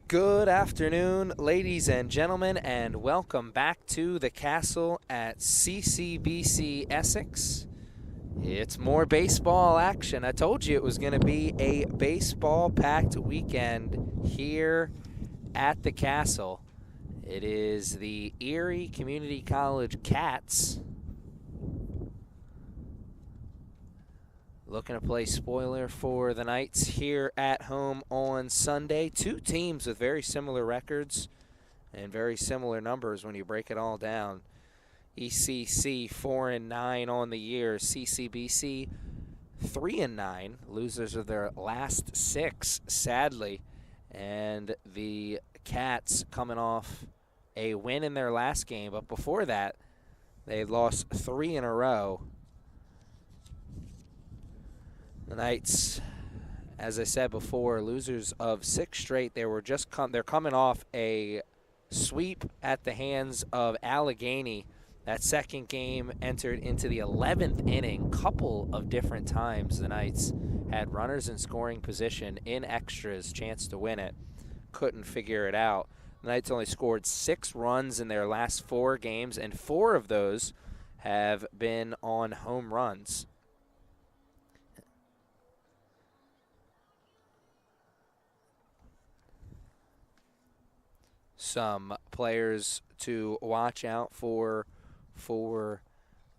Good afternoon, ladies and gentlemen, and welcome back to the castle at CCBC Essex. It's more baseball action. I told you it was going to be a baseball-packed weekend here at the castle. It is the Erie Community College Katz looking to play spoiler for the Knights here at home on Sunday. Two teams with very similar records and very similar numbers when you break it all down. ECC 4-9 on the year. CCBC 3-9. Losers of their last 6, sadly. And the Cats coming off a win in their last game. But before that, they lost 3 in a row. The Knights, as I said before, losers of 6 straight. They're coming off a sweep at the hands of Allegheny. That second game entered into the 11th inning. Couple of different times the Knights had runners in scoring position in extras, chance to win it. Couldn't figure it out. The Knights only scored 6 runs in their last 4 games, and 4 of those have been on home runs. Some players to watch out for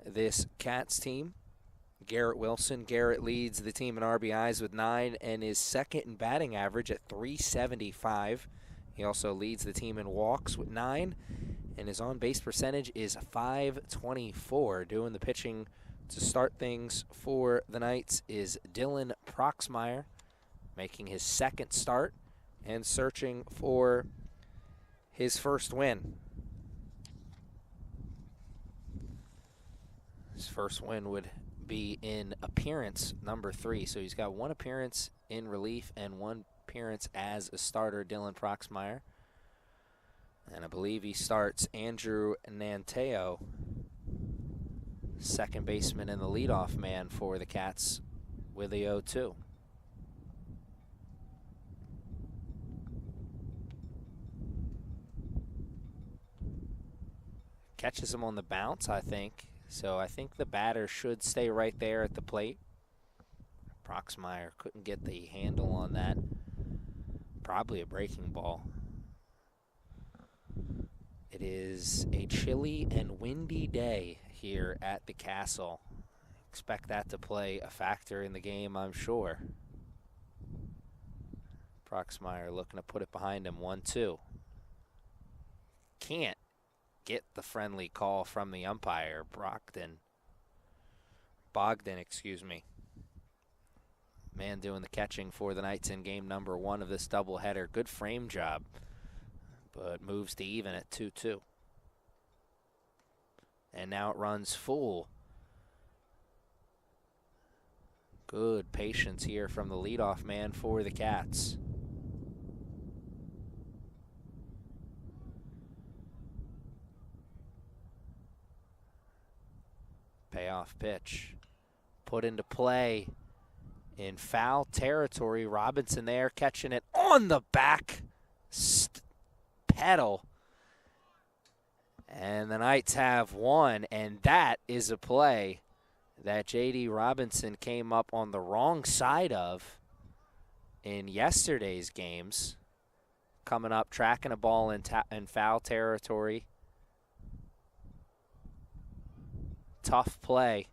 this Cats team. Garrett Wilson. Garrett leads the team in RBIs with 9 and is second in batting average at .375. He also leads the team in walks with 9, and his on-base percentage is .524. Doing the pitching to start things for the Knights is Dylan Proxmire, making his second start and searching for his first win. His first win would be in appearance number 3. So he's got 1 appearance in relief and 1 appearance as a starter, Dylan Proxmire. And I believe he starts Andrew Nanteo, second baseman and the leadoff man for the Cats with the 0-2. Catches him on the bounce, I think. So I think the batter should stay right there at the plate. Proxmire couldn't get the handle on that. Probably a breaking ball. It is a chilly and windy day here at the castle. Expect that to play a factor in the game, I'm sure. Proxmire looking to put it behind him. 1-2. Can't get the friendly call from the umpire, Bogdan, excuse me. Man doing the catching for the Knights in game number 1 of this doubleheader. Good frame job, but moves to even at 2-2. And now it runs full. Good patience here from the leadoff man for the Cats. Payoff pitch put into play in foul territory. Robinson there catching it on the back pedal. And the Knights have 1, and that is a play that J.D. Robinson came up on the wrong side of in yesterday's games. Coming up, tracking a ball in foul territory. Tough play.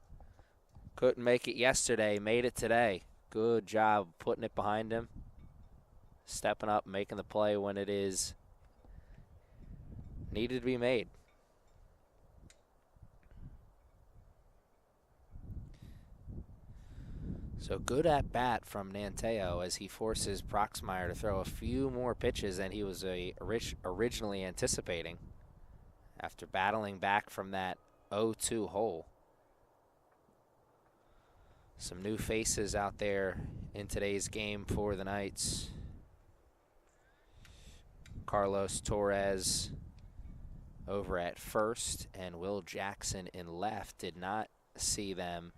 Couldn't make it yesterday, made it today. Good job putting it behind him. Stepping up, making the play when it is needed to be made. So good at bat from Nanteo as he forces Proxmire to throw a few more pitches than he was originally anticipating after battling back from that 0-2 hole. Some new faces out there in today's game for the Knights. Carlos Torres over at first and Will Jackson in left. Did not see them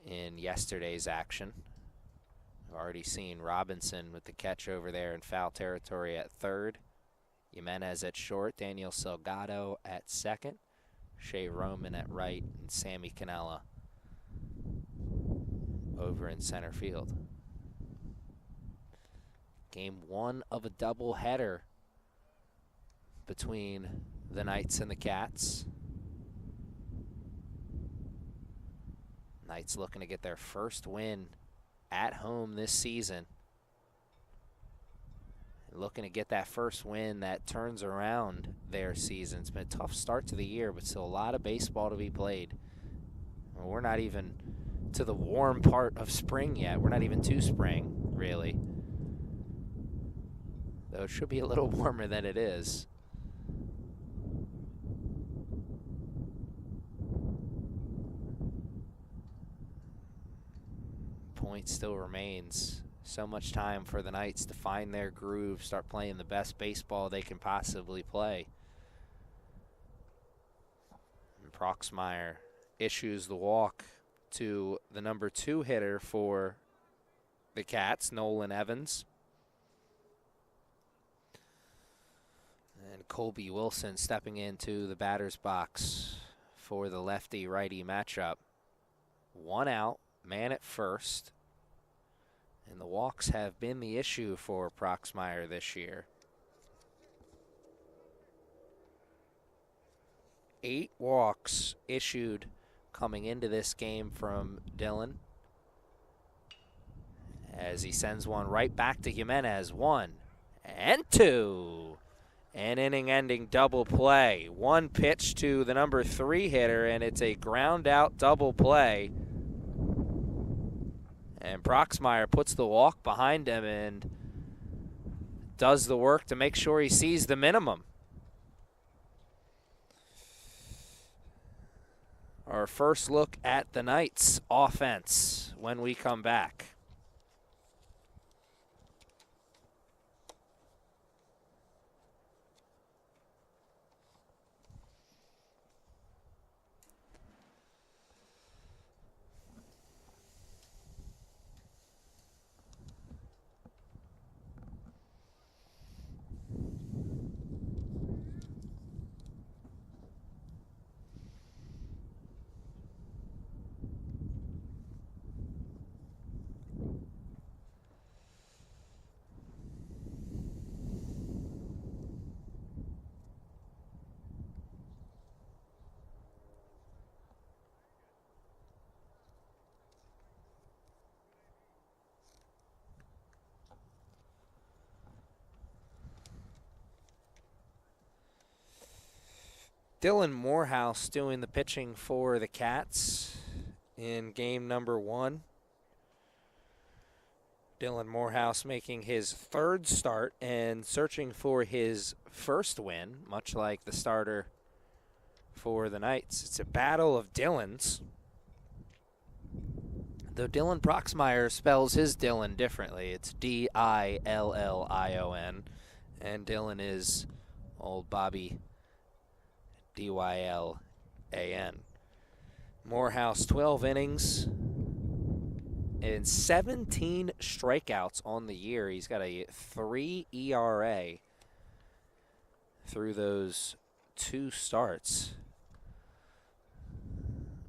in yesterday's action. We've already seen Robinson with the catch over there in foul territory at third. Jimenez at short, Daniel Salgado at second, Shea Roman at right, and Sammy Cannella over in center field. Game one of a doubleheader between the Knights and the Cats. Knights looking to get their first win at home this season. Looking to get that first win that turns around their season. It's been a tough start to the year, but still a lot of baseball to be played. Well, we're not even to the warm part of spring yet. We're not even to spring, really. Though it should be a little warmer than it is. Point still remains. So much time for the Knights to find their groove, start playing the best baseball they can possibly play. And Proxmire issues the walk to the number 2 hitter for the Cats, Nolan Evans. And Colby Wilson stepping into the batter's box for the lefty-righty matchup. 1 out, man at first. And the walks have been the issue for Proxmire this year. 8 walks issued coming into this game from Dillon, as he sends one right back to Jimenez. 1 and 2. An inning-ending double play. 1 pitch to the number 3 hitter, and it's a ground-out double play. And Proxmire puts the walk behind him and does the work to make sure he sees the minimum. Our first look at the Knights' offense when we come back. Dylan Morehouse doing the pitching for the Cats in game number 1. Dylan Morehouse making his 3rd start and searching for his first win, much like the starter for the Knights. It's a battle of Dylans. Though Dylan Proxmire spells his Dylan differently. It's D-I-L-L-I-O-N. And Dylan is old Bobby D-Y-L-A-N. Morehouse, 12 innings and 17 strikeouts on the year. He's got a 3 ERA through those 2 starts.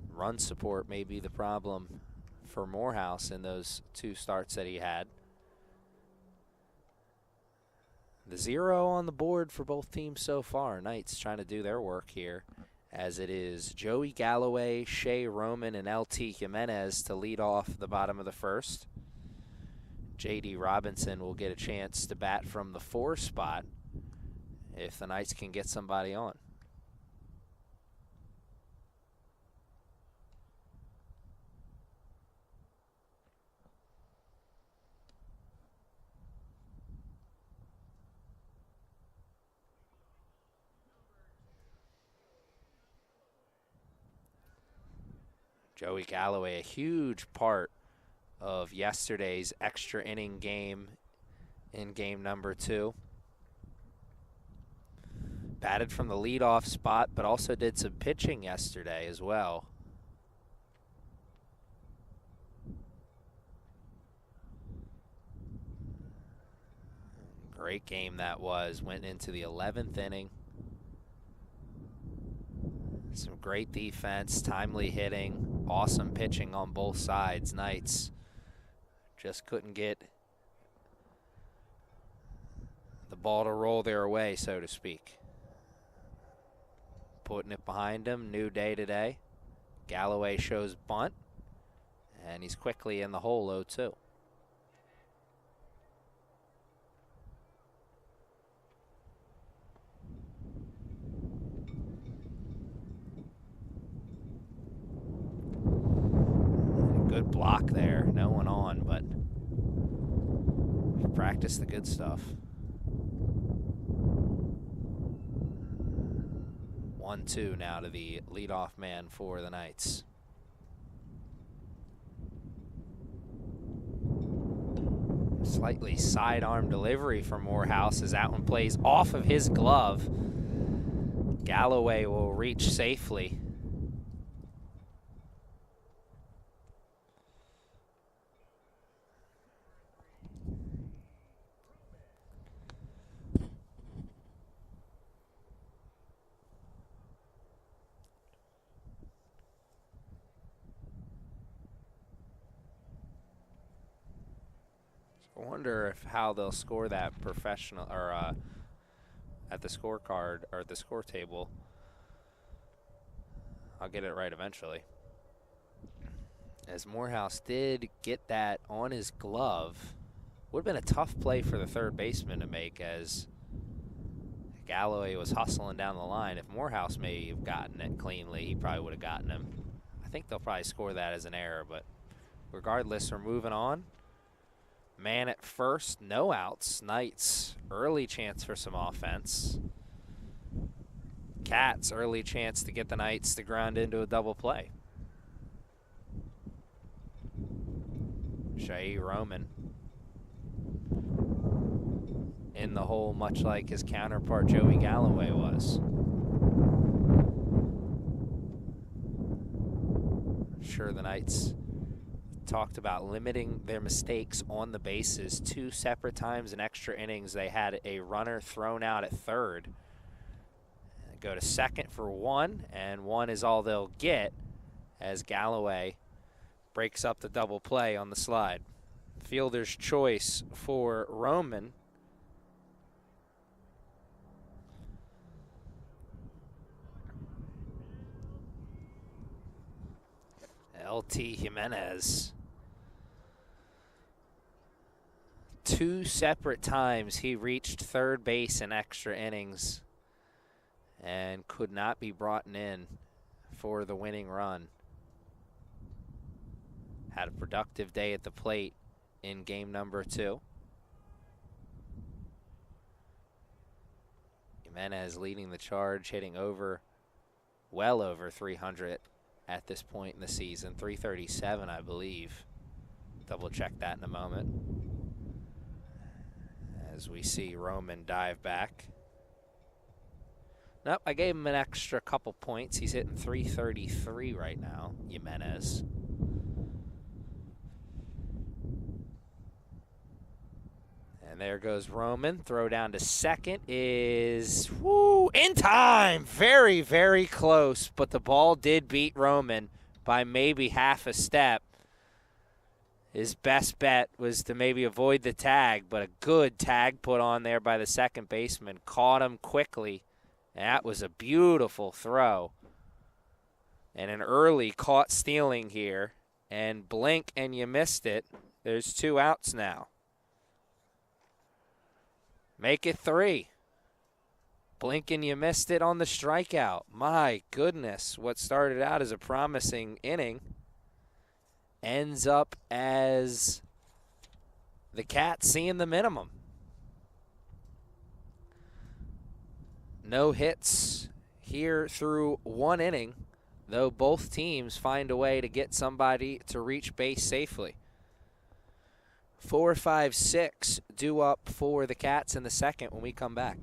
Run support may be the problem for Morehouse in those 2 starts that he had. The 0 on the board for both teams so far. Knights trying to do their work here, as it is Joey Galloway, Shea Roman, and LT Jimenez to lead off the bottom of the first. J.D. Robinson will get a chance to bat from the 4 spot if the Knights can get somebody on. Joey Galloway, a huge part of yesterday's extra inning game in game number 2. Batted from the leadoff spot, but also did some pitching yesterday as well. Great game that was. Went into the 11th inning. Some great defense, timely hitting, awesome pitching on both sides. Knights just couldn't get the ball to roll their way, so to speak. Putting it behind him, new day today. Galloway shows bunt, and he's quickly in the hole 0-2. Good block there, no one on, but practice the good stuff. 1-2 now to the leadoff man for the Knights. Slightly sidearm delivery from Morehouse as that one plays off of his glove. Galloway will reach safely. I wonder how they'll score that professional or at the scorecard or at the score table. I'll get it right eventually. As Morehouse did get that on his glove, would have been a tough play for the third baseman to make as Galloway was hustling down the line. If Morehouse may have gotten it cleanly, he probably would have gotten him. I think they'll probably score that as an error, but regardless, we're moving on. Man at first, no outs. Knights, early chance for some offense. Katz, early chance to get the Knights to ground into a double play. Shai Roman in the hole, much like his counterpart Joey Galloway was. I'm sure the Knights talked about limiting their mistakes on the bases. 2 separate times in extra innings they had a runner thrown out at third. Go to second for 1, and 1 is all they'll get as Galloway breaks up the double play on the slide. Fielder's choice for Roman. LT Jimenez. 2 separate times he reached third base in extra innings and could not be brought in for the winning run. Had a productive day at the plate in game number 2. Jimenez leading the charge, hitting well over 300 at this point in the season. 337, I believe. Double check that in a moment. As we see Roman dive back. Nope, I gave him an extra couple points. He's hitting 333 right now, Jimenez. And there goes Roman. Throw down to second is in time. Very, very close, but the ball did beat Roman by maybe half a step. His best bet was to maybe avoid the tag, but a good tag put on there by the second baseman. Caught him quickly, and that was a beautiful throw. And an early caught stealing here, and blink and you missed it. There's 2 outs now. Make it 3. Blink and you missed it on the strikeout. My goodness, what started out as a promising inning ends up as the Cats seeing the minimum. No hits here through 1 inning, though both teams find a way to get somebody to reach base safely. 4, 5, 6 due up for the Cats in the second when we come back.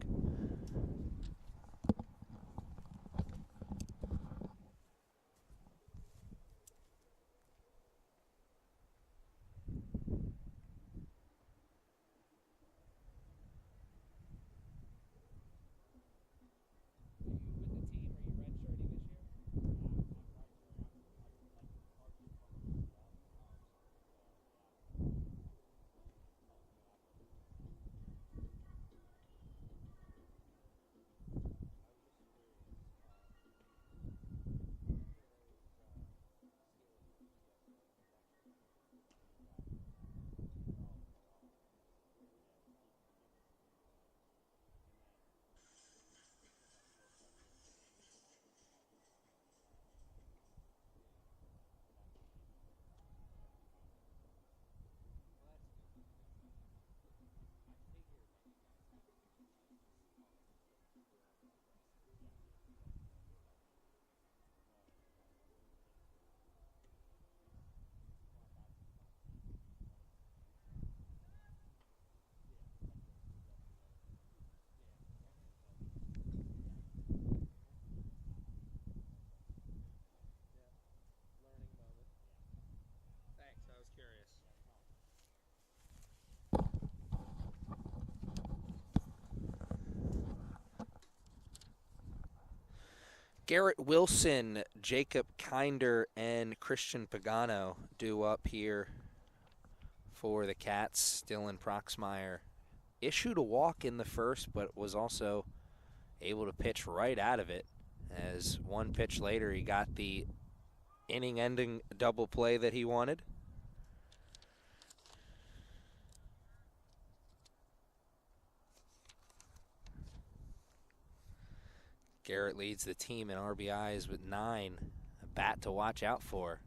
Garrett Wilson, Jacob Kinder, and Christian Pagano due up here for the Katz. Dylan Proxmire issued a walk in the first, but was also able to pitch right out of it. As one pitch later, he got the inning-ending double play that he wanted. Garrett leads the team in RBIs with 9. A bat to watch out for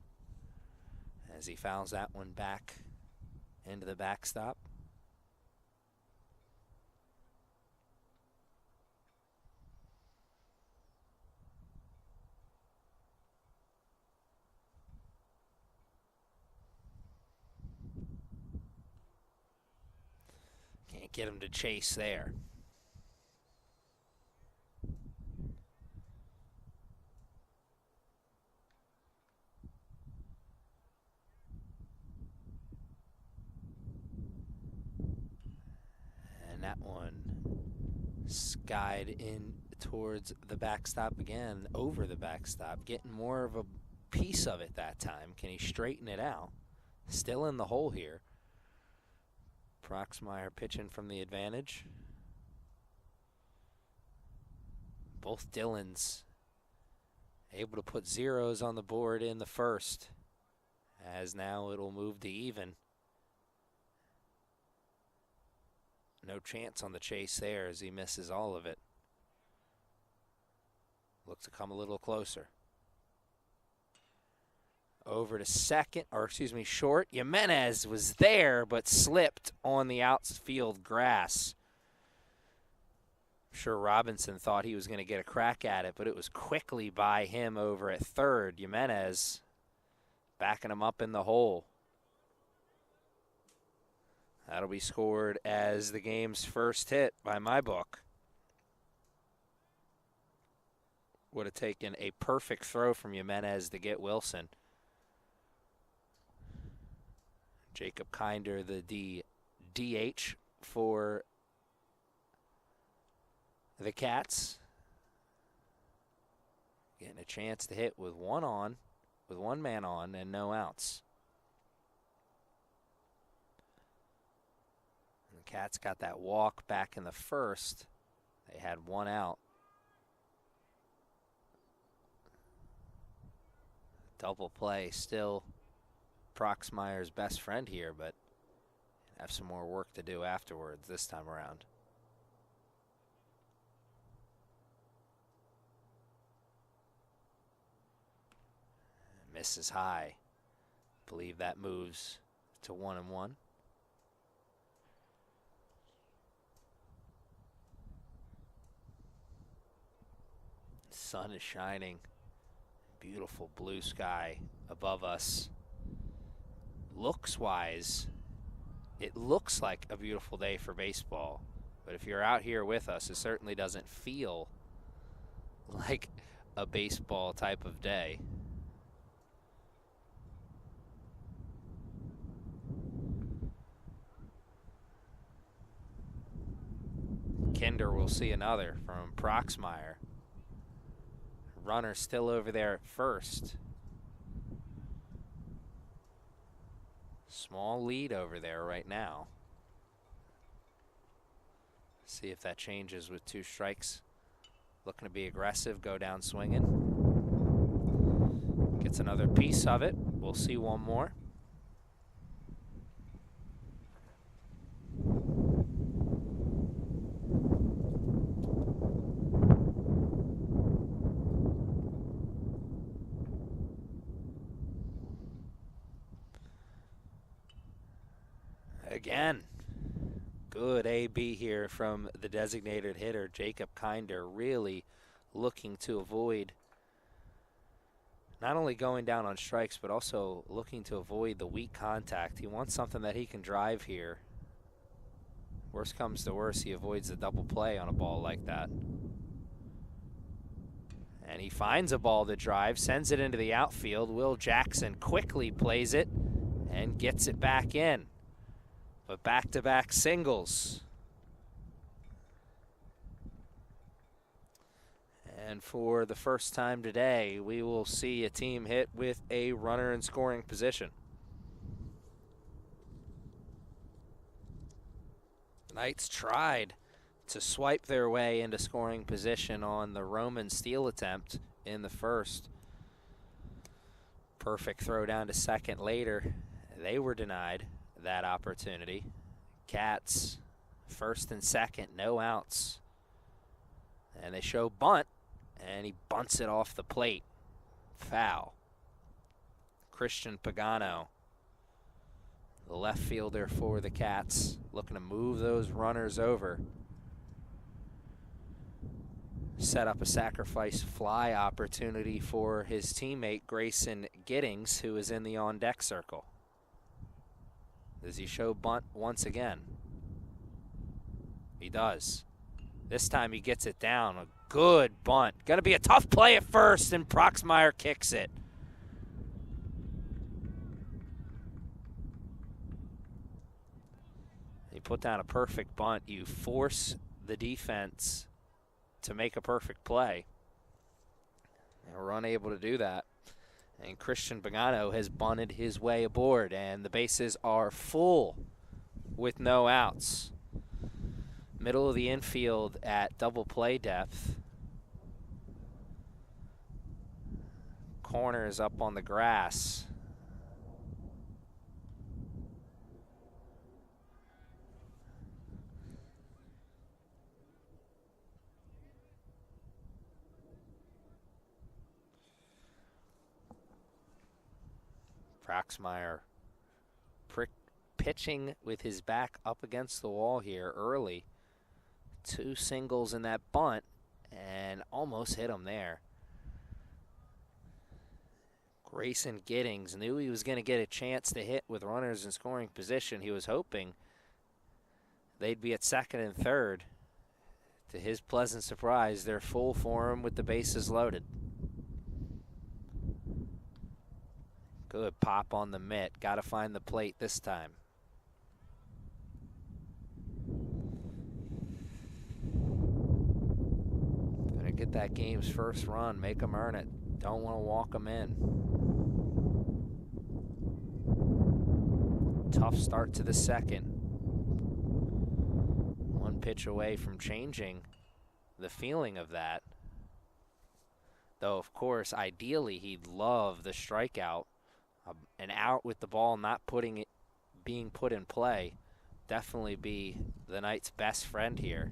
as he fouls that one back into the backstop. Can't get him to chase there. That one skied in towards the backstop again, over the backstop, getting more of a piece of it that time. Can he straighten it out? Still in the hole here. Proxmire pitching from the advantage. Both Dylans able to put zeros on the board in the first, as now it'll move to even. No chance on the chase there as he misses all of it. Look to come a little closer. Over to second, or excuse me, short. Jimenez was there, but slipped on the outfield grass. I'm sure Robinson thought he was going to get a crack at it, but it was quickly by him over at third. Jimenez backing him up in the hole. That'll be scored as the game's first hit by my book. Would have taken a perfect throw from Jimenez to get Wilson. Jacob Kinder, the DH for the Katz. Getting a chance to hit with one man on and no outs. Katz got that walk back in the first. They had one out. Double play, still Proxmire's best friend here, but have some more work to do afterwards this time around. Misses high. Believe that moves to 1-1. Sun is shining. Beautiful blue sky above us. Looks-wise, it looks like a beautiful day for baseball. But if you're out here with us, it certainly doesn't feel like a baseball type of day. Kinder will see another from Proxmire. Runner still over there at first. Small lead over there right now. See if that changes with 2 strikes. Looking to be aggressive, go down swinging. Gets another piece of it. We'll see one more. Again, good AB here from the designated hitter, Jacob Kinder, really looking to avoid not only going down on strikes, but also looking to avoid the weak contact. He wants something that he can drive here. Worst comes to worst, he avoids the double play on a ball like that. And he finds a ball to drive, sends it into the outfield. Will Jackson quickly plays it and gets it back in. But back-to-back singles. And for the first time today, we will see a team hit with a runner in scoring position. The Knights tried to swipe their way into scoring position on the Roman steal attempt in the first. Perfect throw down to second later. They were denied that opportunity. Katz, first and second, no outs. And they show bunt, and he bunts it off the plate. Foul. Christian Pagano, the left fielder for the Katz, looking to move those runners over. Set up a sacrifice fly opportunity for his teammate Grayson Giddings, who is in the on-deck circle. Does he show bunt once again? He does. This time he gets it down. A good bunt. Going to be a tough play at first, and Proxmire kicks it. He put down a perfect bunt. You force the defense to make a perfect play. And we're unable to do that. And Christian Pagano has bunted his way aboard, and the bases are full with no outs. Middle of the infield at double play depth. Corner is up on the grass. Proxmire pitching with his back up against the wall here early. 2 singles in that bunt and almost hit him there. Grayson Giddings knew he was going to get a chance to hit with runners in scoring position. He was hoping they'd be at second and third. To his pleasant surprise, they're full for him with the bases loaded. Good pop on the mitt. Got to find the plate this time. Gonna get that game's first run. Make them earn it. Don't want to walk them in. Tough start to the second. 1 pitch away from changing the feeling of that. Though, of course, ideally he'd love the strikeout. An out with the ball not being put in play. Definitely be the Knights' best friend here.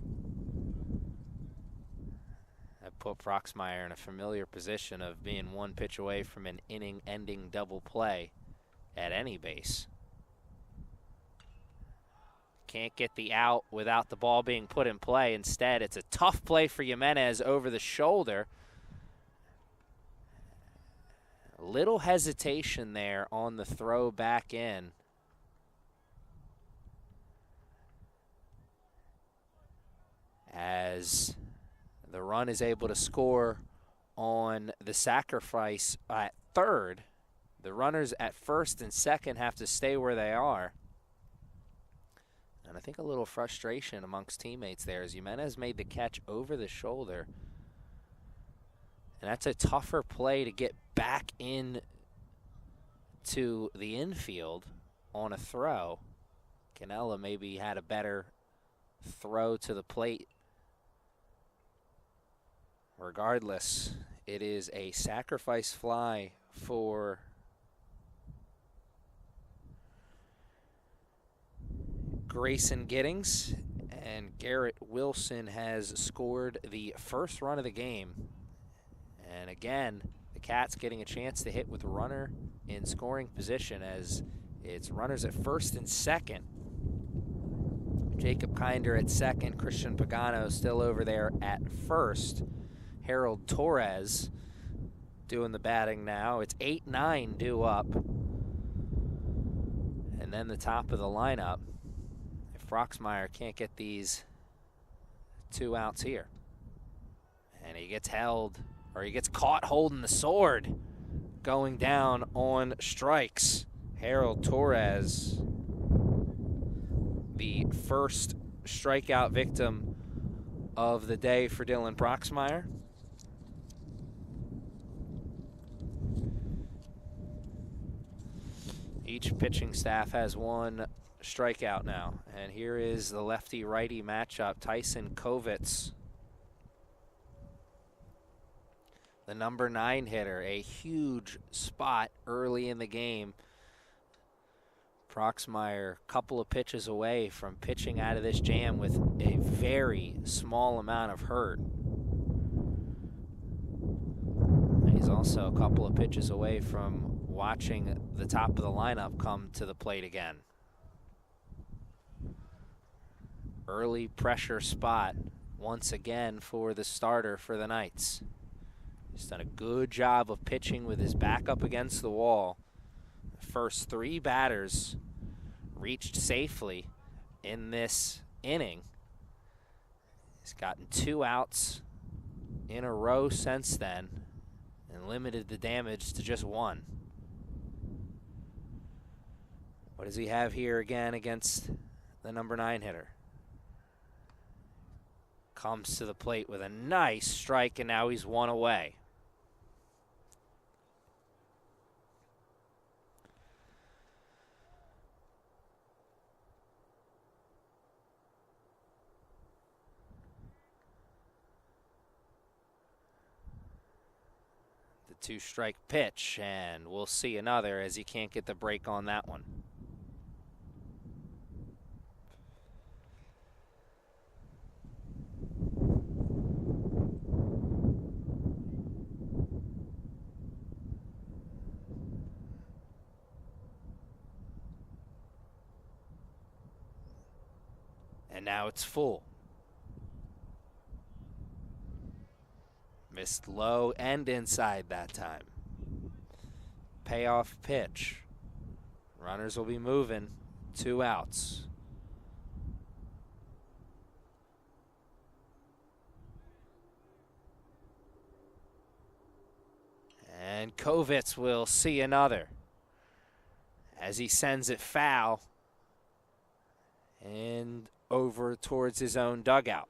That put Proxmire in a familiar position of being 1 pitch away from an inning-ending double play at any base. Can't get the out without the ball being put in play. Instead, it's a tough play for Jimenez over the shoulder. Little hesitation there on the throw back in. As the run is able to score on the sacrifice at third. The runners at first and second have to stay where they are. And I think a little frustration amongst teammates there as Jimenez made the catch over the shoulder. And that's a tougher play to get back in to the infield on a throw. Canella maybe had a better throw to the plate. Regardless, it is a sacrifice fly for Grayson Giddings. And Garrett Wilson has scored the first run of the game. And again, the Katz getting a chance to hit with a runner in scoring position as it's runners at first and second. Jacob Kinder at second. Christian Pagano still over there at first. Harold Torres doing the batting now. It's 8-9 due up. And then the top of the lineup. If Proxmire can't get these 2 outs here. And he gets held. Or he gets caught holding the sword going down on strikes. Harold Torres, the first strikeout victim of the day for Dylan Proxmire. Each pitching staff has one strikeout now. And here is the lefty-righty matchup. Tyson Kovitz, the number 9 hitter, a huge spot early in the game. Proxmire, a couple of pitches away from pitching out of this jam with a very small amount of hurt. And he's also a couple of pitches away from watching the top of the lineup come to the plate again. Early pressure spot once again for the starter for the Knights. He's done a good job of pitching with his back up against the wall. First 3 batters reached safely in this inning. He's gotten 2 outs in a row since then and limited the damage to just 1. What does he have here again against the number 9 hitter? Comes to the plate with a nice strike, and now he's 1 away. The 2-strike pitch, and we'll see another as he can't get the break on that one. And now it's full. Missed low and inside that time. Payoff pitch. Runners will be moving. 2 outs. And Kovitz will see another as he sends it foul and over towards his own dugout.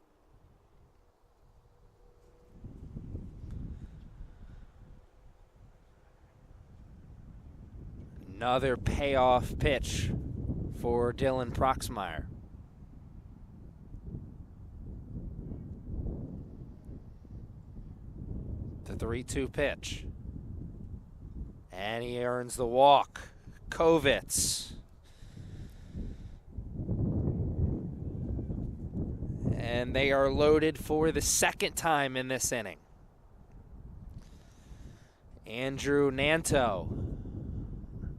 Another payoff pitch for Dylan Proxmire. The 3-2 pitch. And he earns the walk. Kovitz. And they are loaded for the 2nd time in this inning. Andrew Nanto,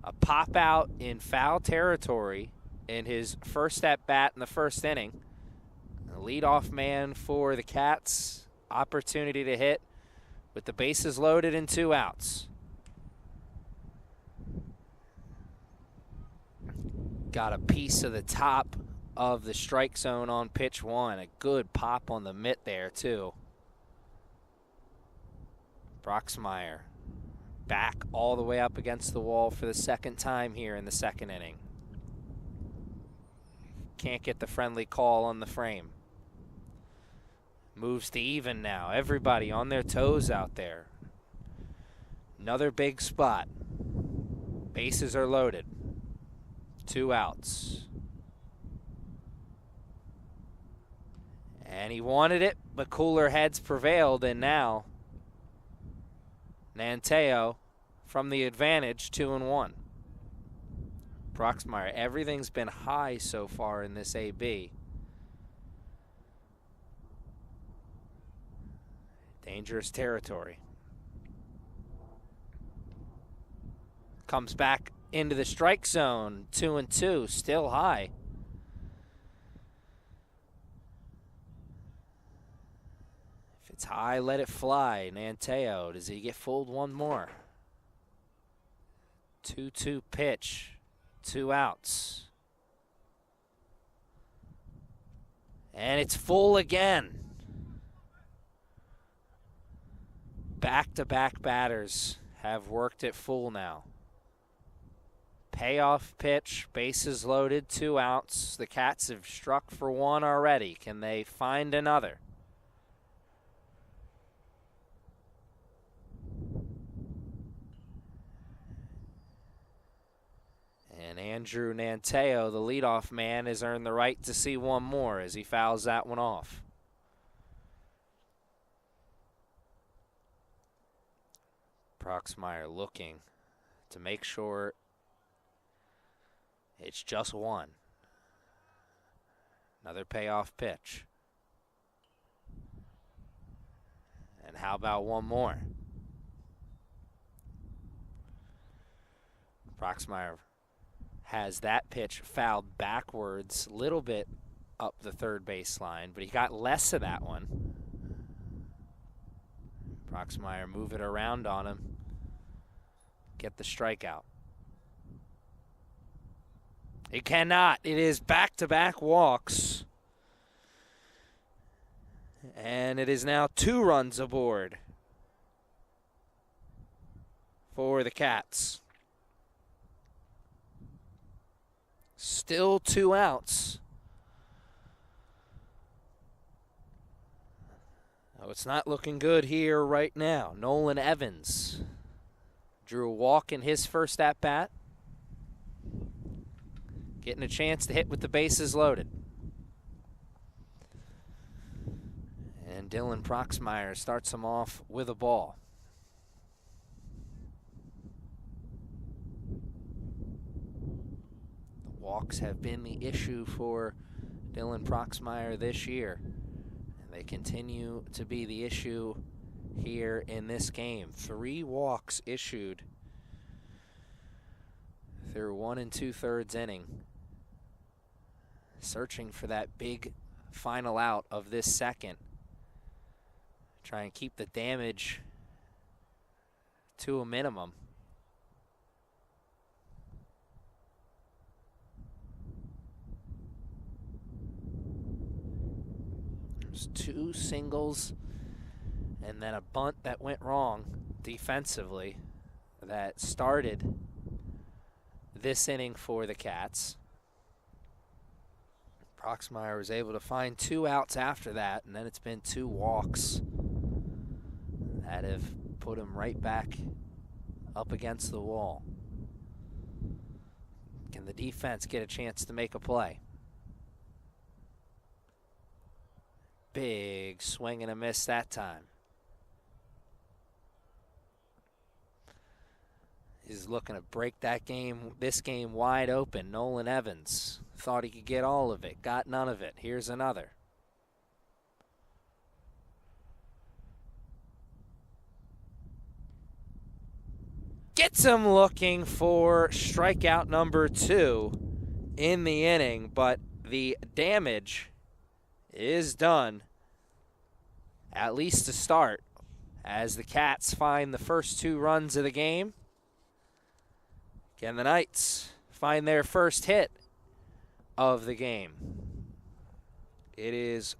a pop out in foul territory in his first at bat in the 1st inning. A leadoff man for the Katz. Opportunity to hit with the bases loaded and 2 outs. Got a piece of the top of the strike zone on pitch 1. A good pop on the mitt there, too. Proxmire back all the way up against the wall for the 2nd time here in the 2nd inning. Can't get the friendly call on the frame. Moves to even now. Everybody on their toes out there. Another big spot. Bases are loaded. 2 outs. And he wanted it, but cooler heads prevailed, and now Nanteo from the advantage, 2-1. Proxmire, everything's been high so far in this AB. Dangerous territory. Comes back into the strike zone, 2-2, still high. If it's high, let it fly. Nanteo, does he get fooled one more? 2-2 pitch, 2 outs. And it's full again. Back-to-back batters have worked it full now. Payoff pitch, bases loaded, 2 outs. The Cats have struck for 1 already. Can they find another? Andrew Nanteo, the leadoff man, has earned the right to see one more as he fouls that one off. Proxmire looking to make sure it's just one. Another payoff pitch. And how about one more? Proxmire has that pitch fouled backwards, a little bit up the third baseline, but he got less of that one. Proxmire move it around on him, get the strikeout. He cannot. It is back-to-back walks. And it is now 2 runs aboard for the Katz. Still 2 outs. Oh, it's not looking good here right now. Nolan Evans drew a walk in his first at-bat. Getting a chance to hit with the bases loaded. And Dylan Proxmire starts him off with a ball. The walks have been the issue for Dylan Proxmire this year. And they continue to be the issue here in this game. 3 walks issued through 1 2/3 inning. Searching for that big final out of this second. Try and keep the damage to a minimum. There's 2 singles and then a bunt that went wrong defensively that started this inning for the Katz. Proxmire was able to find 2 outs after that, and then it's been 2 walks that have put him right back up against the wall. Can the defense get a chance to make a play? Big swing and a miss that time. He's looking to break this game wide open. Nolan Evans thought he could get all of it, got none of it. Here's another. Gets him looking for strikeout number 2 in the inning, but the damage is done, at least to start, as the Katz find the first 2 runs of the game. Can the Knights find their first hit of the game? It is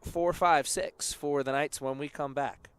4-5-6 for the Knights when we come back.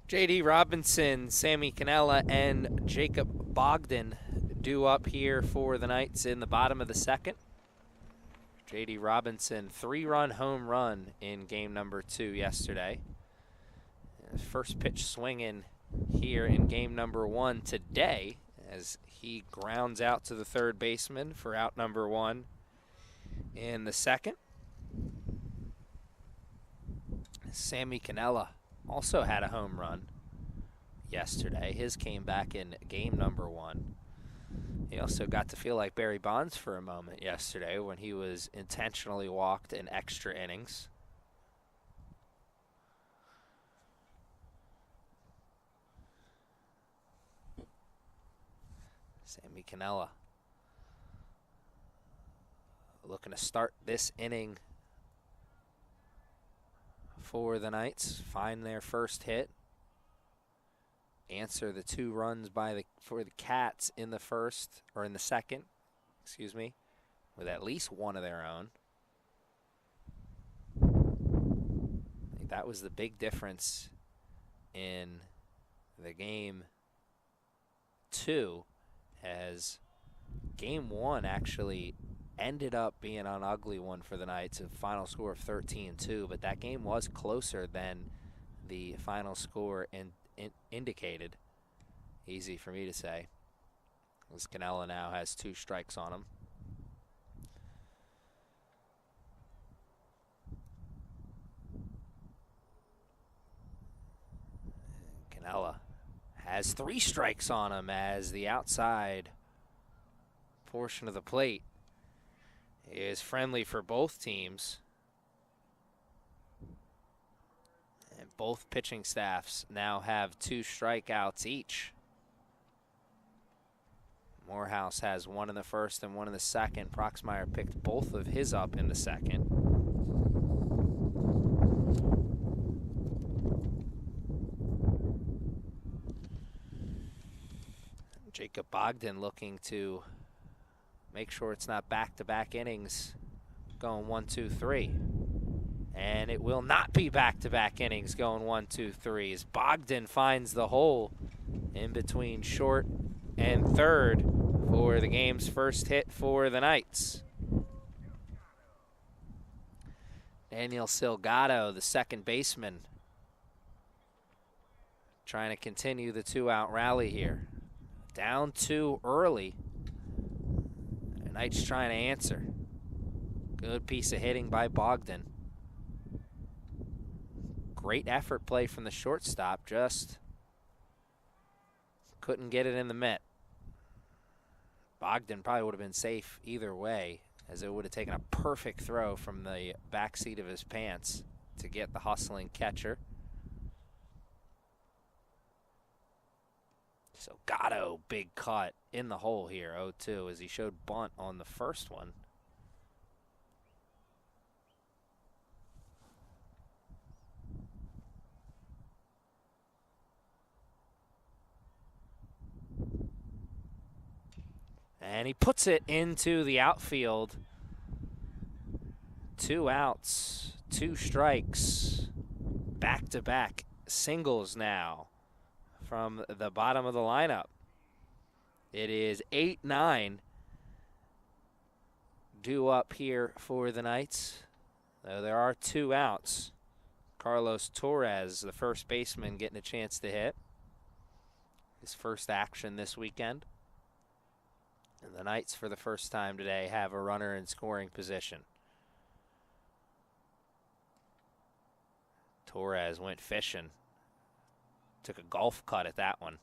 J.D. Robinson, Sammy Cannella, and Jacob Bogdan due up here for the Knights in the bottom of the second. J.D. Robinson, 3-run home run in game number 2 yesterday. First pitch swinging here in game number 1 today as he grounds out to the third baseman for out number 1 in the second. Sammy Cannella also had a home run yesterday. His came back in game number 1. He also got to feel like Barry Bonds for a moment yesterday when he was intentionally walked in extra innings. Sammy Cannella looking to start this inning for the Knights, find their first hit, answer the 2 runs for the Katz in the second, with at least one of their own. I think that was the big difference in the game 2, as game 1 actually ended up being an ugly one for the Knights, a final score of 13-2, but that game was closer than the final score indicated. Easy for me to say, as Cannella now has 2 strikes on him. Cannella has 3 strikes on him as the outside portion of the plate is friendly for both teams. And both pitching staffs now have 2 strikeouts each. Morehouse has 1 in the first and 1 in the second. Proxmire picked both of his up in the second. Jacob Bogdan looking to make sure it's not back-to-back innings going 1, 2, 3. And it will not be back-to-back innings going 1, 2, 3 as Bogdan finds the hole in between short and third for the game's first hit for the Knights. Daniel Silgado, the second baseman, trying to continue the 2-out rally here. Down 2 early. The Knights trying to answer. Good piece of hitting by Bogdan. Great effort play from the shortstop, just couldn't get it in the mitt. Bogdan probably would have been safe either way, as it would have taken a perfect throw from the back seat of his pants to get the hustling catcher. So Gatto, big cut in the hole here, 0-2, as he showed bunt on the first one. And he puts it into the outfield. 2 outs, 2 strikes, back-to-back singles now from the bottom of the lineup. It is 8-9 due up here for the Knights. Though there are 2 outs. Carlos Torres, the first baseman, getting a chance to hit. His first action this weekend. And the Knights, for the first time today, have a runner in scoring position. Torres went fishing. Took a golf cut at that one.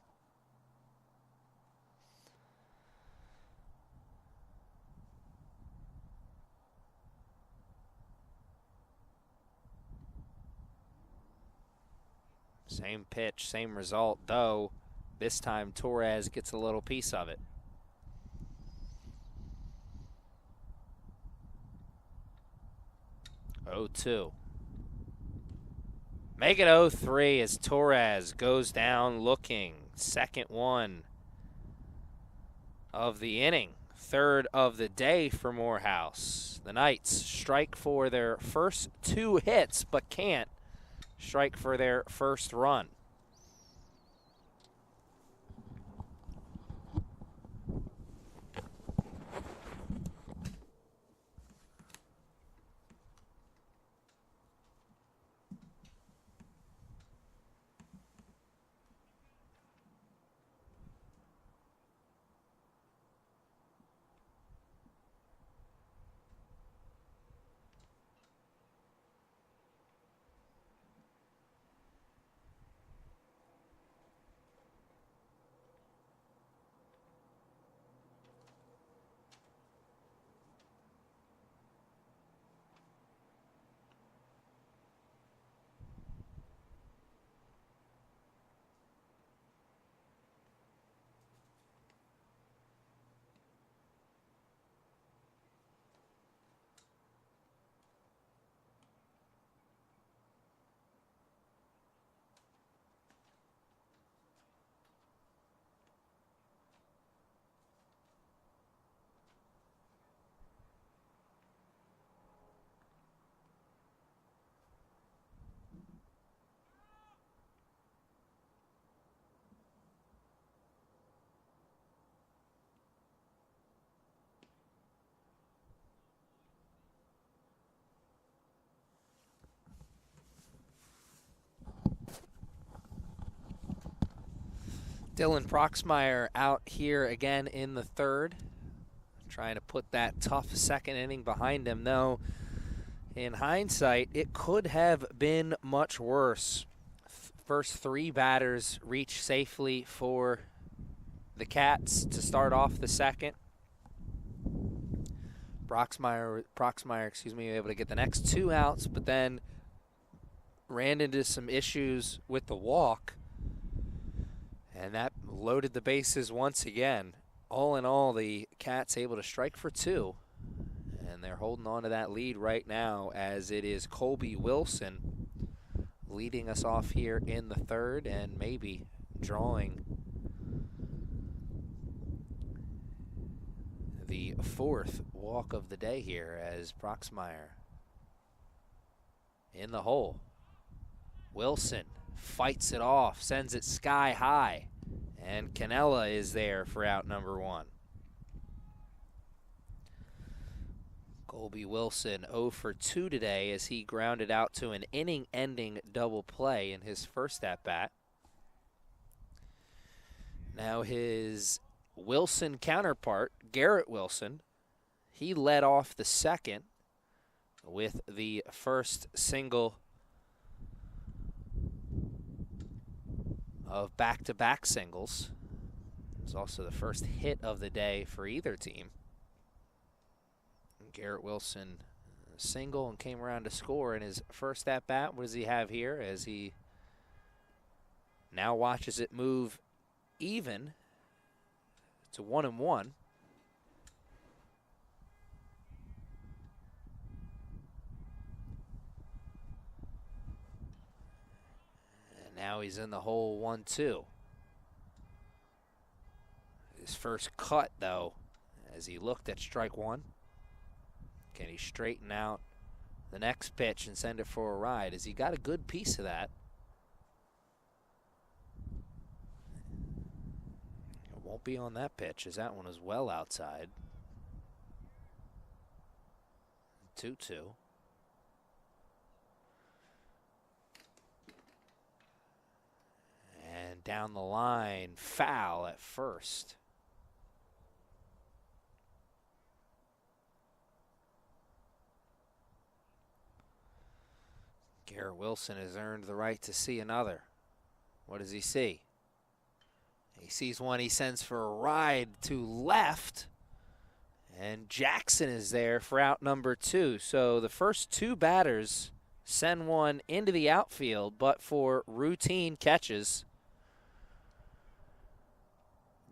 Same pitch, same result, though this time Torres gets a little piece of it. Oh, 2. Make it 0-3 as Torres goes down looking. Second one of the inning. Third of the day for Morehouse. The Knights strike for their first 2 hits, but can't strike for their first run. Dylan Proxmire out here again in the third, trying to put that tough second inning behind him, though. In hindsight, it could have been much worse. First three batters reach safely for the Katz to start off the second. Proxmire, able to get the next two outs, but then ran into some issues with the walk, and that loaded the bases once again. All in all, the Katz able to strike for two, and they're holding on to that lead right now as it is Colby Wilson leading us off here in the third and maybe drawing the fourth walk of the day here as Proxmire in the hole. Wilson fights it off, sends it sky high, and Cannella is there for out number one. Colby Wilson 0 for 2 today as he grounded out to an inning-ending double play in his first at-bat. Now his Wilson counterpart, Garrett Wilson, he led off the second with the first single of back-to-back singles. It's also the first hit of the day for either team. Garrett Wilson single and came around to score in his first at-bat. What does he have here as he now watches it move even to 1-1. And now he's in the hole 1-2. His first cut, though, as he looked at strike one. Can he straighten out the next pitch and send it for a ride? As he got a good piece of that. It won't be on that pitch, as that one is well outside. 2-2. And down the line, foul at first. Garrett Wilson has earned the right to see another. What does he see? He sees one he sends for a ride to left. And Jackson is there for out number 2. So the first two batters send one into the outfield, but for routine catches.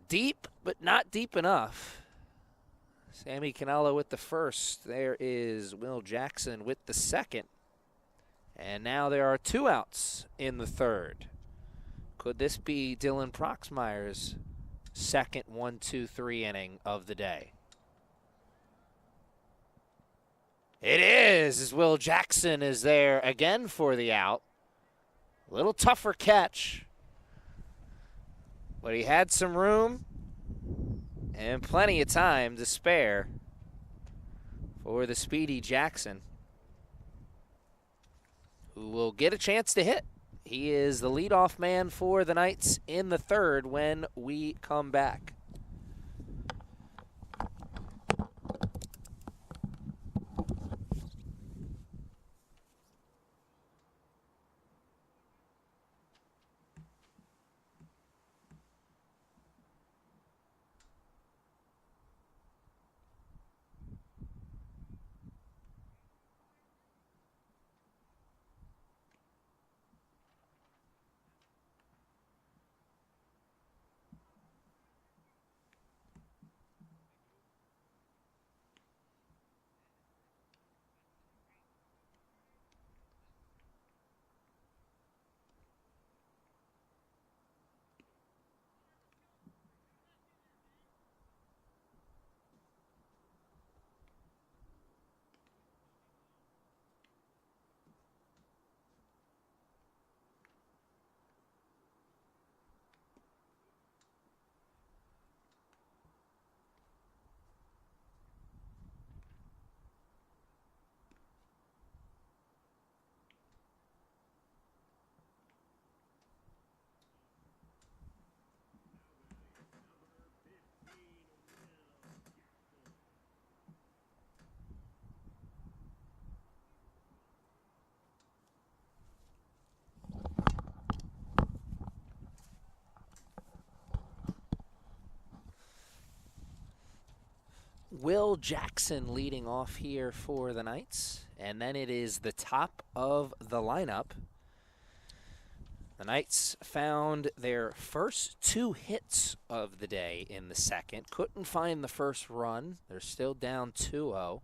Deep, but not deep enough. Sammy Cannella with the first. There is Will Jackson with the second. And now there are 2 outs in the third. Could this be Dylan Proxmire's second 1-2-3 inning of the day? It is, as Will Jackson is there again for the out. A little tougher catch, but he had some room and plenty of time to spare for the speedy Jackson, who will get a chance to hit. He is the leadoff man for the Knights in the third when we come back. Will Jackson leading off here for the Knights. And then it is the top of the lineup. The Knights found their first 2 hits of the day in the second. Couldn't find the first run. They're still down 2-0.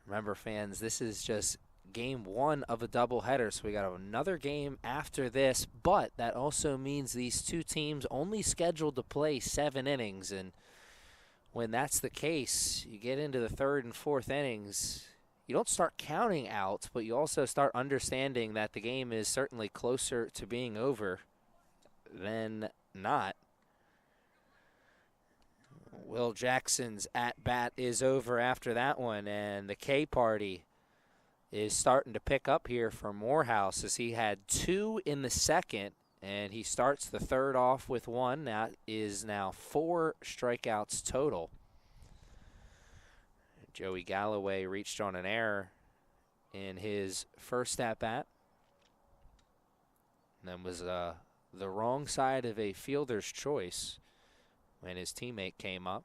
Remember, fans, this is just game 1 of a doubleheader, so we got another game after this, but that also means these 2 teams only scheduled to play 7 innings, and when that's the case, you get into the 3rd and 4th innings, you don't start counting out, but you also start understanding that the game is certainly closer to being over than not. Will Jackson's at-bat is over after that one, and the K party is starting to pick up here for Morehouse as he had 2 in the second, and he starts the 3rd off with 1. That is now 4 strikeouts total. Joey Galloway reached on an error in his first at-bat, and then was the wrong side of a fielder's choice when his teammate came up.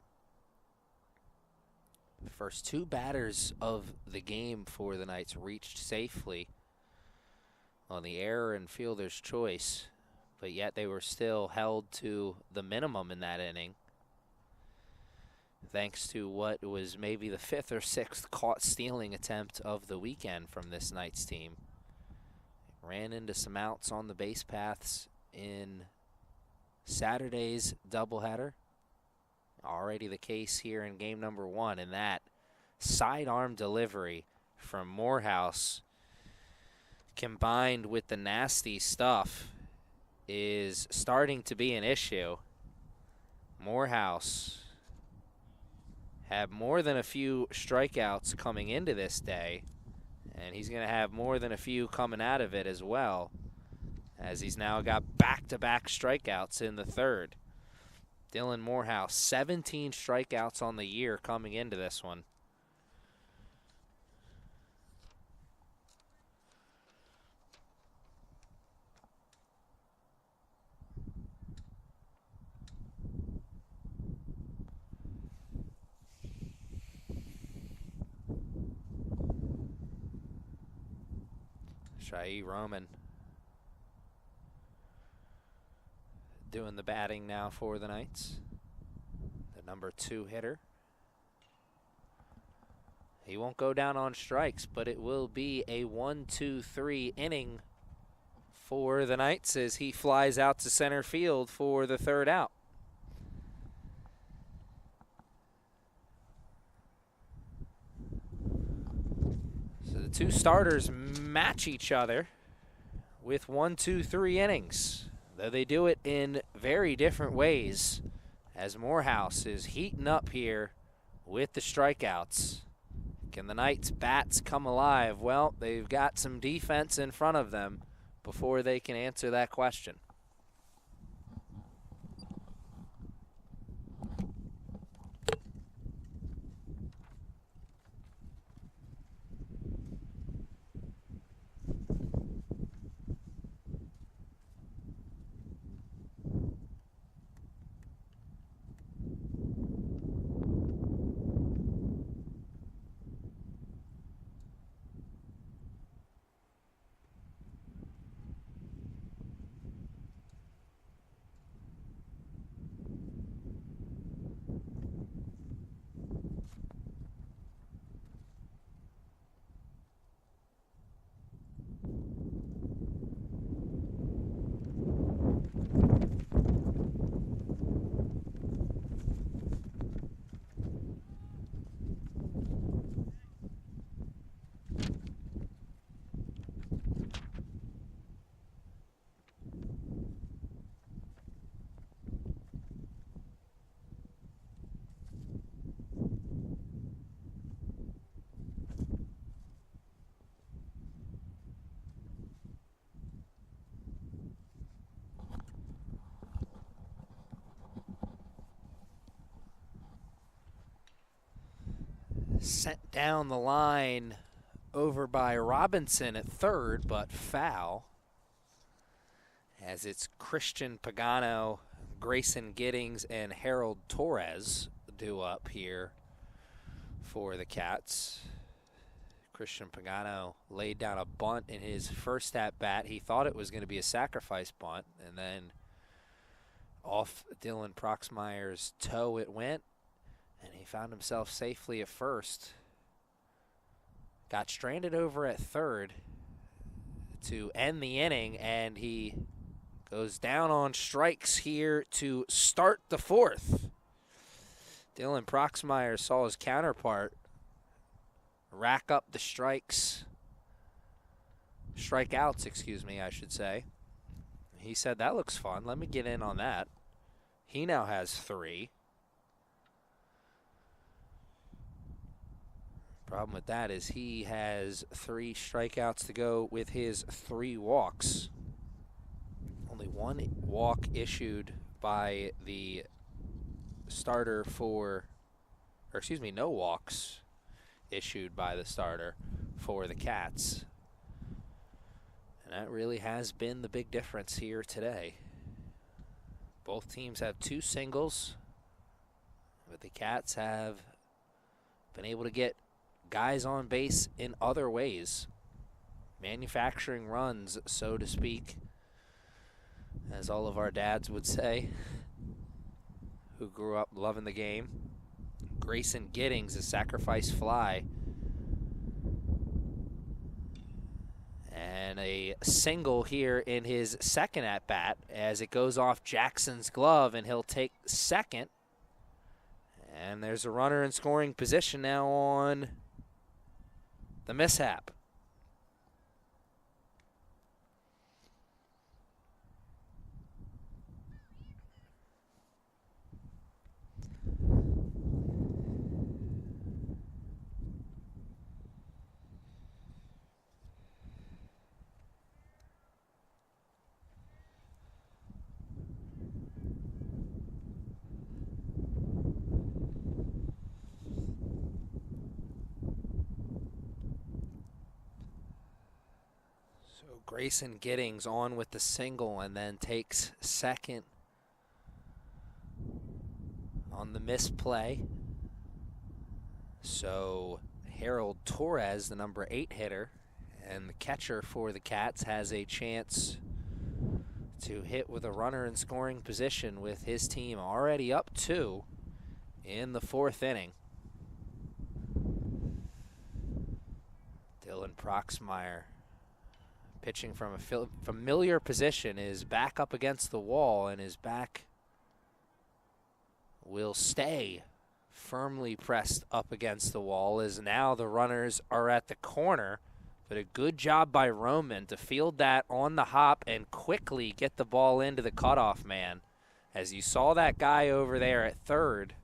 The first 2 batters of the game for the Knights reached safely on the error and fielder's choice, but yet they were still held to the minimum in that inning, thanks to what was maybe the 5th or 6th caught stealing attempt of the weekend from this Knights team. Ran into some outs on the base paths in Saturday's doubleheader. Already the case here in game number 1, and that sidearm delivery from Morehouse combined with the nasty stuff is starting to be an issue. Morehouse had more than a few strikeouts coming into this day, and he's going to have more than a few coming out of it as well, as he's now got back-to-back strikeouts in the 3rd. Dylan Morehouse, 17 strikeouts on the year coming into this one. Shai Roman doing the batting now for the Knights. The number 2 hitter. He won't go down on strikes, but it will be a 1-2-3 inning for the Knights as he flies out to center field for the 3rd out. So the 2 starters match each other with 1-2-3 innings, though they do it in very different ways, as Morehouse is heating up here with the strikeouts. Can the Knights' bats come alive? Well, they've got some defense in front of them before they can answer that question. Sent down the line over by Robinson at 3rd, but foul, as it's Christian Pagano, Grayson Giddings, and Harold Torres due up here for the Katz. Christian Pagano laid down a bunt in his first at-bat. He thought it was going to be a sacrifice bunt, and then off Dylan Proxmire's toe it went, and he found himself safely at first. Got stranded over at third to end the inning, and he goes down on strikes here to start the fourth. Dylan Proxmire saw his counterpart rack up the strikeouts, I should say. He said, that looks fun. Let me get in on that. He now has 3. Problem with that is he has 3 strikeouts to go with his 3 walks. Only 1 walk issued by the starter no walks issued by the starter for the Katz. And that really has been the big difference here today. Both teams have 2 singles, but the Katz have been able to get guys on base in other ways. Manufacturing runs, so to speak, as all of our dads would say, who grew up loving the game. Grayson Giddings, a sacrifice fly. And a single here in his second at-bat as it goes off Jackson's glove, and he'll take second. And there's a runner in scoring position now on the mishap. Grayson Giddings on with the single and then takes second on the misplay. So Harold Torres, the number 8 hitter and the catcher for the Katz, has a chance to hit with a runner in scoring position with his team already up 2 in the 4th inning. Dylan Proxmire, pitching from a familiar position, is back up against the wall, and his back will stay firmly pressed up against the wall as now the runners are at the corner. But a good job by Roman to field that on the hop and quickly get the ball into the cutoff man. As you saw that guy over there at third,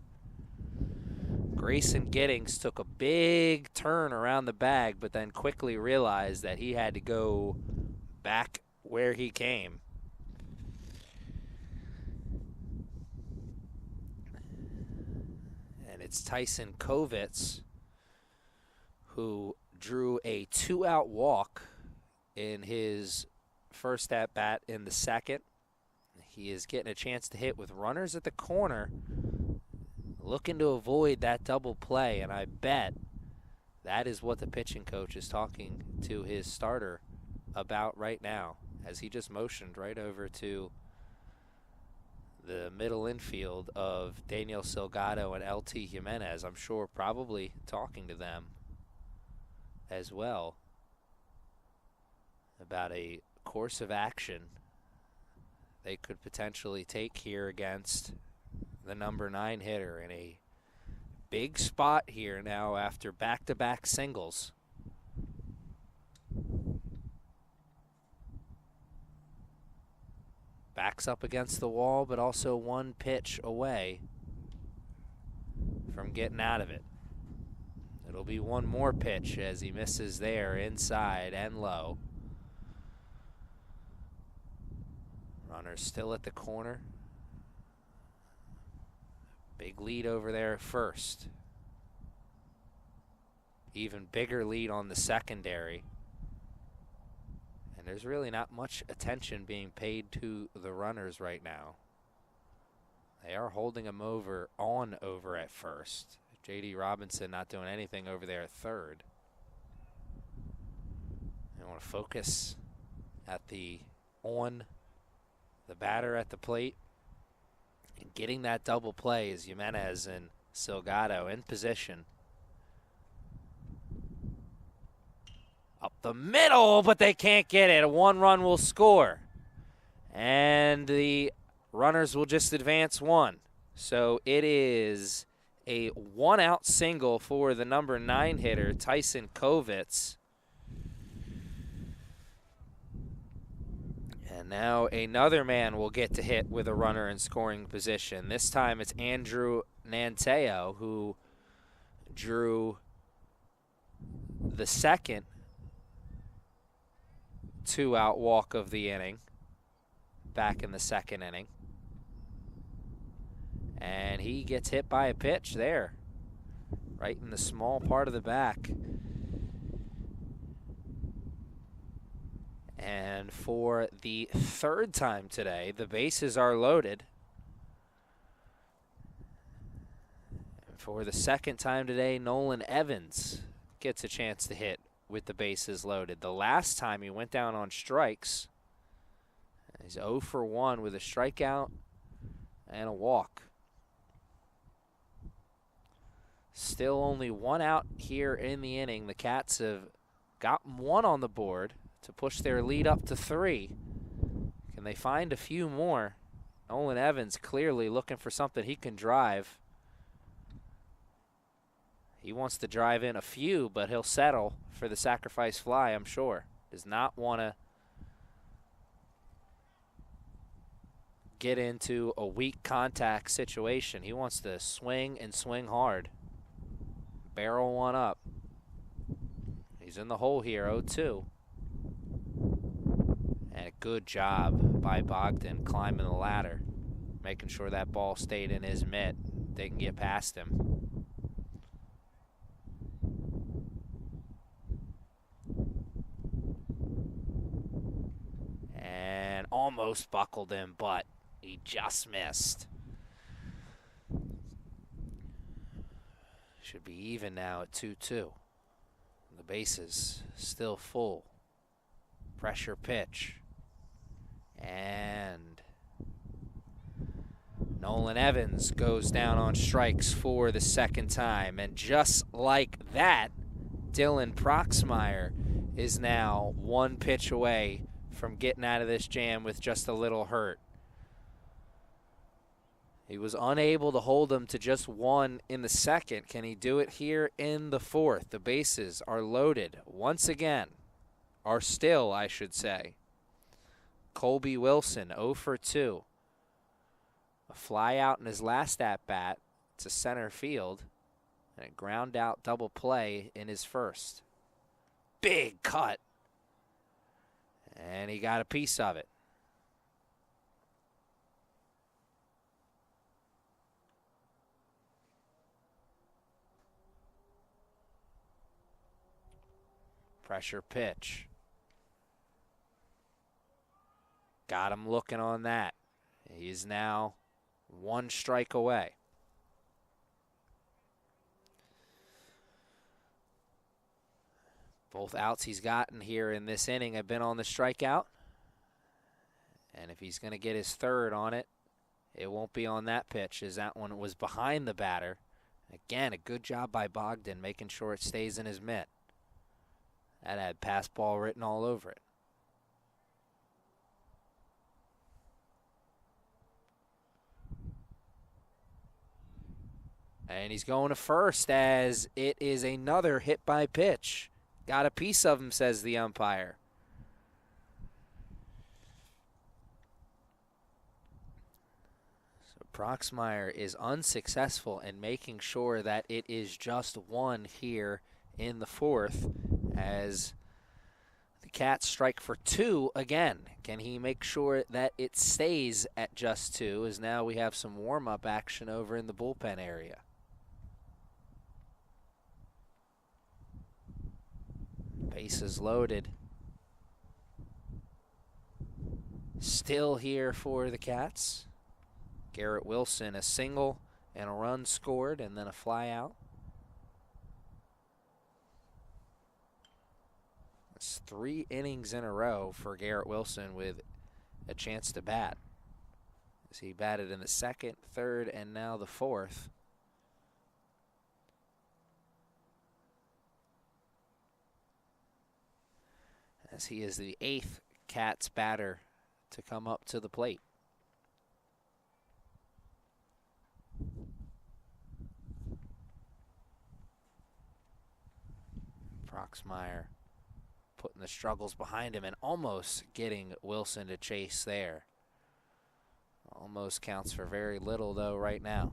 Grayson Giddings took a big turn around the bag, but then quickly realized that he had to go back where he came. And it's Tyson Kovitz who drew a 2-out walk in his first at-bat in the second. He is getting a chance to hit with runners at the corner, looking to avoid that double play, and I bet that is what the pitching coach is talking to his starter about right now, as he just motioned right over to the middle infield of Daniel Salgado and LT Jimenez. I'm sure probably talking to them as well about a course of action they could potentially take here against the number 9 hitter in a big spot here now after back-to-back singles. Backs up against the wall, but also one pitch away from getting out of it. It'll be one more pitch as he misses there inside and low. Runner still at the corner. Big lead over there at first. Even bigger lead on the secondary. And there's really not much attention being paid to the runners right now, They are holding him over at first. J.D. Robinson not doing anything over there at third. They want to focus at the batter at the plate. And getting that double play is Jimenez and Salgado in position. Up the middle, but they can't get it. A 1-run will score. And the runners will just advance one. So it is a 1-out single for the number 9 hitter, Tyson Kovitz. And now another man will get to hit with a runner in scoring position. This time it's Andrew Nanteo, who drew the second 2-out walk of the inning back in the second inning. And he gets hit by a pitch there, right in the small part of the back. And for the third time today, the bases are loaded. And for the second time today, Nolan Evans gets a chance to hit with the bases loaded. The last time he went down on strikes, he's 0 for 1 with a strikeout and a walk. Still only 1 out here in the inning. The Katz have gotten 1 on the board to push their lead up to 3. Can they find a few more? Nolan Evans clearly looking for something he can drive. He wants to drive in a few, but he'll settle for the sacrifice fly, I'm sure. Does not want to get into a weak contact situation. He wants to swing and swing hard. Barrel one up. He's in the hole here, 0-2. And a good job by Bogdan climbing the ladder, making sure that ball stayed in his mitt. They can get past him. And almost buckled him, but he just missed. Should be even now at 2-2. The bases still full. Pressure pitch. And Nolan Evans goes down on strikes for the second time. And just like that, Dylan Proxmire is now 1 pitch away from getting out of this jam with just a little hurt. He was unable to hold him to just 1 in the second. Can he do it here in the fourth? The bases are loaded once again. Are still, I should say. Colby Wilson, 0 for 2. A fly out in his last at-bat to center field. And a ground out double play in his first. Big cut. And he got a piece of it. Pressure pitch. Got him looking on that. He's now 1 strike away. Both outs he's gotten here in this inning have been on the strikeout. And if he's going to get his third on it, it won't be on that pitch, as that one was behind the batter. Again, a good job by Bogdan making sure it stays in his mitt. That had pass ball written all over it. And he's going to first as it is another hit by pitch. Got a piece of him, says the umpire. So Proxmire is unsuccessful in making sure that it is just 1 here in the fourth, as the Katz strike for 2 again. Can he make sure that it stays at just 2, as now we have some warm-up action over in the bullpen area. Bases loaded. Still here for the Katz. Garrett Wilson, a single and a run scored, and then a fly out. It's 3 innings in a row for Garrett Wilson with a chance to bat. As he batted in the 2nd, 3rd, and now the 4th. As he is the 8th Katz batter to come up to the plate. Proxmire putting the struggles behind him and almost getting Wilson to chase there. Almost counts for very little, though, right now.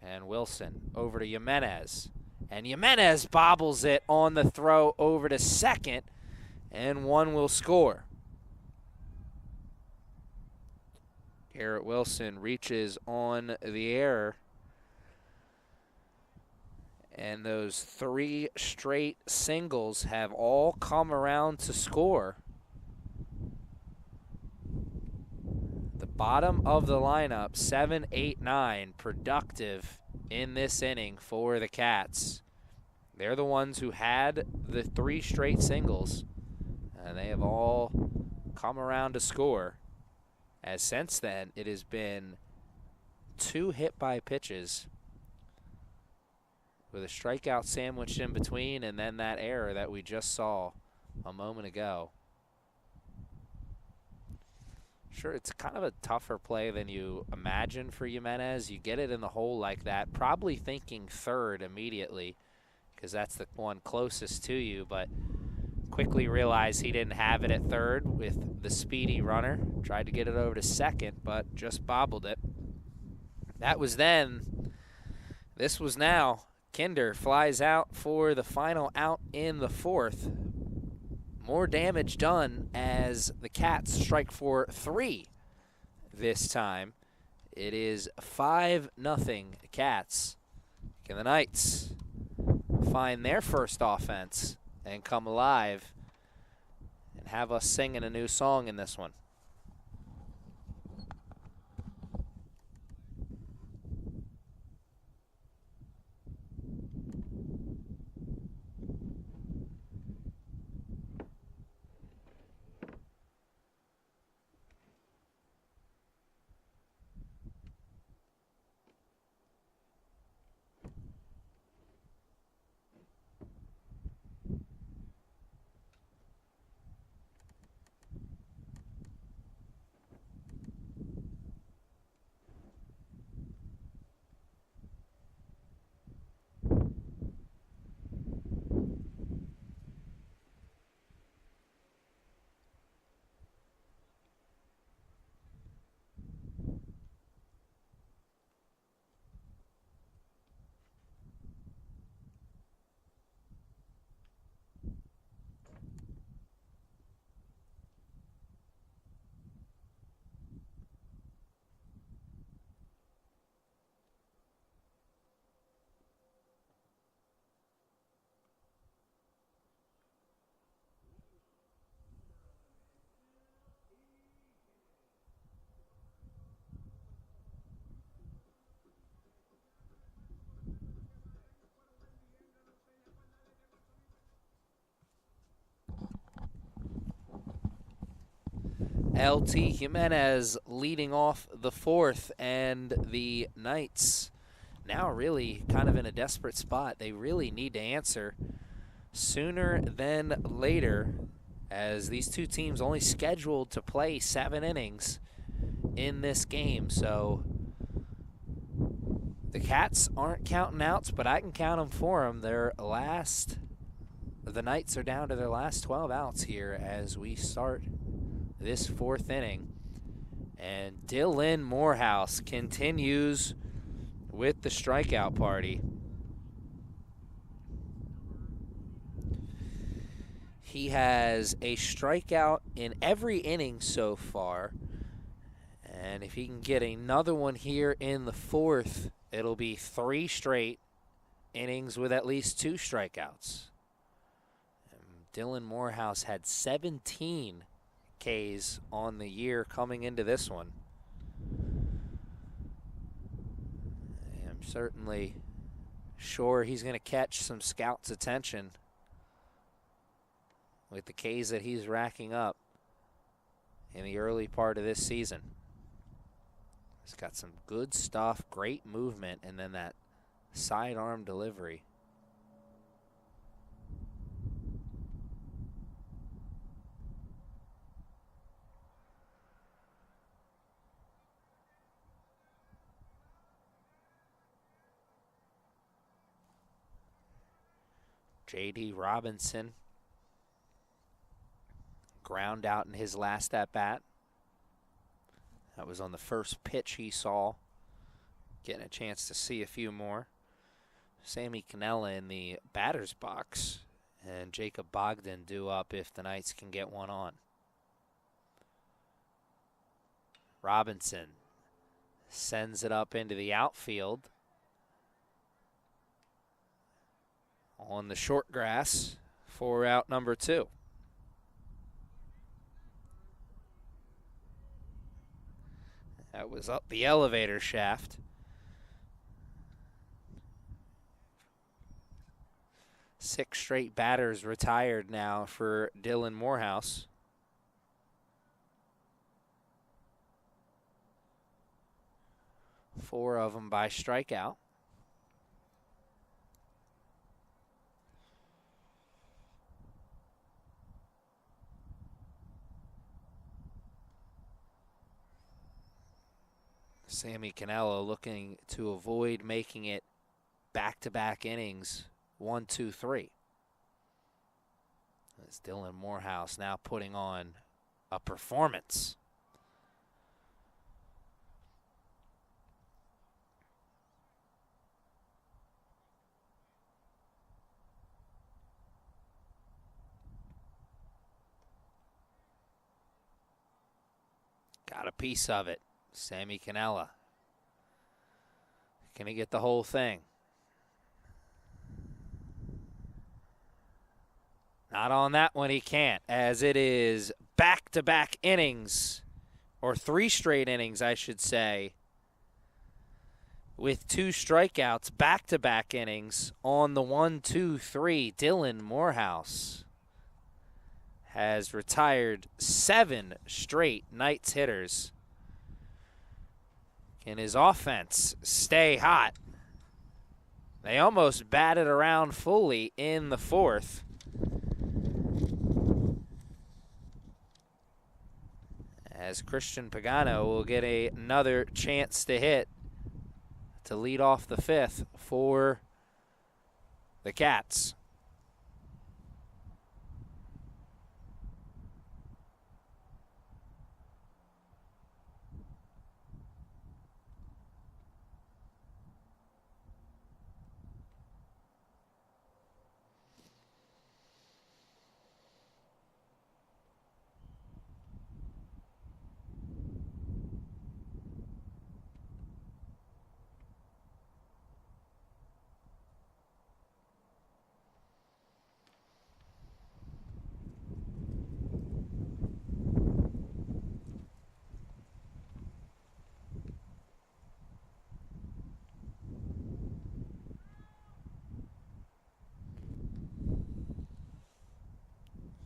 And Wilson over to Jimenez. And Jimenez bobbles it on the throw over to second, and one will score. Garrett Wilson reaches on the error. And those 3 straight singles have all come around to score. The bottom of the lineup, 7, 8, 9, productive in this inning for the Katz. They're the ones who had the 3 straight singles, and they have all come around to score. As since then, it has been 2 hit by pitches with a strikeout sandwiched in between, and then that error that we just saw a moment ago. Sure, it's kind of a tougher play than you imagine for Jimenez. You get it in the hole like that, probably thinking third immediately because that's the one closest to you, but quickly realized he didn't have it at third with the speedy runner. Tried to get it over to second, but just bobbled it. That was then. This was now. Kinder flies out for the final out in the 4th. More damage done as the Katz strike for 3 this time. It is 5-0 Katz. Can the Knights find their first offense and come alive and have us singing a new song in this one? LT Jimenez leading off the 4th, and the Knights now really kind of in a desperate spot. They really need to answer sooner than later, as these two teams only scheduled to play 7 innings in this game. So the Cats aren't counting outs, but I can count them for them. The Knights are down to their last 12 outs here as we start this 4th inning. And Dylan Morehouse continues with the strikeout party. He has a strikeout in every inning so far. And if he can get another one here in the 4th, it'll be 3 straight innings with at least 2 strikeouts. And Dylan Morehouse had 17 Ks on the year coming into this one. I'm certainly sure he's going to catch some scouts' attention with the Ks that he's racking up in the early part of this season. He's got some good stuff, great movement, and then that sidearm delivery. J.D. Robinson ground out in his last at-bat. That was on the first pitch he saw. Getting a chance to see a few more. Sammy Cannella in the batter's box. And Jacob Bogdan due up if the Knights can get one on. Robinson sends it up into the outfield. On the short grass for out number 2. That was up the elevator shaft. Six straight batters retired now for Dylan Morehouse. Four of them by strikeout. Sammy Cannella looking to avoid making it back-to-back innings, 1, 2, 3. As Dylan Morehouse now putting on a performance. Got a piece of it. Sammy Cannella. Can he get the whole thing? Not on that one, he can't, as it is back-to-back innings, or 3 straight innings, I should say, with 2 strikeouts, back-to-back innings on the 1, 2, 3. Dylan Morehouse has retired 7 straight Knights hitters. Can his offense stay hot? They almost batted around fully in the 4th. As Christian Pagano will get another chance to hit to lead off the 5th for the Katz.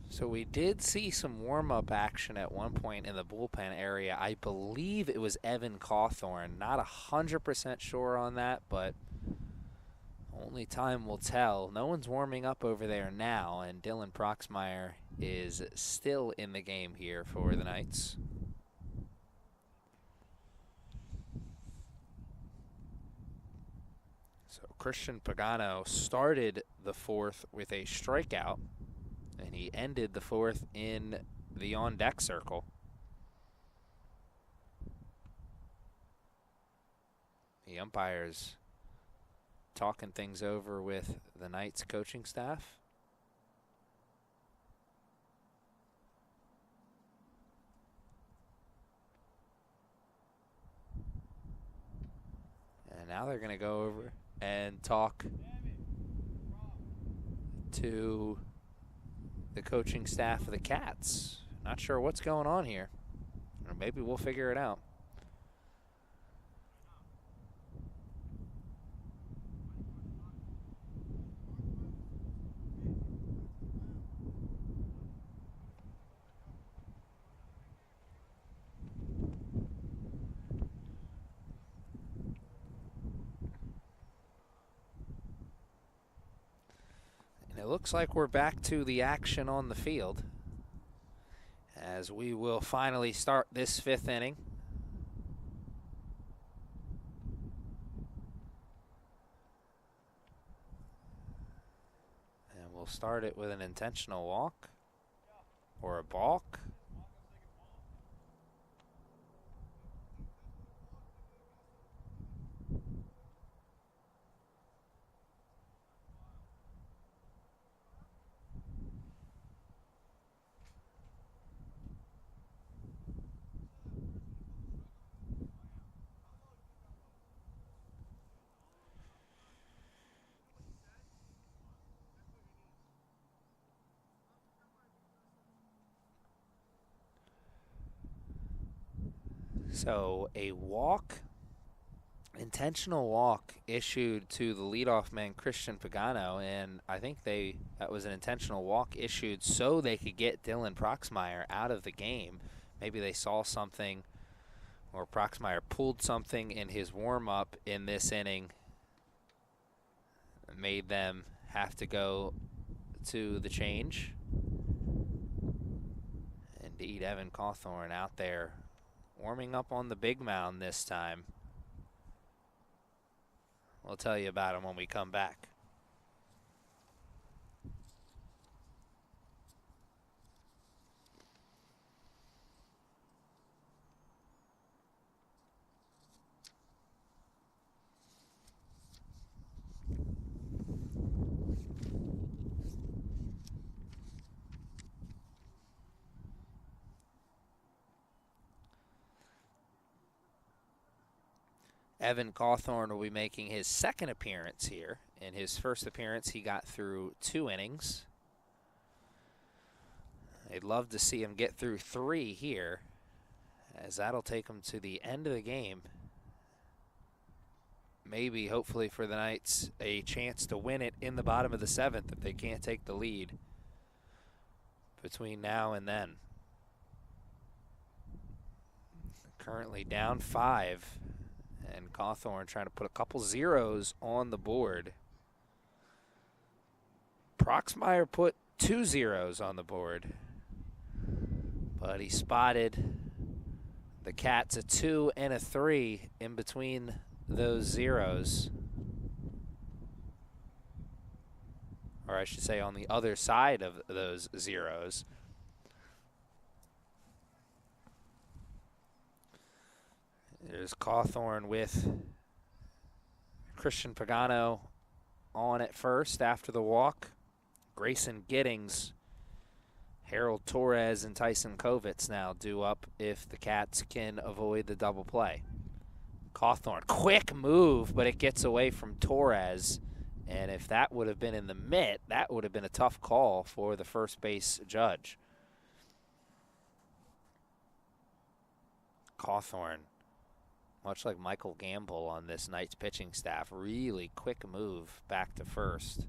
So we did see some warm-up action at one point in the bullpen area. I believe it was Evan Cawthorn. Not 100% sure on that, but only time will tell. No one's warming up over there now, and Dylan Proxmire is still in the game here for the Knights. So Christian Pagano started the 4th with a strikeout, and he ended the 4th in the on-deck circle. The umpires talking things over with the Knights coaching staff. And now they're going to go over and talk to the coaching staff of the Katz. Not sure what's going on here. Or maybe we'll figure it out. It looks like we're back to the action on the field as we will finally start this 5th inning. And we'll start it with an intentional walk or a balk. So a walk, intentional walk issued to the leadoff man, Christian Pagano, and I think that was an intentional walk issued so they could get Dylan Proxmire out of the game. Maybe they saw something, or Proxmire pulled something in his warm-up in this inning, made them have to go to the change. Indeed, Evan Cawthorn out there warming up on the big mound this time. We'll tell you about him when we come back. Evan Cawthorn will be making his 2nd appearance here. In his first appearance, he got through 2 innings. I'd love to see him get through 3 here, as that'll take him to the end of the game. Maybe, hopefully for the Knights, a chance to win it in the bottom of the 7th if they can't take the lead between now and then. Currently down 5. And Cawthorn trying to put a couple zeros on the board. Proxmire put 2 zeros on the board, but he spotted the Katz a 2 and a 3 in between those zeros. Or I should say on the other side of those zeros. There's Cawthorn with Christian Pagano on at first after the walk. Grayson Giddings, Harold Torres, and Tyson Kovitz now due up if the Katz can avoid the double play. Cawthorn, quick move, but it gets away from Torres. And if that would have been in the mitt, that would have been a tough call for the first base judge. Cawthorn, much like Michael Gamble on this Knights pitching staff, really quick move back to first.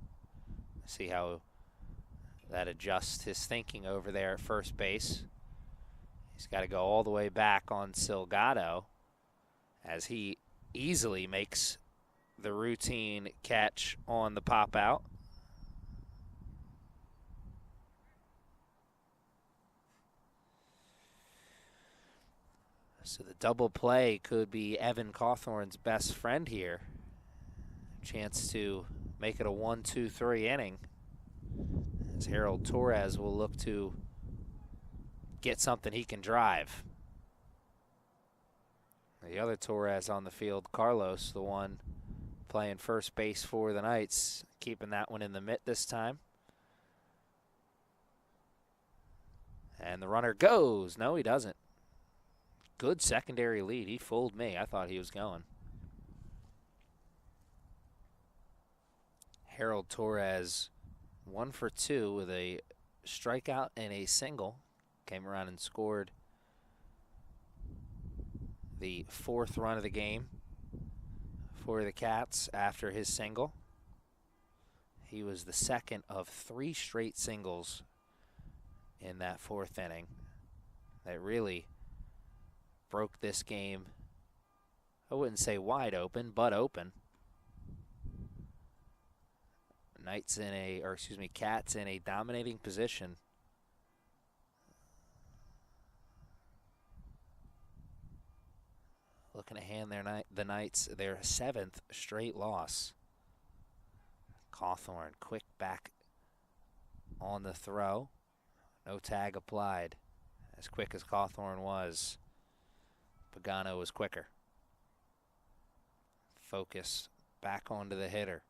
See how that adjusts his thinking over there at first base. He's got to go all the way back on Silgado as he easily makes the routine catch on the pop out. So the double play could be Evan Cawthorn's best friend here. Chance to make it a 1-2-3 inning, as Harold Torres will look to get something he can drive. The other Torres on the field, Carlos, the one playing first base for the Knights, keeping that one in the mitt this time. And the runner goes. No, he doesn't. Good secondary lead. He fooled me. I thought he was going. Harold Torres 1 for 2 with a strikeout and a single. Came around and scored the 4th run of the game for the Katz after his single. He was the second of 3 straight singles in that 4th inning that really broke this game. I wouldn't say wide open, but open. Katz in a dominating position. Looking to hand the Knights their 7th straight loss. Cawthorn quick back on the throw. No tag applied. As quick as Cawthorn was, Pagano was quicker. Focus back onto the hitter.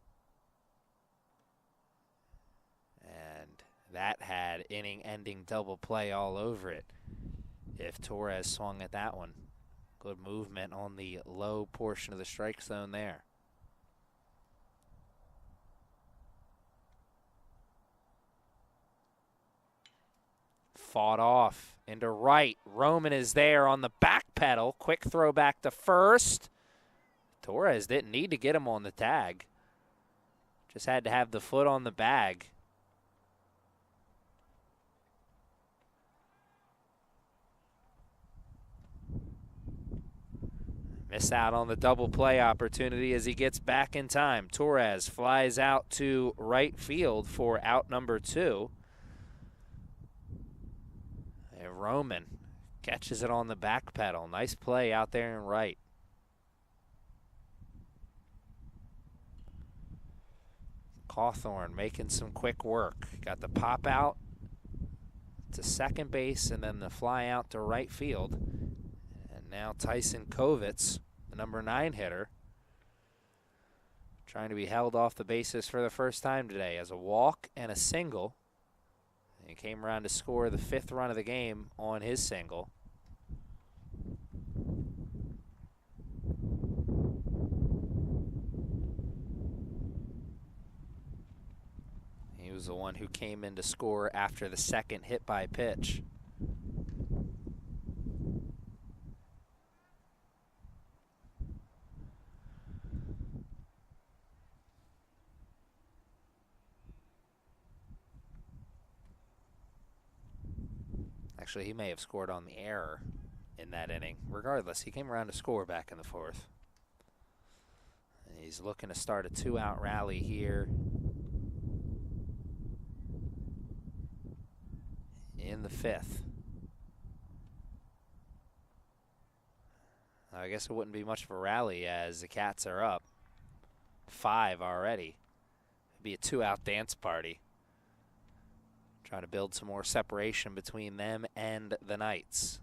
And that had inning-ending double play all over it if Torres swung at that one. Good movement on the low portion of the strike zone there. Fought off into right. Roman is there on the back pedal. Quick throw back to first. Torres didn't need to get him on the tag. Just had to have the foot on the bag. Miss out on the double play opportunity as he gets back in time. Torres flies out to right field for out number 2. And Roman catches it on the back pedal. Nice play out there in right. Cawthorn making some quick work. Got the pop out to second base and then the fly out to right field. And now Tyson Kovitz, the number 9 hitter, trying to be held off the bases for the first time today as a walk and a single. He came around to score the 5th run of the game on his single. He was the one who came in to score after the second hit by pitch. Actually, he may have scored on the error in that inning. Regardless, he came around to score back in the 4th. And he's looking to start a 2-out rally here in the 5th. I guess it wouldn't be much of a rally as the Cats are up 5 already. It'd be a 2-out dance party. Trying to build some more separation between them and the Knights.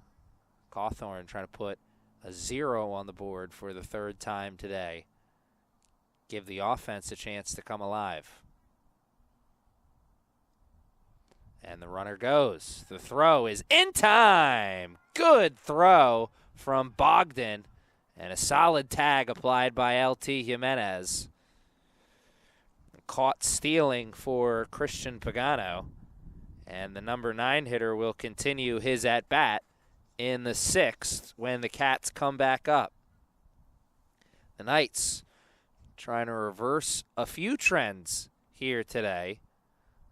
Cawthorn trying to put a 0 on the board for the 3rd time today. Give the offense a chance to come alive. And the runner goes. The throw is in time. Good throw from Bogdan. And a solid tag applied by LT Jimenez. Caught stealing for Christian Pagano. And the number 9 hitter will continue his at-bat in the 6th when the Cats come back up. The Knights trying to reverse a few trends here today.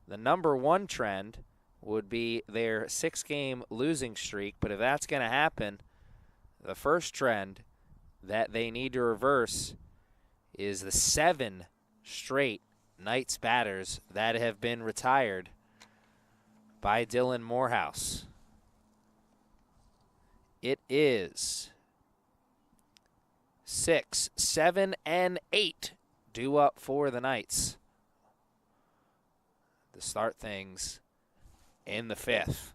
The number 1 trend would be their 6-game losing streak, but if that's going to happen, the first trend that they need to reverse is the 7 straight Knights batters that have been retired by Dylan Morehouse. It is 6, 7, and 8 due up for the Knights to start things in the 5th.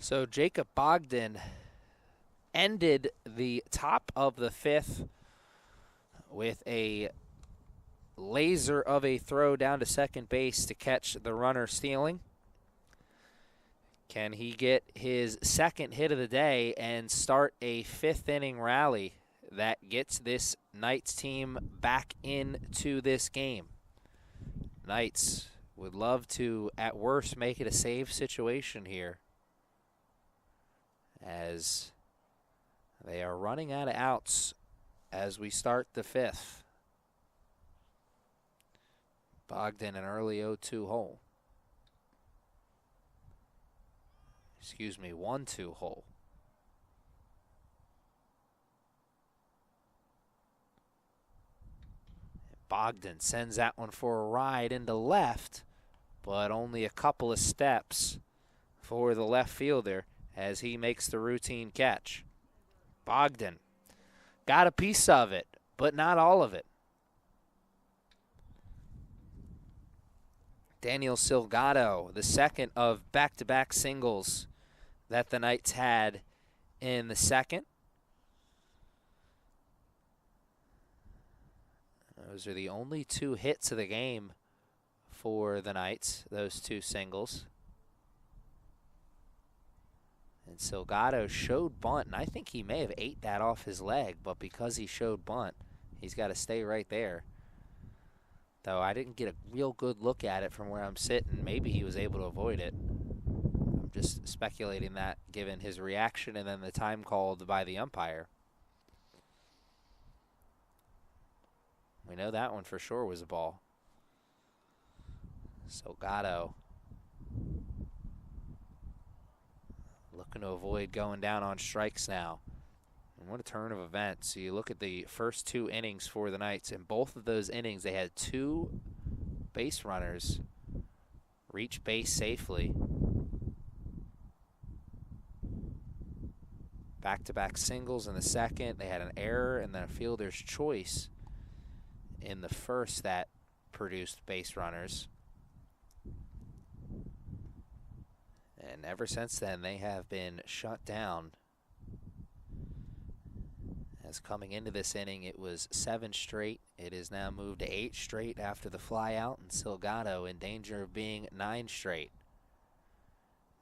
So Jacob Bogdan ended the top of the 5th with a laser of a throw down to second base to catch the runner stealing. Can he get his second hit of the day and start a 5th inning rally that gets this Knights team back into this game? Knights would love to, at worst, make it a save situation here, as they are running out of outs as we start the 5th. Bogdan an early 0-2 hole. Excuse me, 1-2 hole. Bogdan sends that one for a ride into left, but only a couple of steps for the left fielder as he makes the routine catch. Bogdan got a piece of it, but not all of it. Daniel Silgado, the second of back-to-back singles that the Knights had in the second. Those are the only 2 hits of the game for the Knights, those 2 singles. And Silgado showed bunt, and I think he may have ate that off his leg, but because he showed bunt, he's got to stay right there. Though I didn't get a real good look at it from where I'm sitting. Maybe he was able to avoid it. I'm just speculating that given his reaction and then the time called by the umpire. We know that one for sure was a ball. Silgado looking to avoid going down on strikes now. And what a turn of events. So you look at the first 2 innings for the Knights. In both of those innings, they had 2 base runners reach base safely. Back-to-back singles in the second. They had an error and then a fielder's choice in the first that produced base runners. And ever since then, they have been shut down. As coming into this inning, it was 7 straight. It is now moved to 8 straight after the fly out, and Silgado in danger of being 9 straight.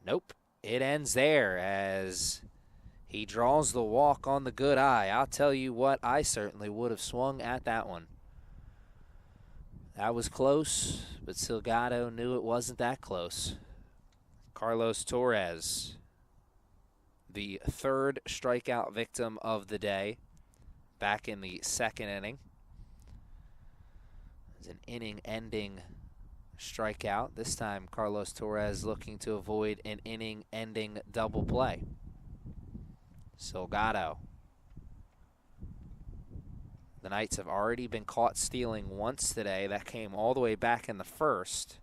Nope, it ends there as he draws the walk on the good eye. I'll tell you what, I certainly would have swung at that one. That was close, but Silgado knew it wasn't that close. Carlos Torres, the 3rd strikeout victim of the day, back in the second inning. It's an inning-ending strikeout. This time, Carlos Torres looking to avoid an inning-ending double play. Silgado. The Knights have already been caught stealing once today. That came all the way back in the first.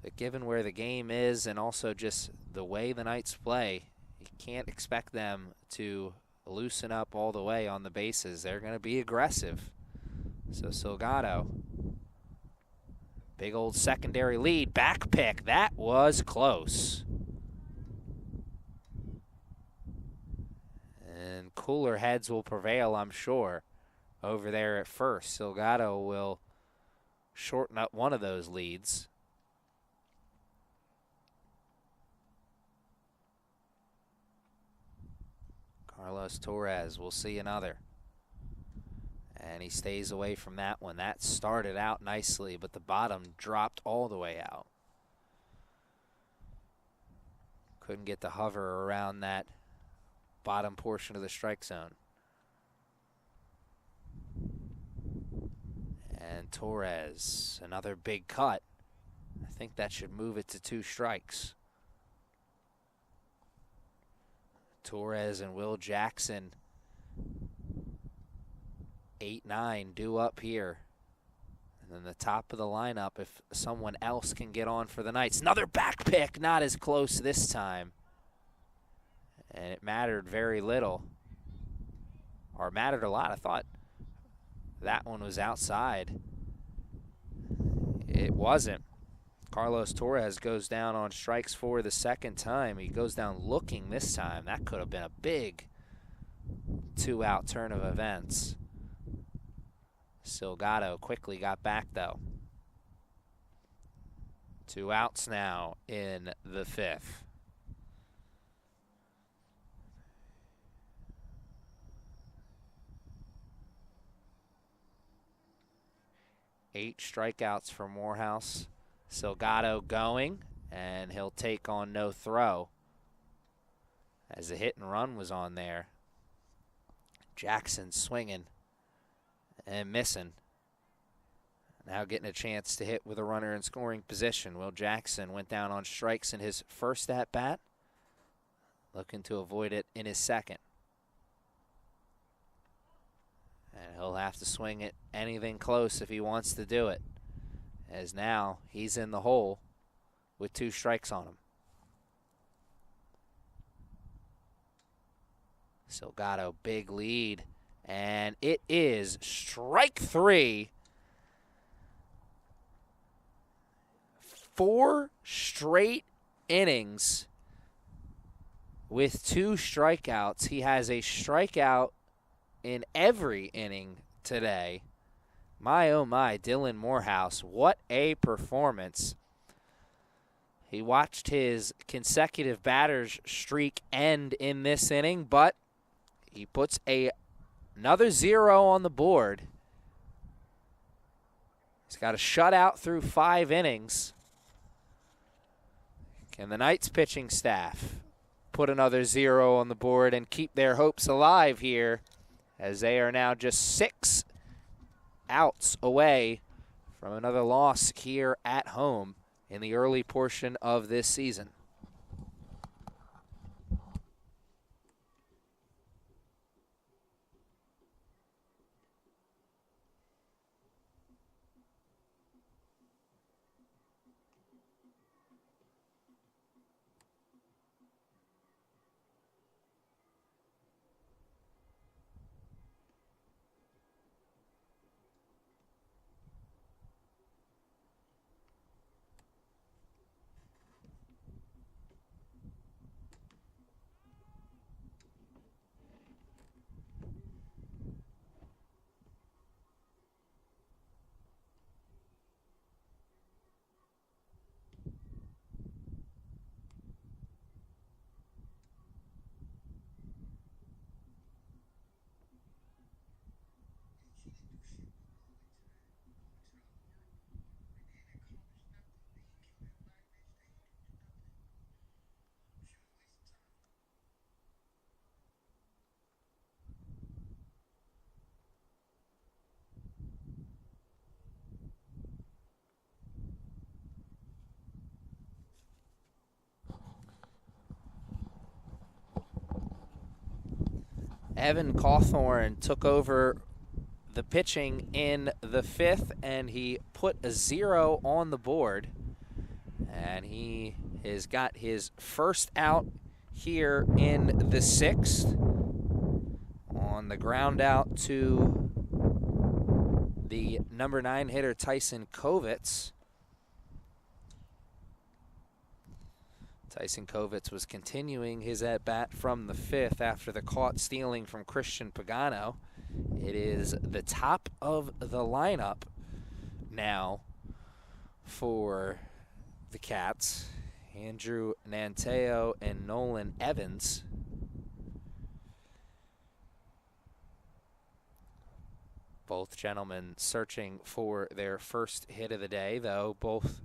But given where the game is and also just the way the Knights play, you can't expect them to loosen up all the way on the bases. They're going to be aggressive. So Silgado, big old secondary lead, back pick. That was close. And cooler heads will prevail, I'm sure, over there at first. Silgado will shorten up one of those leads. Carlos Torres will see another. And he stays away from that one. That started out nicely, but the bottom dropped all the way out. Couldn't get to hover around that bottom portion of the strike zone. And Torres, another big cut. I think that should move it to 2 strikes. Torres and Will Jackson, 8-9, due up here. And then the top of the lineup, if someone else can get on for the Knights. Another back pick, not as close this time. And it mattered very little. Or it mattered a lot. I thought that one was outside. It wasn't. Carlos Torres goes down on strikes for the second time. He goes down looking this time. That could have been a big 2-out turn of events. Silgado quickly got back, though. 2 outs now in the 5th. Eight strikeouts for Morehouse. Silgado going, and he'll take on no throw as the hit and run was on there. Jackson swinging and missing. Now getting a chance to hit with a runner in scoring position. Will Jackson went down on strikes in his first at-bat, looking to avoid it in his second. And he'll have to swing at anything close if he wants to do it, as now he's in the hole with 2 strikes on him. Silgado, big lead, and it is strike 3. 4 straight innings with 2 strikeouts. He has a strikeout in every inning today. My, oh my, Dylan Morehouse, what a performance. He watched his consecutive batters streak end in this inning, but he puts another 0 on the board. He's got a shutout through 5 innings. Can the Knights pitching staff put another 0 on the board and keep their hopes alive here, as they are now just 6 outs away from another loss here at home in the early portion of this season? Evan Cawthorn took over the pitching in the 5th, and he put a 0 on the board. And he has got his first out here in the 6th on the ground out to the number 9 hitter, Tyson Kovitz. Tyson Kovitz was continuing his at-bat from the 5th after the caught stealing from Christian Pagano. It is the top of the lineup now for the Katz. Andrew Nanteo and Nolan Evans. Both gentlemen searching for their first hit of the day, though both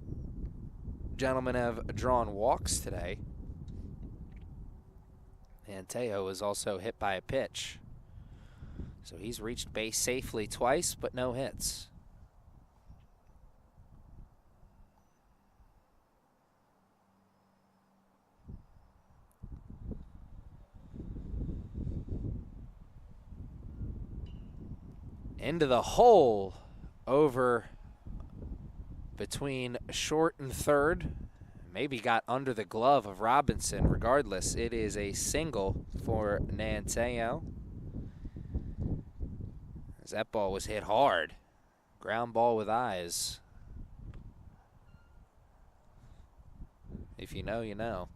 gentlemen have drawn walks today. Anteo was also hit by a pitch, so he's reached base safely twice, but no hits. Into the hole over between short and third. Maybe got under the glove of Robinson. Regardless, it is a single for Nanteo, as that ball was hit hard. Ground ball with eyes. If you know, you know.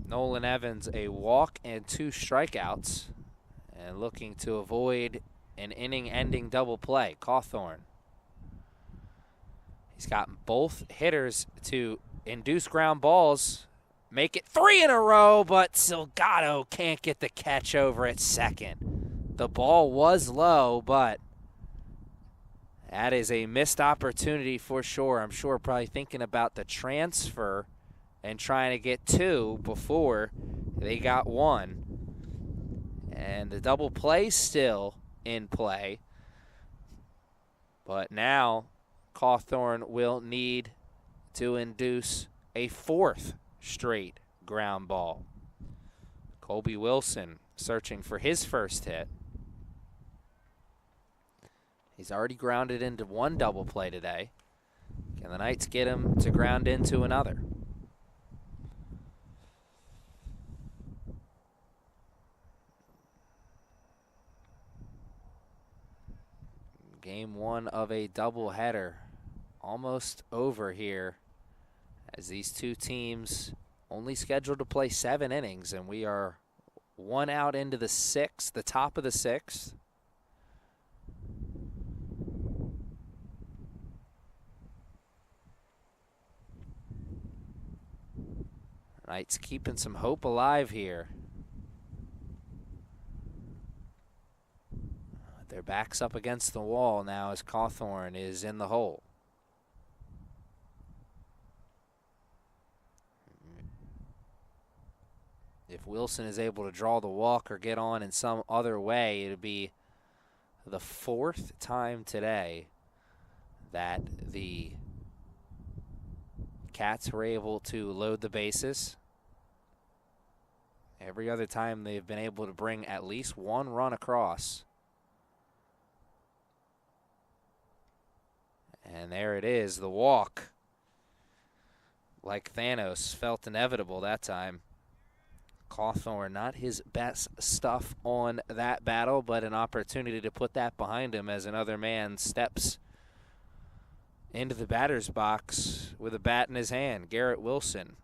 Nolan Evans, a walk and 2 strikeouts, and looking to avoid an inning-ending double play. Cawthorn. He's got both hitters to induce ground balls, make it 3 in a row, but Salgado can't get the catch over at second. The ball was low, but that is a missed opportunity for sure. I'm sure probably thinking about the transfer and trying to get 2 before they got 1. And the double play still in play. But now Cawthorn will need to induce a 4th straight ground ball. Colby Wilson searching for his first hit. He's already grounded into 1 double play today. Can the Knights get him to ground into another? Game 1 of a doubleheader almost over here, as these two teams only scheduled to play 7 innings, and we are 1 out into the 6th, the top of the 6th. Knights keeping some hope alive here. Their backs up against the wall now as Cawthorn is in the hole. If Wilson is able to draw the walk or get on in some other way, it'll be the 4th time today that the Katz were able to load the bases. Every other time they've been able to bring at least 1 run across. And there it is, the walk. Like Thanos, felt inevitable that time. Cawthorn, not his best stuff on that battle, but an opportunity to put that behind him as another man steps into the batter's box with a bat in his hand. Garrett Wilson.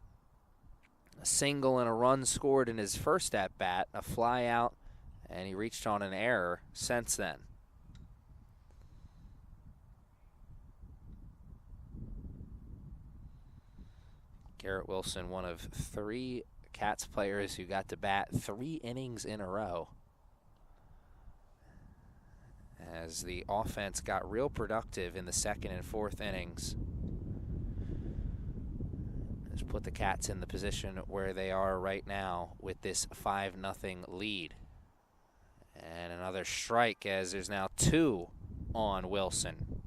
A single and a run scored in his first at-bat, a fly out, and he reached on an error since then. Garrett Wilson, one of 3 Katz players who got to bat 3 innings in a row, as the offense got real productive in the 2nd and 4th innings. Just put the Katz in the position where they are right now with this 5-0 lead. And another strike, as there's now 2 on Wilson.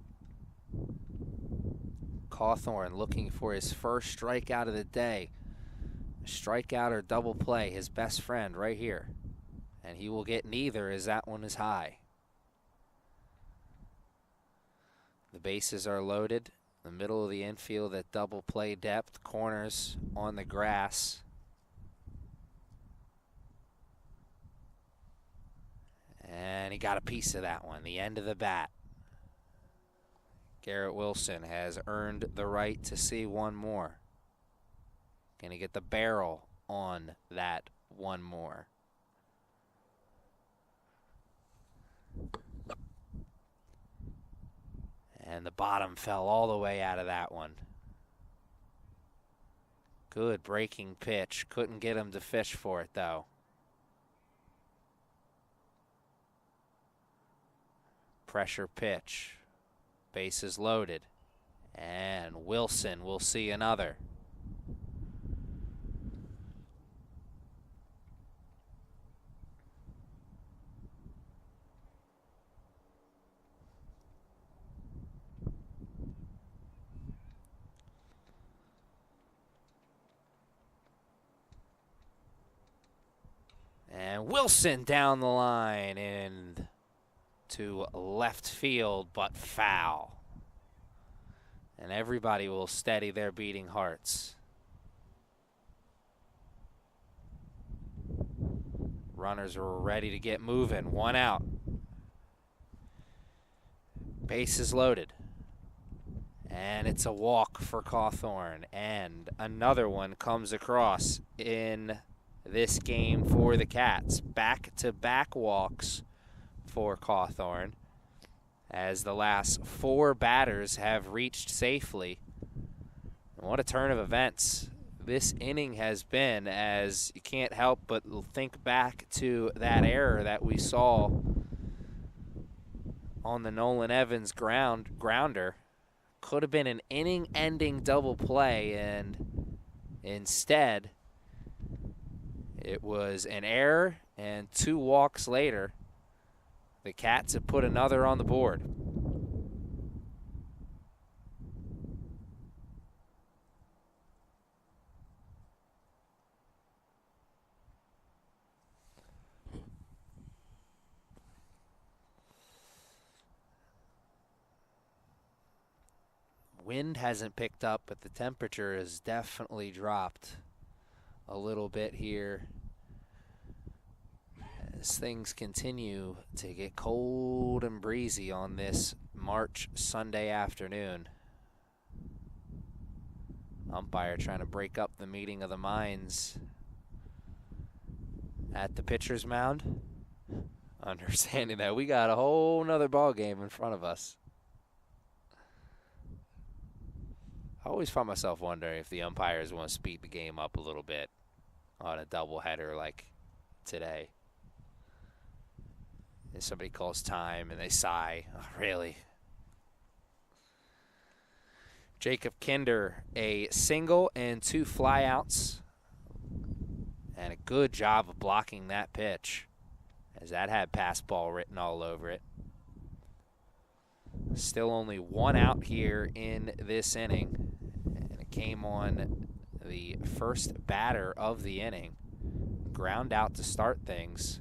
Cawthorn looking for his first strikeout of the day. Strikeout or double play, his best friend right here. And he will get neither, as that one is high. The bases are loaded. The middle of the infield at double play depth. Corners on the grass. And he got a piece of that one, the end of the bat. Garrett Wilson has earned the right to see 1 more. Can he get the barrel on that 1 more? And the bottom fell all the way out of that one. Good breaking pitch. Couldn't get him to fish for it, though. Pressure pitch. Bases loaded. And Wilson will see another. And Wilson down the line and to left field, but foul. And everybody will steady their beating hearts. Runners are ready to get moving. 1 out. Bases loaded. And it's a walk for Cawthorn. And another one comes across in this game for the Cats. Back-to-back walks for Cawthorn, as the last 4 batters have reached safely. And what a turn of events this inning has been, as you can't help but think back to that error that we saw on the Nolan Evans grounder. Could have been an inning-ending double play, and instead it was an error, and 2 walks later, the Cats have put another on the board. Wind hasn't picked up, but the temperature has definitely dropped a little bit here as things continue to get cold and breezy on this March Sunday afternoon. Umpire trying to break up the meeting of the minds at the pitcher's mound, understanding that we got a whole nother ball game in front of us. I always find myself wondering if the umpires want to speed the game up a little bit on a doubleheader like today. And somebody calls time and they sigh. Oh, really? Jacob Kinder, a single and 2 flyouts. And a good job of blocking that pitch, as that had pass ball written all over it. Still only 1 out here in this inning. And it came on the first batter of the inning. Ground out to start things.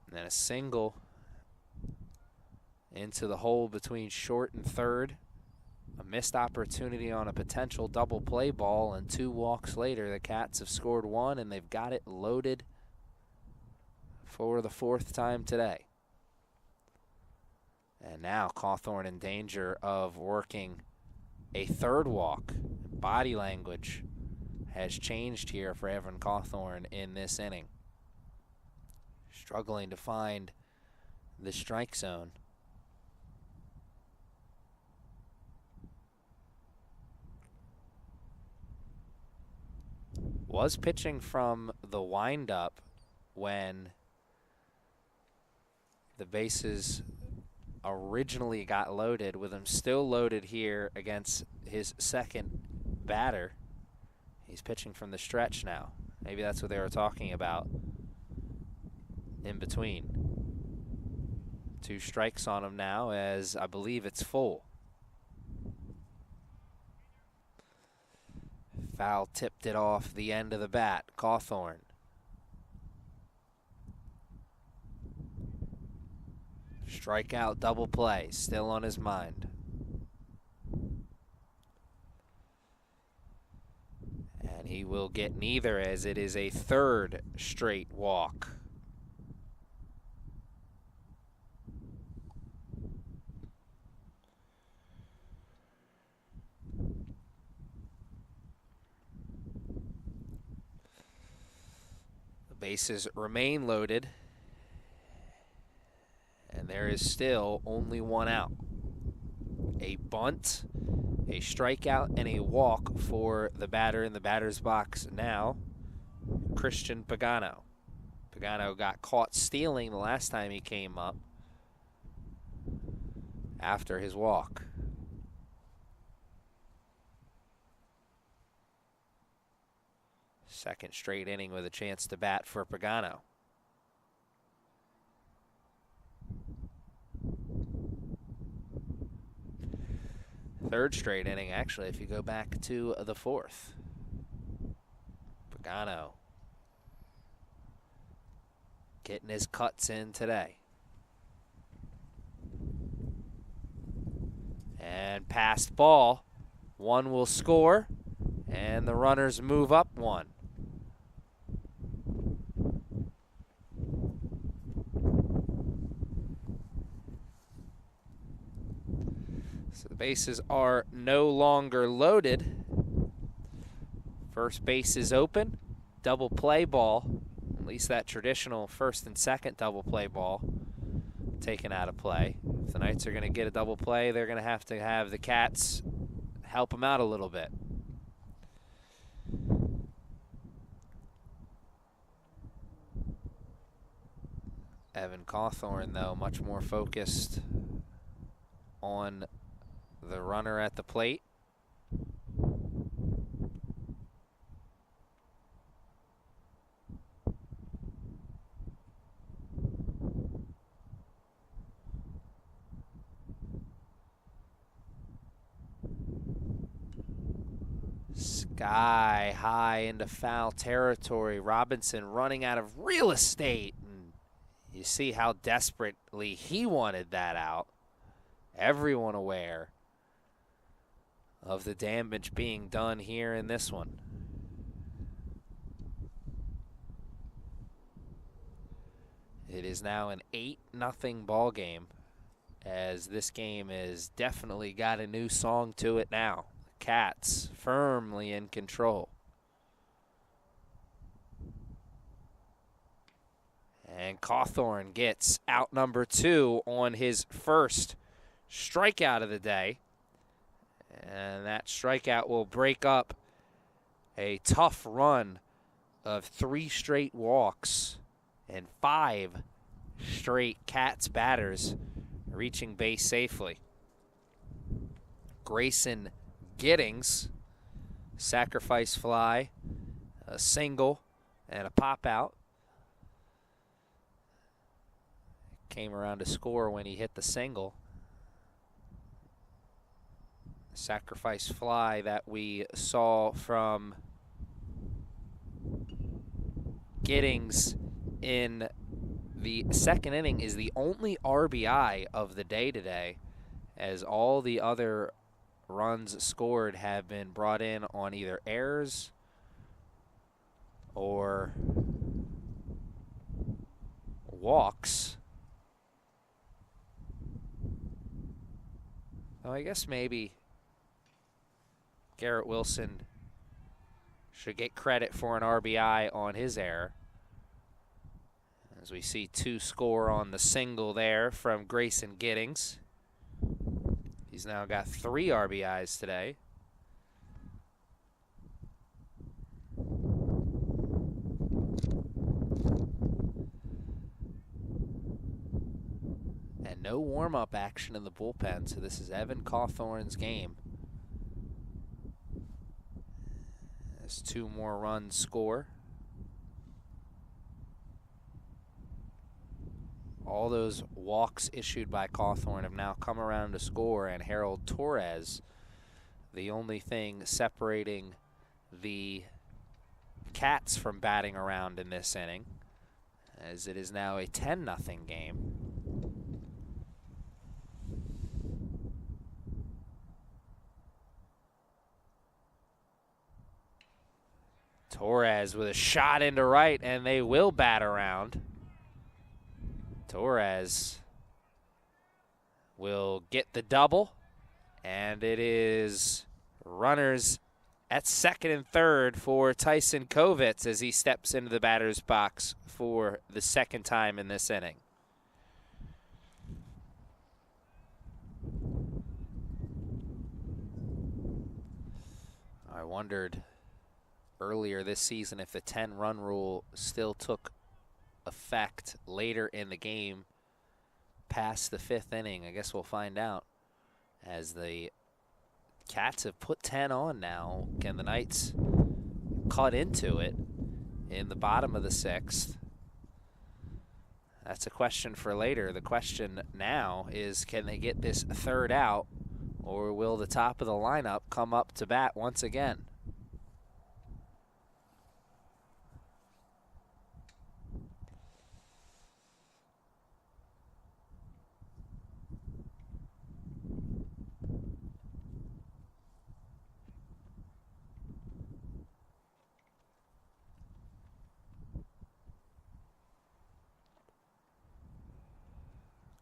And then a single into the hole between short and third. A missed opportunity on a potential double play ball, and 2 walks later, the Cats have scored 1, and they've got it loaded for the 4th time today. And now Cawthorn in danger of working a 3rd walk. Body language has changed here for Evan Cawthorn in this inning. Struggling to find the strike zone. Was pitching from the windup when the bases originally got loaded, with him still loaded here against his 2nd batter. He's pitching from the stretch now. Maybe that's what they were talking about in between. 2 strikes on him now, as I believe it's full. Foul tipped it off the end of the bat. Cawthorn. Strikeout, double play, still on his mind. And he will get neither, as it is a 3rd straight walk. Bases remain loaded, and there is still only 1 out. A bunt, a strikeout, and a walk for the batter in the batter's box now, Christian Pagano. Pagano got caught stealing the last time he came up after his walk. Second straight inning with a chance to bat for Pagano. Third straight inning, actually, if you go back to the 4th. Pagano getting his cuts in today. And passed ball. 1 will score, and the runners move up 1. So the bases are no longer loaded. First base is open. Double play ball. At least that traditional first and second double play ball taken out of play. If the Knights are going to get a double play, they're going to have the Katz help them out a little bit. Evan Cawthorn, though, much more focused on the runner at the plate. Sky high into foul territory. Robinson running out of real estate. And you see how desperately he wanted that out. Everyone aware of the damage being done here in this one. It is now an 8-0 ball game, as this game has definitely got a new song to it now. Katz firmly in control. And Cawthorn gets out number 2 on his first strikeout of the day. And that strikeout will break up a tough run of 3 straight walks and 5 straight Katz batters reaching base safely. Grayson Giddings, sacrifice fly, a single, and a pop out. Came around to score when he hit the single. Sacrifice fly that we saw from Giddings in the second inning is the only RBI of the day today, as all the other runs scored have been brought in on either errors or walks. So I guess maybe Garrett Wilson should get credit for an RBI on his error, as we see 2 score on the single there from Grayson Giddings. He's now got 3 RBIs today. And no warm-up action in the bullpen, so this is Evan Cawthorn's game. As 2 more runs score. All those walks issued by Cawthorn have now come around to score, and Harold Torres, the only thing separating the Katz from batting around in this inning, as it is now a 10-0 game. Torres with a shot into right, and they will bat around. Torres will get the double, and it is runners at second and third for Tyson Kovitz as he steps into the batter's box for the second time in this inning. I wondered earlier this season if the 10-run rule still took effect later in the game past the 5th inning. I guess we'll find out, as the Katz have put 10 on now. Can the Knights cut into it in the bottom of the 6th? That's a question for later. The question now is, can they get this 3rd out, or will the top of the lineup come up to bat once again?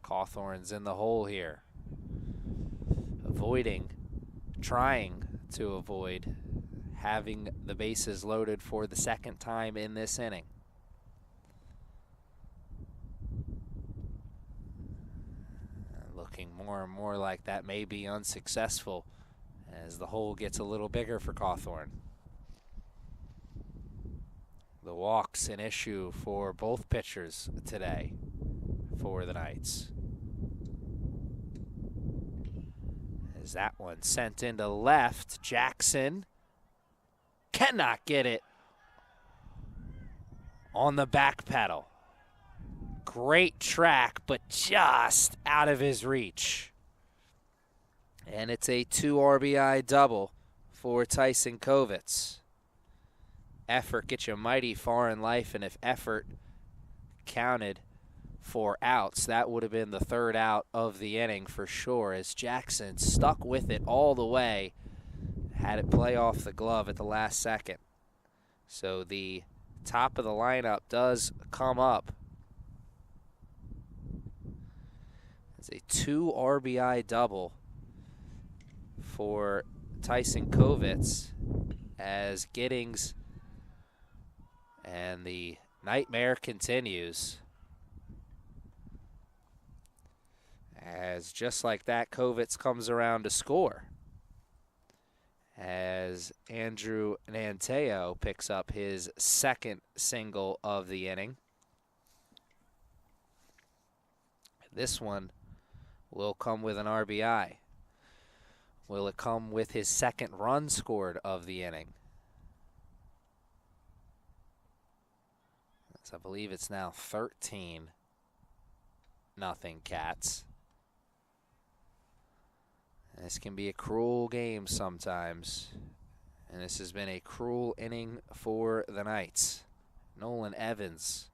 Cawthorn's in the hole here. A trying to avoid having the bases loaded for the second time in this inning. Looking more and more like that may be unsuccessful as the hole gets a little bigger for Cawthorn. The walk's an issue for both pitchers today for the Knights. As that one sent into left, Jackson cannot get it on the back pedal. Great track, but just out of his reach. And it's a 2 RBI double for Tyson Kovitz. Effort gets you mighty far in life, and if effort counted for outs, that would have been the third out of the inning for sure, as Jackson stuck with it all the way, had it play off the glove at the last second. So the top of the lineup does come up. It's a 2 RBI double for Tyson Kovitz as Giddings, and the nightmare continues. As just like that, Kovitz comes around to score. As Andrew Nanteo picks up his second single of the inning. This one will come with an RBI. Will it come with his second run scored of the inning? As I believe it's now 13-0 Katz. This can be a cruel game sometimes, and this has been a cruel inning for the Knights. Nolan Evans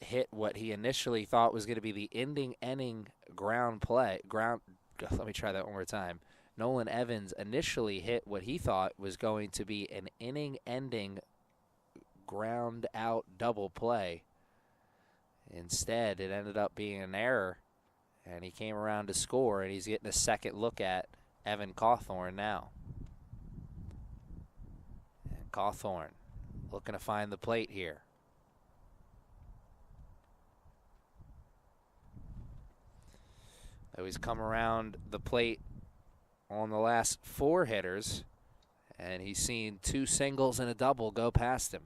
hit what he initially thought was going to be the ending ground play. Let me try that one more time. Nolan Evans initially hit what he thought was going to be an inning-ending ground out double play. Instead, it ended up being an error, and he came around to score, and he's getting a second look at Evan Cawthorn now. And Cawthorn looking to find the plate here. Though he's come around the plate on the last 4 hitters, and he's seen 2 singles and a double go past him.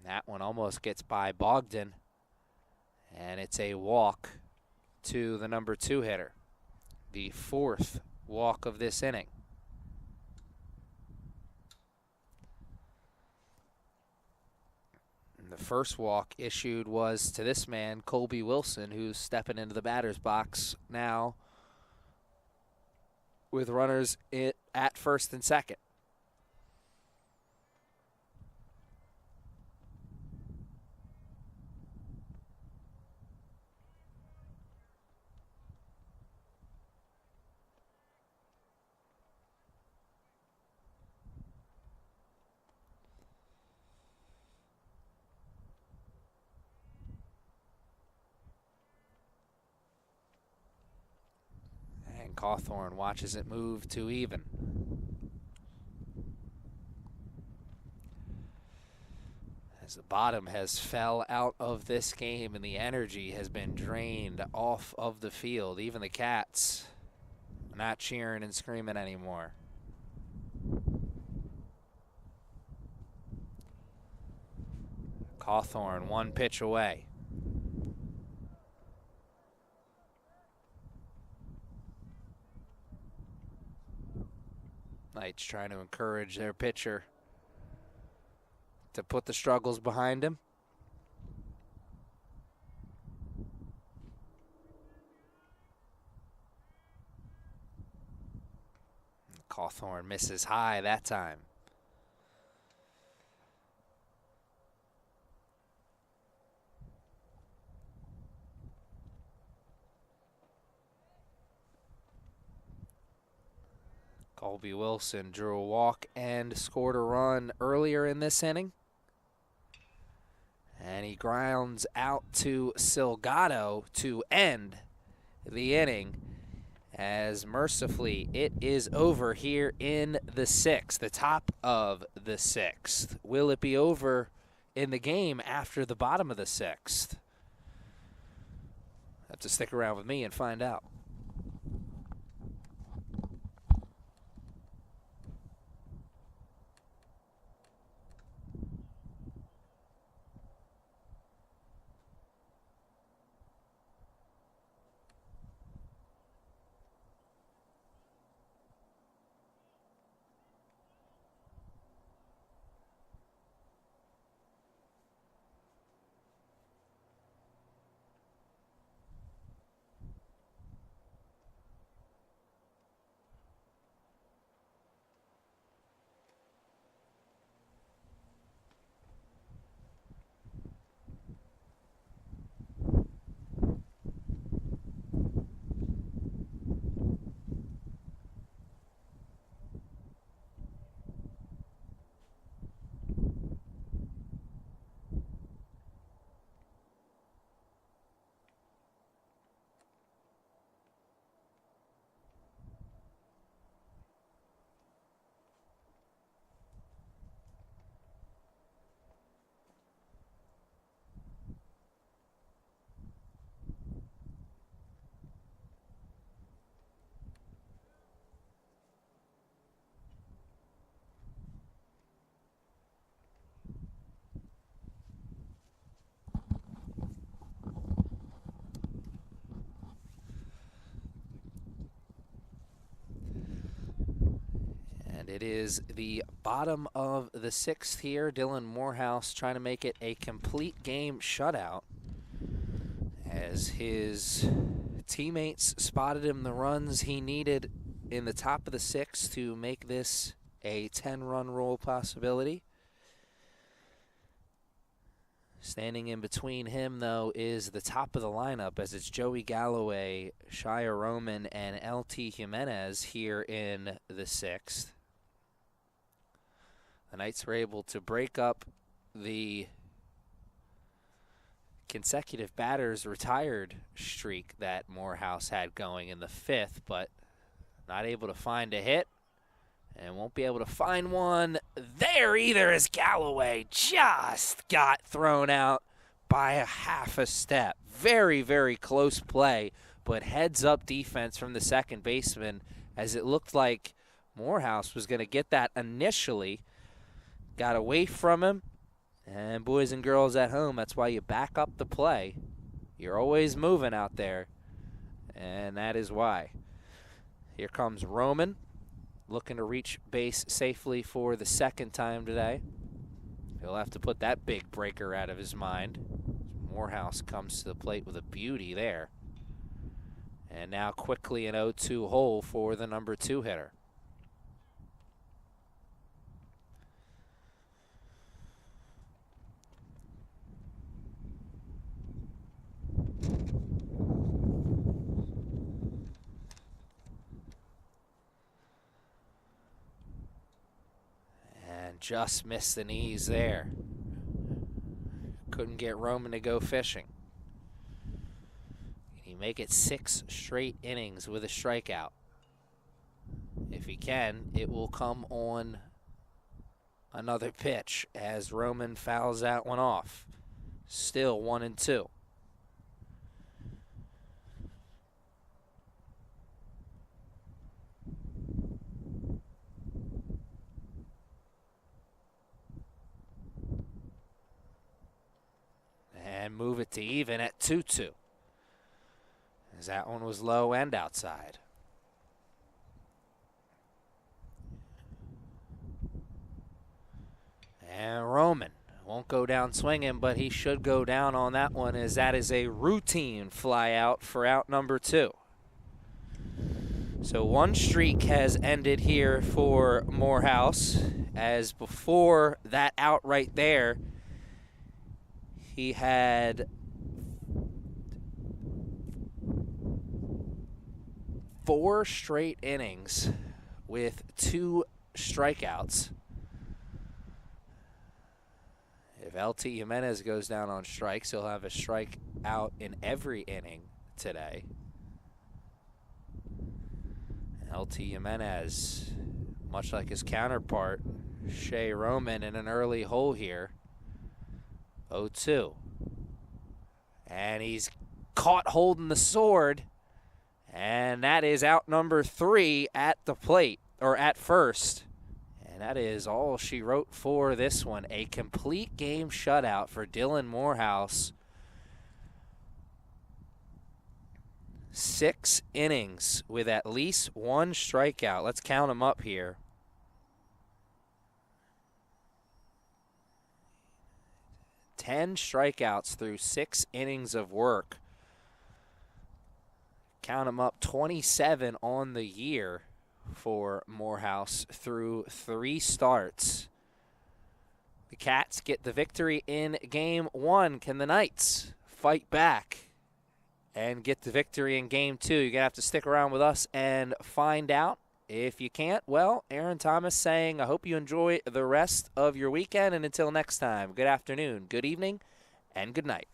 That one almost gets by Bogdan, and it's a walk to the number 2 hitter. The 4th walk of this inning. And the first walk issued was to this man, Colby Wilson, who's stepping into the batter's box now with runners at first and second. Cawthorn watches it move to even. As the bottom has fell out of this game and the energy has been drained off of the field. Even the Cats not cheering and screaming anymore. Cawthorn 1 pitch away. Knights trying to encourage their pitcher to put the struggles behind him. Cawthorn misses high that time. Colby Wilson drew a walk and scored a run earlier in this inning. And he grounds out to Silgado to end the inning, as mercifully it is over here in the sixth, the top of the sixth. Will it be over in the game after the bottom of the sixth? Have to stick around with me and find out. It is the bottom of the sixth here. Dylan Morehouse trying to make it a complete game shutout, as his teammates spotted him the runs he needed in the top of the sixth to make this a 10-run roll possibility. Standing in between him, though, is the top of the lineup, as it's Joey Galloway, Shia Roman, and LT Jimenez here in the sixth. The Knights were able to break up the consecutive batters retired streak that Morehouse had going in the fifth, but not able to find a hit, and won't be able to find one there either, as Galloway just got thrown out by a half a step. Very, very close play, but heads-up defense from the second baseman, as it looked like Morehouse was going to get that initially. Got away from him, and boys and girls at home, that's why you back up the play. You're always moving out there, and that is why. Here comes Roman, looking to reach base safely for the second time today. He'll have to put that big breaker out of his mind. Morehouse comes to the plate with a beauty there. And now quickly an 0-2 hole for the number 2 hitter. Just missed the knees there. Couldn't get Roman to go fishing. Can he make it 6 straight innings with a strikeout? If he can, it will come on another pitch, as Roman fouls that one off. Still 1-2. And move it to even at 2-2, as that one was low and outside. And Roman won't go down swinging, but he should go down on that one, as that is a routine fly out for out number 2. So one streak has ended here for Morehouse, as before that out right there, he had 4 straight innings with 2 strikeouts. If LT Jimenez goes down on strikes, he'll have a strike out in every inning today. LT Jimenez, much like his counterpart, Shea Roman, in an early hole here. 0-2. And he's caught holding the sword. And that is out number 3 at the plate, or at first. And that is all she wrote for this one. A complete game shutout for Dylan Morehouse. 6 innings with at least 1 strikeout. Let's count them up here. 10 strikeouts through 6 innings of work. Count them up, 27 on the year for Morehouse through 3 starts. The Katz get the victory in Game 1. Can the Knights fight back and get the victory in Game 2? You're going to have to stick around with us and find out. If you can't, well, Aaron Thomas saying, I hope you enjoy the rest of your weekend. And until next time, good afternoon, good evening, and good night.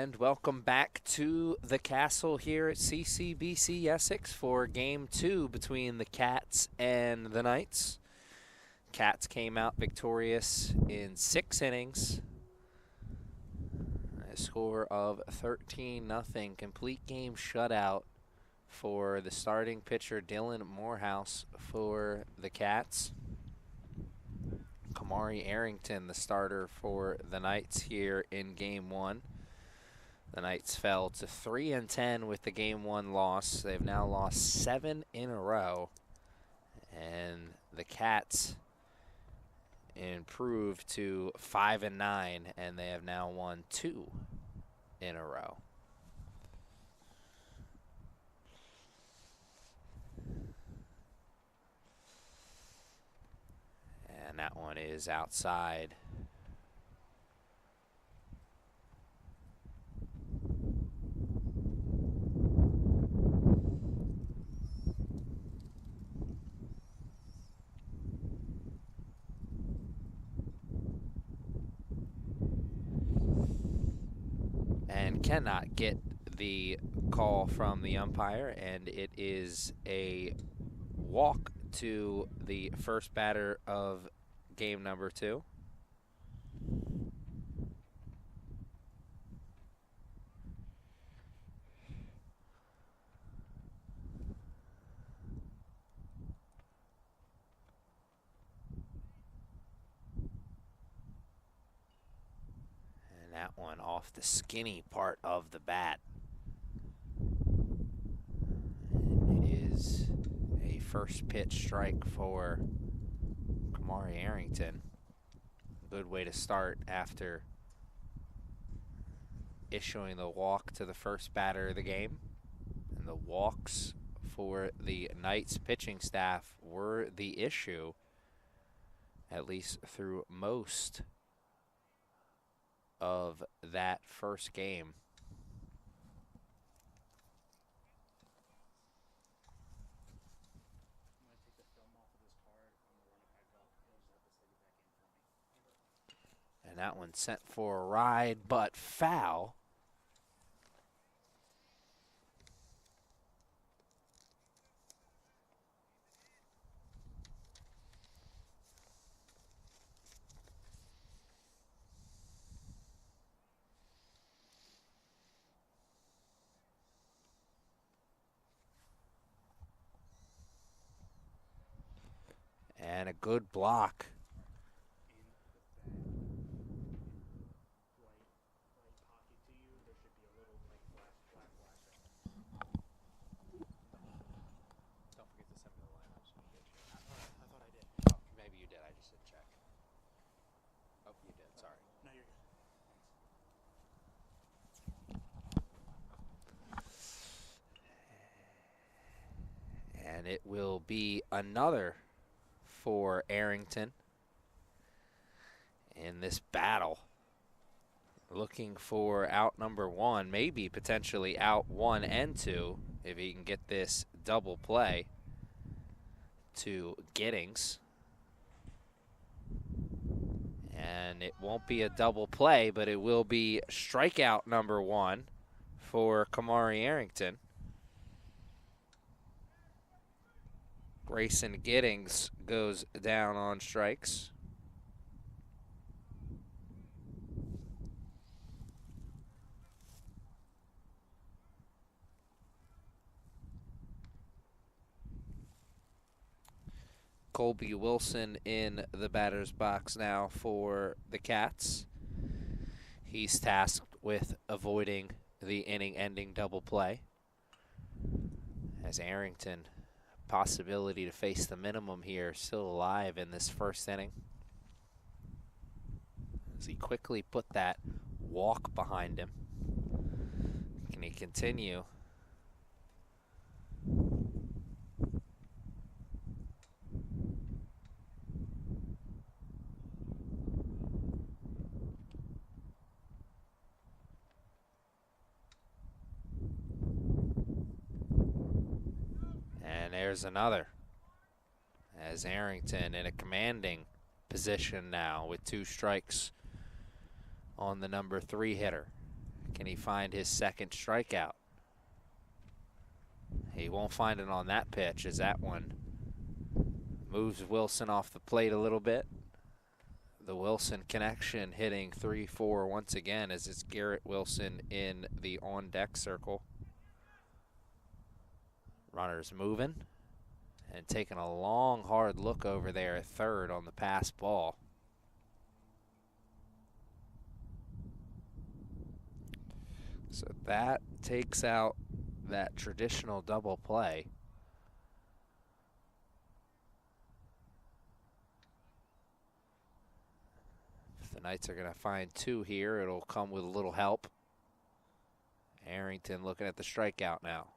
And welcome back to the castle here at CCBC Essex for Game 2 between the Cats and the Knights. Cats came out victorious in 6 innings. A score of 13-0. Complete game shutout for the starting pitcher, Dylan Morehouse, for the Cats. Kamari Arrington, the starter for the Knights here in Game 1. The Knights fell to 3-10 with the Game 1 loss. They've now lost 7 in a row. And the Cats improved to 5-9, and they have now won 2 in a row. And that one is outside. And cannot get the call from the umpire, and it is a walk to the first batter of game number 2. And that one off the skinny part of the bat. And it is a first pitch strike for Kamari Arrington. Good way to start after issuing the walk to the first batter of the game. And the walks for the Knights pitching staff were the issue, at least through most of that first game. And that one sent for a ride, but foul. And a good block. And it will be another for Arrington in this battle. Looking for out number 1, maybe potentially out 1 and 2 if he can get this double play to Giddings. And it won't be a double play, but it will be strikeout number 1 for Kamari Arrington. Grayson Giddings goes down on strikes. Colby Wilson in the batter's box now for the Cats. He's tasked with avoiding the inning-ending double play, as Arrington, possibility to face the minimum here, still alive in this first inning, as he quickly put that walk behind him. Can he continue? And there's another, as Arrington in a commanding position now with 2 strikes on the number 3 hitter. Can he find his second strikeout? He won't find it on that pitch, as that one moves Wilson off the plate a little bit. The Wilson connection hitting 3-4 once again, as it's Garrett Wilson in the on-deck circle. Runners moving and taking a long, hard look over there at third on the pass ball. So that takes out that traditional double play. If the Knights are going to find two here, it'll come with a little help. Arrington looking at the strikeout now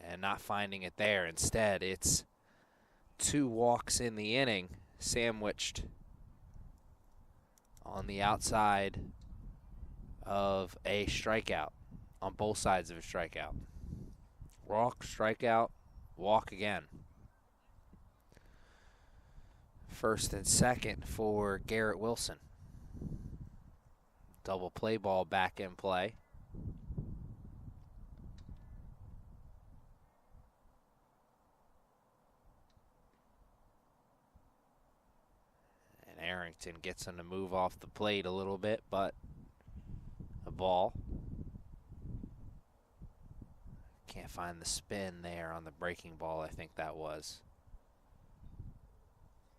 and not finding it there. Instead, it's 2 walks in the inning, sandwiched on the outside of a strikeout, on both sides of a strikeout. Walk, strikeout, walk again. First and second for Garrett Wilson. Double play ball back in play. And Arrington gets him to move off the plate a little bit, but a ball. Can't find the spin there on the breaking ball, I think that was.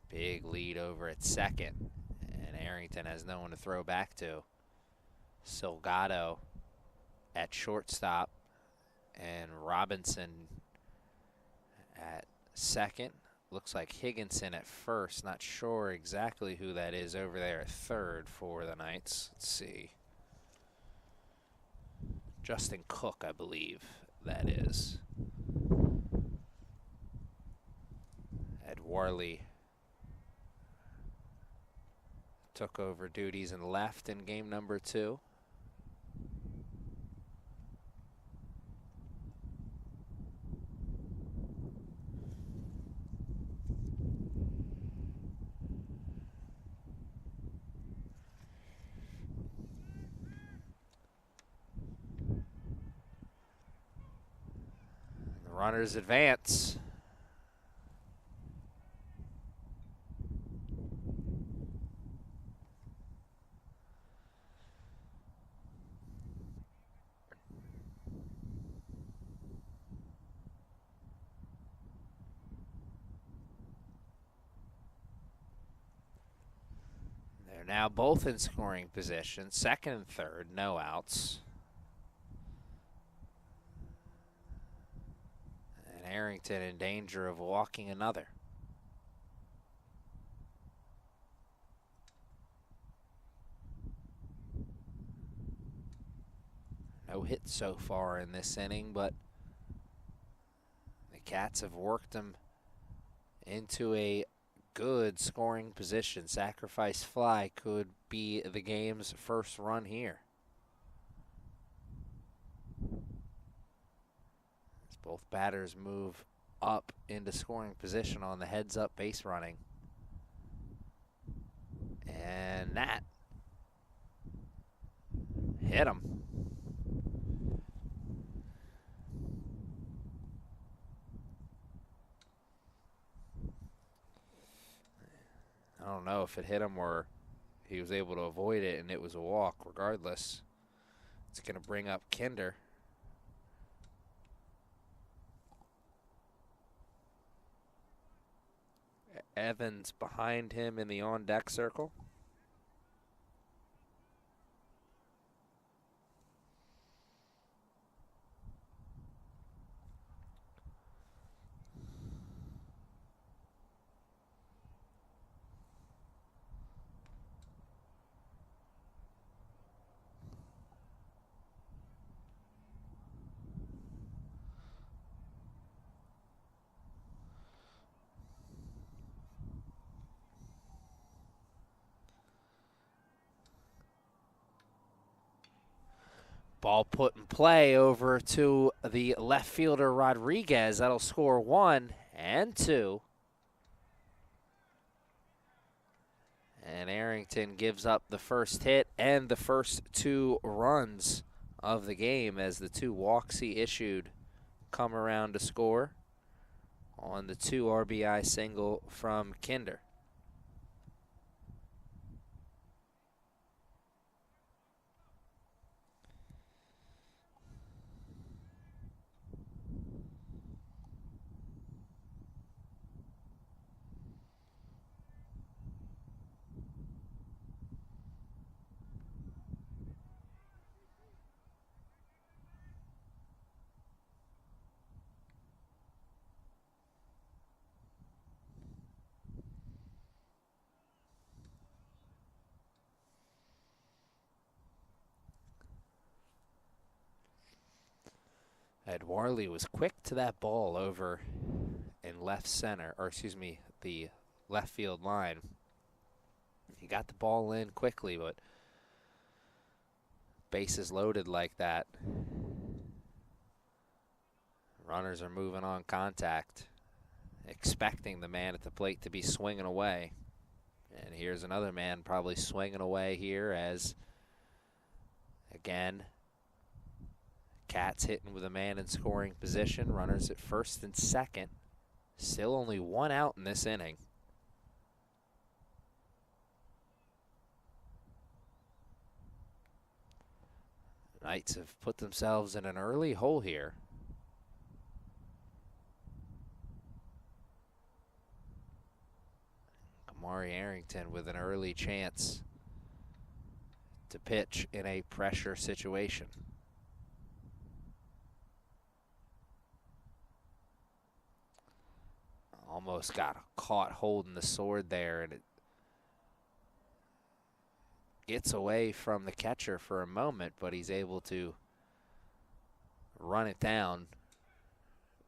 Big lead over at second, and Arrington has no one to throw back to. Salgado at shortstop, and Robinson at second. Looks like Higginson at first. Not sure exactly who that is over there at third for the Knights. Let's see. Justin Cook, I believe that is. Ed Warley took over duties and left in game number 2. The runners advance. Now both in scoring position, second and third, no outs. And Arrington in danger of walking another. No hits so far in this inning, but the Cats have worked him into a good scoring position. Sacrifice fly could be the game's first run here. As both batters move up into scoring position on the heads-up base running. And that hit him. I don't know if it hit him or he was able to avoid it and it was a walk. Regardless, it's going to bring up Kinder. Evans behind him in the on-deck circle. Ball put in play over to the left fielder, Rodriguez. That'll score 1 and 2. And Arrington gives up the first hit and the first 2 runs of the game as the 2 walks he issued come around to score on the 2 RBI single from Kinder. Ed Warley was quick to that ball over in left center, or excuse me, the left field line. He got the ball in quickly, but bases loaded like that. Runners are moving on contact, expecting the man at the plate to be swinging away. And here's another man probably swinging away here as, again, Katz hitting with a man in scoring position. Runners at first and second. Still only 1 out in this inning. Knights have put themselves in an early hole here. Kamari Arrington with an early chance to pitch in a pressure situation. Almost got caught holding the sword there, and it gets away from the catcher for a moment, but he's able to run it down.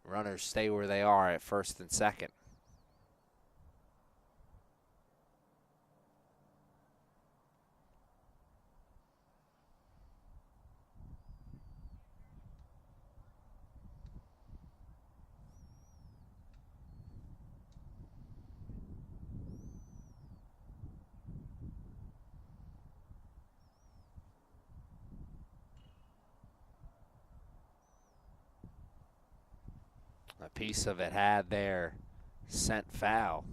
Runners stay where they are at first and second. A piece of it had there, sent foul.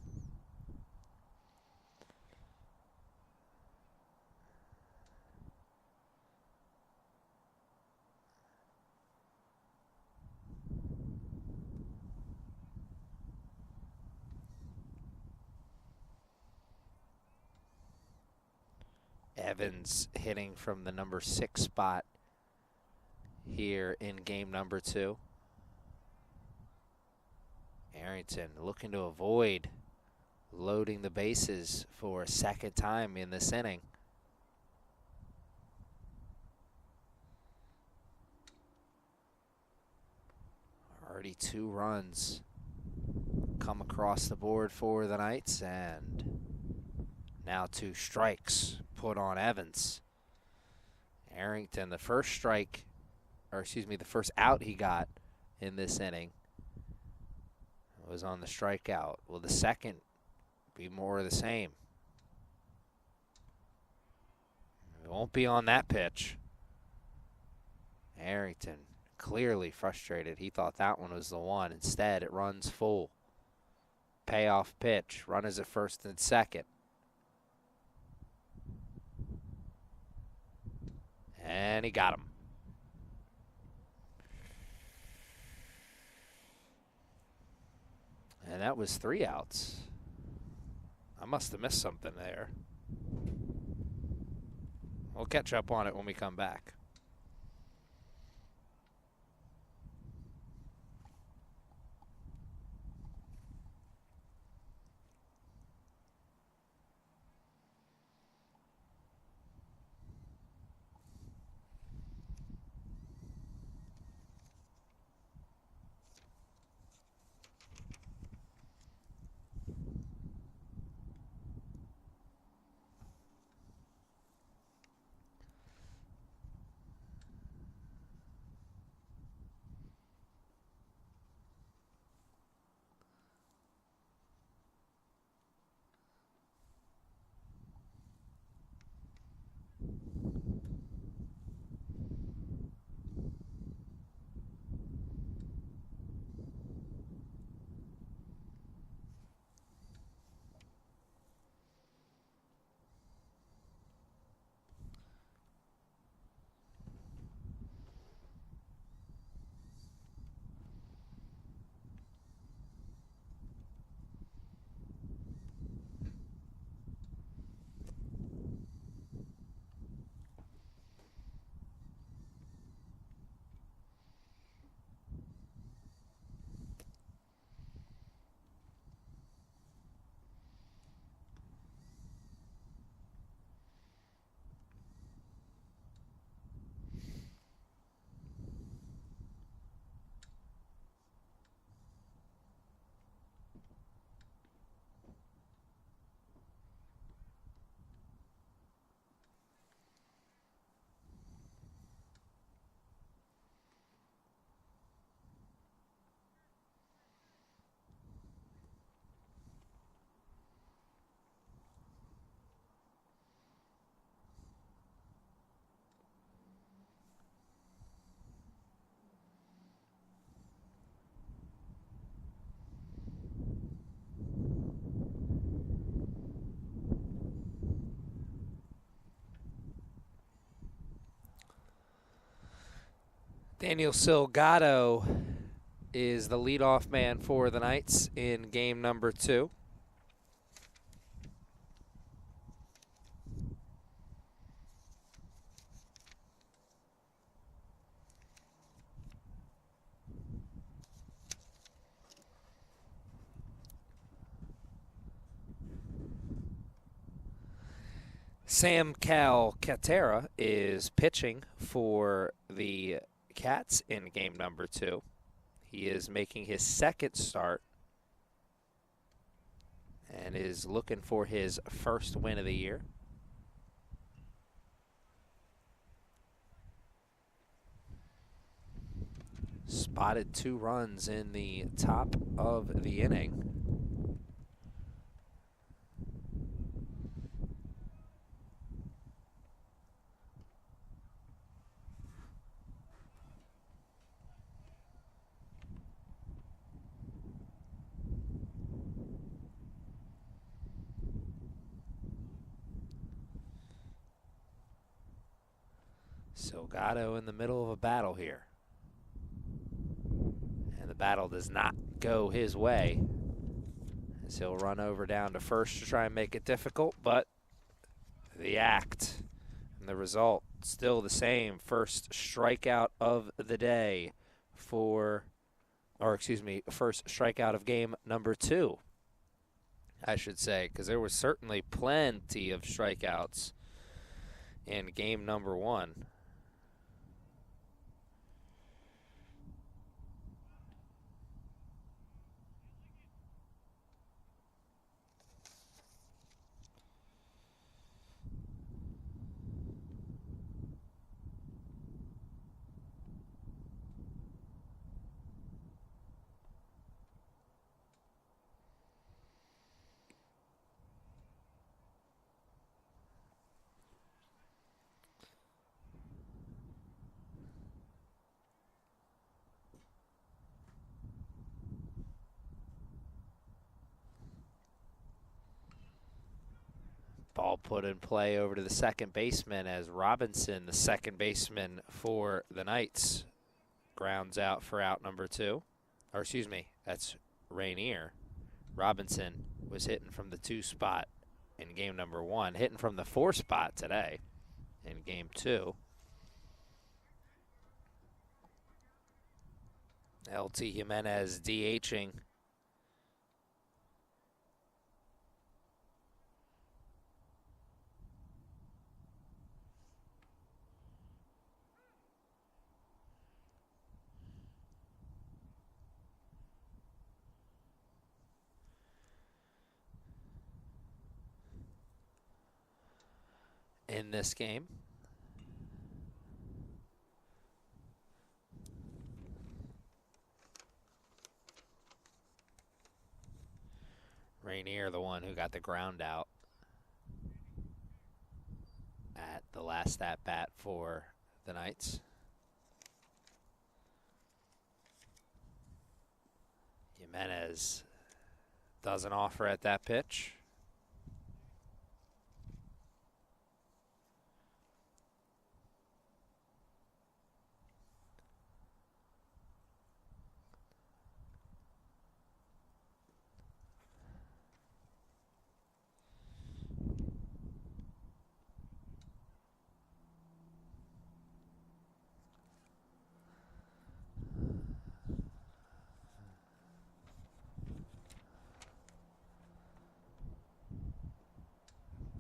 Evans hitting from the number 6 spot here in game number 2. Arrington looking to avoid loading the bases for a second time in this inning. Already 2 runs come across the board for the Knights, and now 2 strikes put on Evans. Arrington, the first strike, or excuse me, the first out he got in this inning was on the strikeout. Will the second be more of the same? It won't be on that pitch. Arrington clearly frustrated. He thought that one was the one. Instead, it runs full. Payoff pitch. Runners at first and second. And he got him. And that was 3 outs. I must have missed something there. We'll catch up on it when we come back. Daniel Silgado is the leadoff man for the Knights in game number 2. Sam Calcaterra is pitching for the Katz in game number 2. He is making his second start and is looking for his first win of the year. Spotted 2 runs in the top of the inning. Silgado in the middle of a battle here. And the battle does not go his way, as he'll run over down to first to try and make it difficult, but the act and the result still the same. First strikeout of the day for, or excuse me, first strikeout of game number 2, I should say, because there was certainly plenty of strikeouts in game number 1. Ball put in play over to the second baseman as Robinson, the second baseman for the Knights, grounds out for out number 2. Or excuse me, that's Rainier. Robinson was hitting from the 2 spot in game number 1, hitting from the 4 spot today in game 2. LT Jimenez DHing. In this game. Rainier, the one who got the ground out at the last at bat for the Knights. Jimenez doesn't offer at that pitch.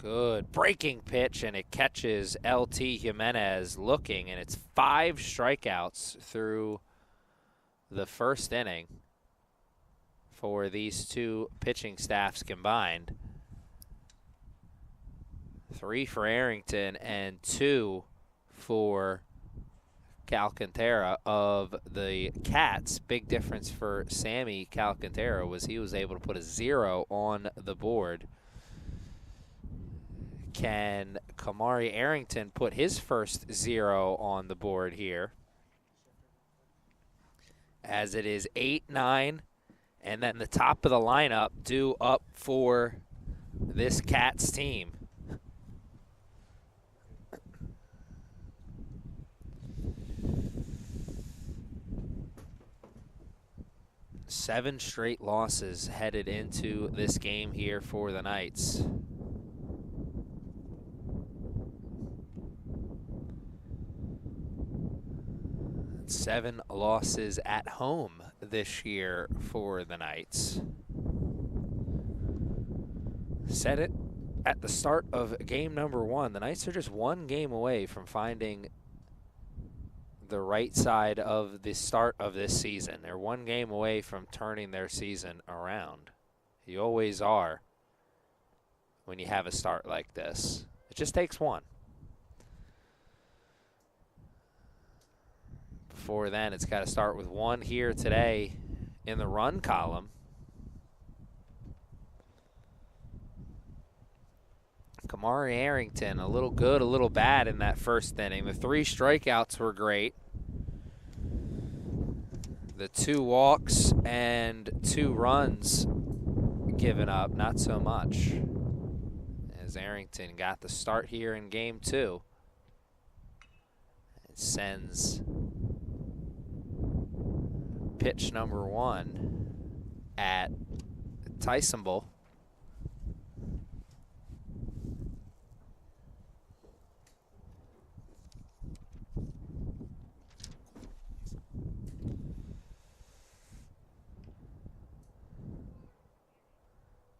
Good breaking pitch, and it catches LT Jimenez looking, and it's 5 strikeouts through the first inning for these 2 pitching staffs combined. 3 for Arrington and 2 for Calcaterra of the Katz. Big difference for Sammy Calcaterra was he was able to put a 0 on the board. Can Kamari Arrington put his first 0 on the board here? As it is 8-9, and then the top of the lineup due up for this Katz team. 7 straight losses headed into this game here for the Knights. Seven losses at home this year for the Knights. Said it at the start of game number 1. The Knights are just one game away from finding the right side of the start of this season. They're one game away from turning their season around. You always are when you have a start like this. It just takes one. Before then, it's got to start with one here today in the run column. Kamari Arrington, a little good, a little bad in that first inning. The 3 strikeouts were great. The 2 walks and 2 runs given up, not so much. As Arrington got the start here in game 2. It sends pitch number 1 at Tysonville.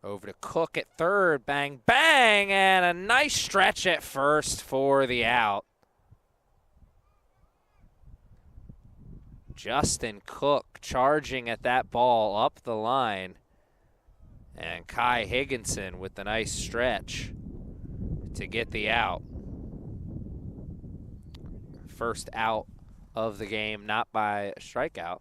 Over to Cook at third, bang, bang, and a nice stretch at first for the out. Justin Cook charging at that ball up the line. And Kai Higginson with the nice stretch to get the out. First out of the game, not by a strikeout.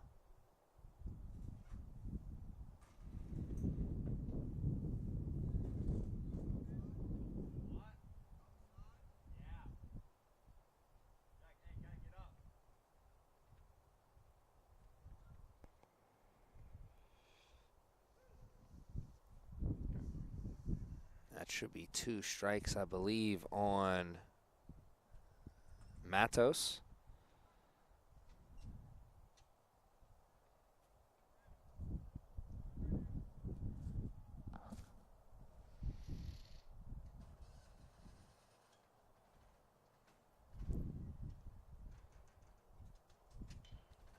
That should be 2 strikes, I believe, on Matos.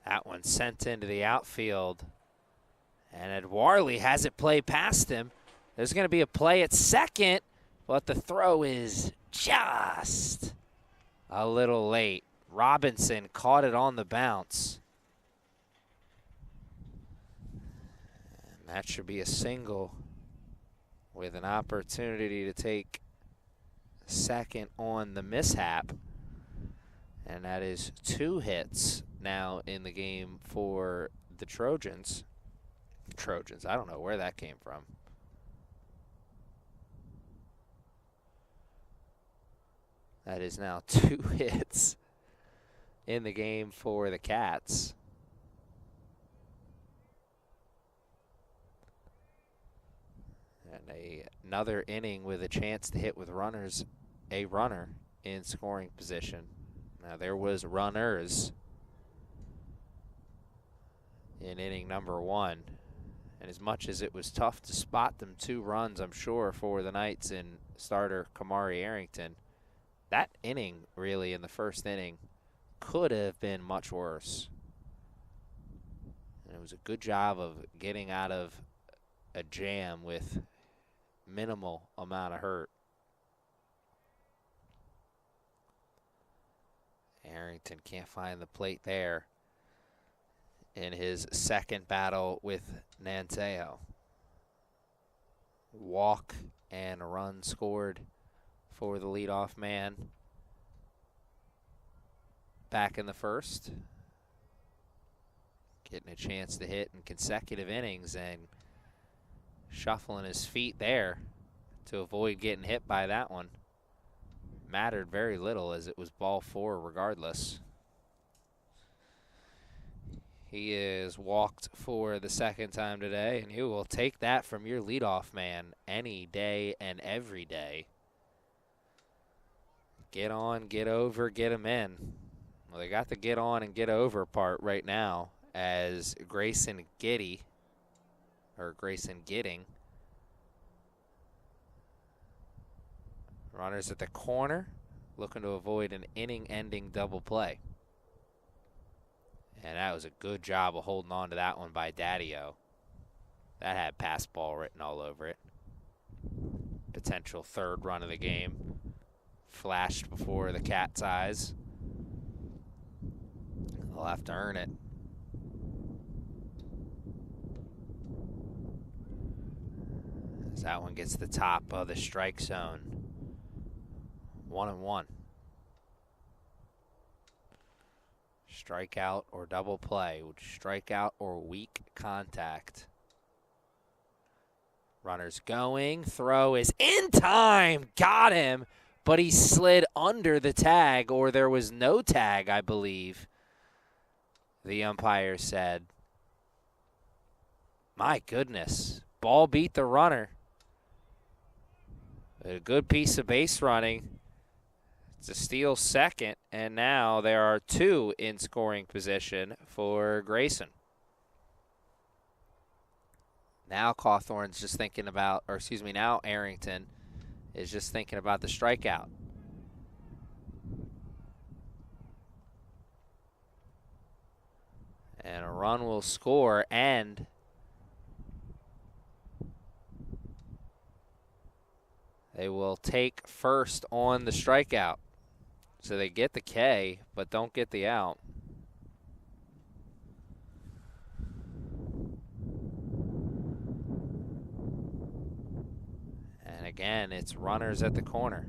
That one sent into the outfield. And Edwarley has it play past him. There's going to be a play at second, but the throw is just a little late. Robinson caught it on the bounce. And that should be a single with an opportunity to take second on the mishap. And that is 2 hits now in the game for the Trojans. Trojans, I don't know where that came from. That is now 2 hits in the game for the Katz. And another inning with a chance to hit with runners, a runner in scoring position. Now there was runners in inning number 1. And as much as it was tough to spot them 2 runs, I'm sure, for the Knights and starter Kamari Arrington, that inning, really, in the first inning, could have been much worse. And it was a good job of getting out of a jam with minimal amount of hurt. Arrington can't find the plate there in his second battle with Nanteo. Walk and a run scored for the leadoff man back in the first. Getting a chance to hit in consecutive innings and shuffling his feet there to avoid getting hit by that one. Mattered very little as it was ball 4 regardless. He is walked for the second time today, and he will take that from your leadoff man any day and every day. Get on, get over, get him in. Well, they got the get on and get over part right now as Grayson Giddy or Grayson getting. Runners at the corner, looking to avoid an inning-ending double play. And that was a good job of holding on to that one by Daddio. That had pass ball written all over it. Potential third run of the game. Flashed before the Katz eyes. They'll have to earn it. As that one gets the top of the strike zone. 1-1. Strikeout or double play. Strikeout or weak contact. Runners going. Throw is in time. Got him. But he slid under the tag, or there was no tag, I believe, the umpire said. My goodness. Ball beat the runner. A good piece of base running. It's a steal second, and now there are two in scoring position for Grayson. Now Cawthorn's just thinking about, or excuse me, now Arrington is just thinking about the strikeout. And a run will score, and they will take first on the strikeout. So they get the K, but don't get the out. And again, it's runners at the corner.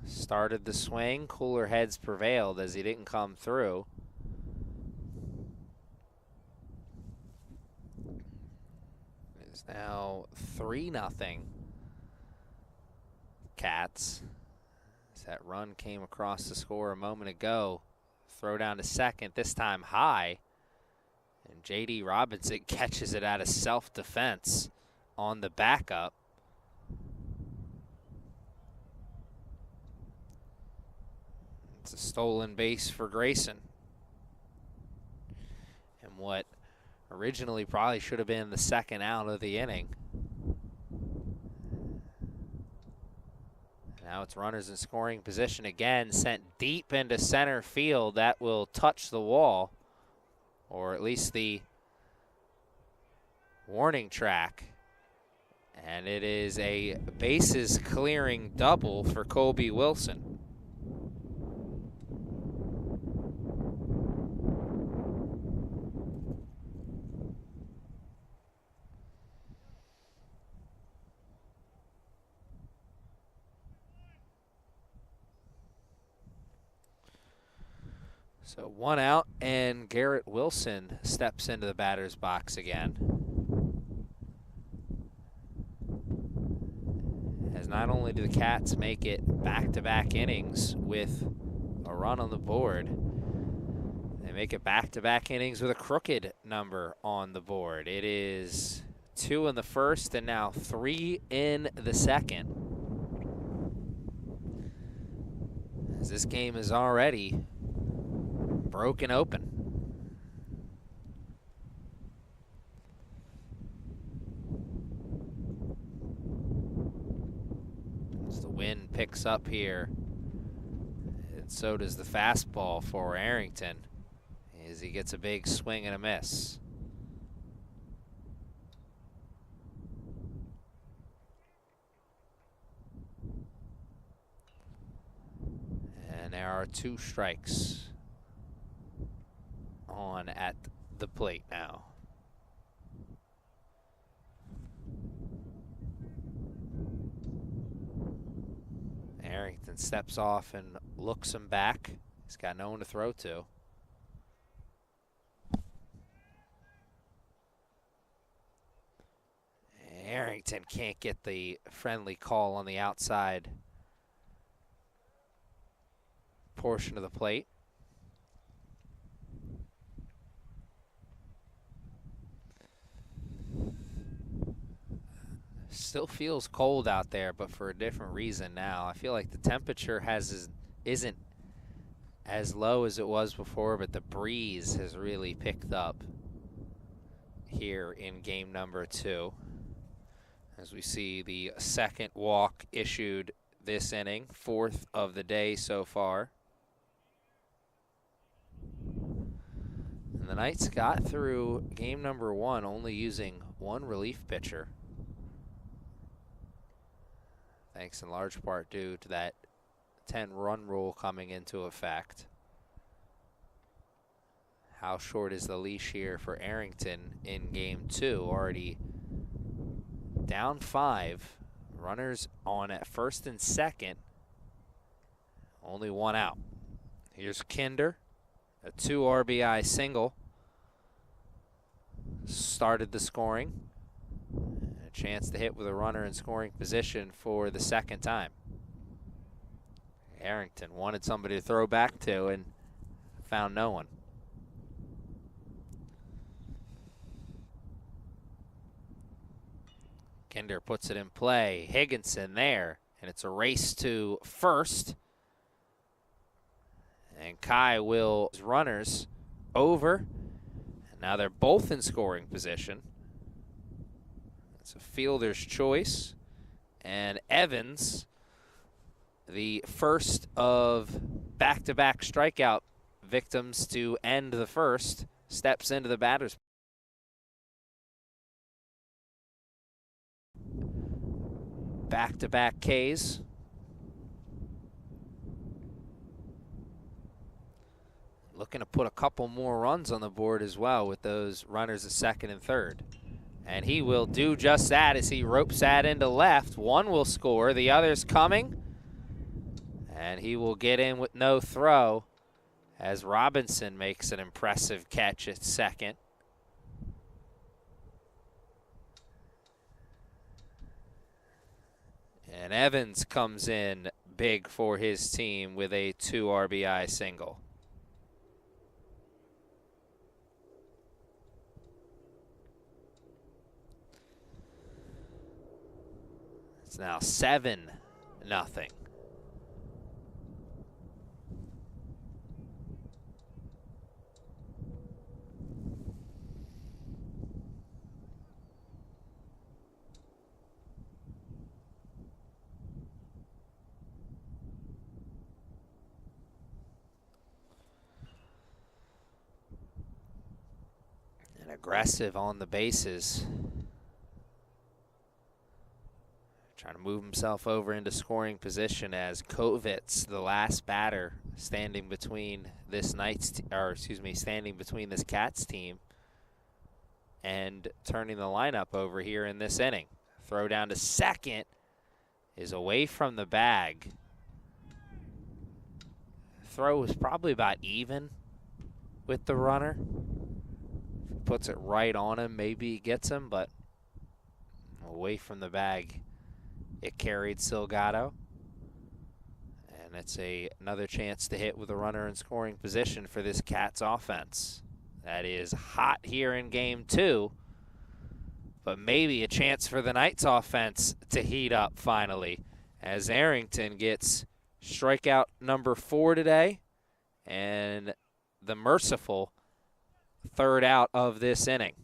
Started the swing. Cooler heads prevailed as he didn't come through. It's now 3-0. Katz. As that run came across the score a moment ago. Throw down to second, this time high. And J.D. Robinson catches it out of self-defense on the backup. It's a stolen base for Grayson. And what originally probably should have been the second out of the inning. Now it's runners in scoring position again, sent deep into center field. That will touch the wall, or at least the warning track. And it is a bases clearing double for Colby Wilson. So one out, and Garrett Wilson steps into the batter's box again. As not only do the Cats make it back-to-back innings with a run on the board, they make it back-to-back innings with a crooked number on the board. It is 2 in the first and now 3 in the second. As this game is already broken open. As the wind picks up here, and so does the fastball for Arrington, as he gets a big swing and a miss. And there are 2 strikes on at the plate now. Arrington steps off and looks him back. He's got no one to throw to. Arrington can't get the friendly call on the outside portion of the plate. Still feels cold out there, but for a different reason now. I feel like the temperature isn't as low as it was before, but the breeze has really picked up here in game number 2. As we see the second walk issued this inning, 4th of the day so far. And the Knights got through game number 1 only using 1 relief pitcher. Thanks in large part due to that 10-run rule coming into effect. How short is the leash here for Arrington in game 2? Already down 5. Runners on at first and second. Only 1 out. Here's Kinder. A 2 RBI single. Started the scoring. A chance to hit with a runner in scoring position for the second time. Arrington wanted somebody to throw back to and found no one. Kinder puts it in play. Higginson there, and it's a race to first. And Kai will runners over. And now they're both in scoring position. It's a fielder's choice. And Evans, the first of back-to-back strikeout victims to end the first, steps into the batter's box. Back-to-back Ks. Looking to put a couple more runs on the board as well with those runners at second and third. And he will do just that as he ropes that into left. One will score, the other's coming. And he will get in with no throw as Robinson makes an impressive catch at second. And Evans comes in big for his team with a 2 RBI single. It's now 7-0. And aggressive on the bases. Trying to move himself over into scoring position as Kovitz, the last batter, standing between this standing between this Katz team and turning the lineup over here in this inning. Throw down to second is away from the bag. Throw was probably about even with the runner. If he puts it right on him, maybe he gets him, but away from the bag. It carried Silgado. And it's another chance to hit with a runner in scoring position for this Katz offense. That is hot here in game 2. But maybe a chance for the Knights offense to heat up finally. As Arrington gets strikeout number 4 today. And the merciful 3rd out of this inning.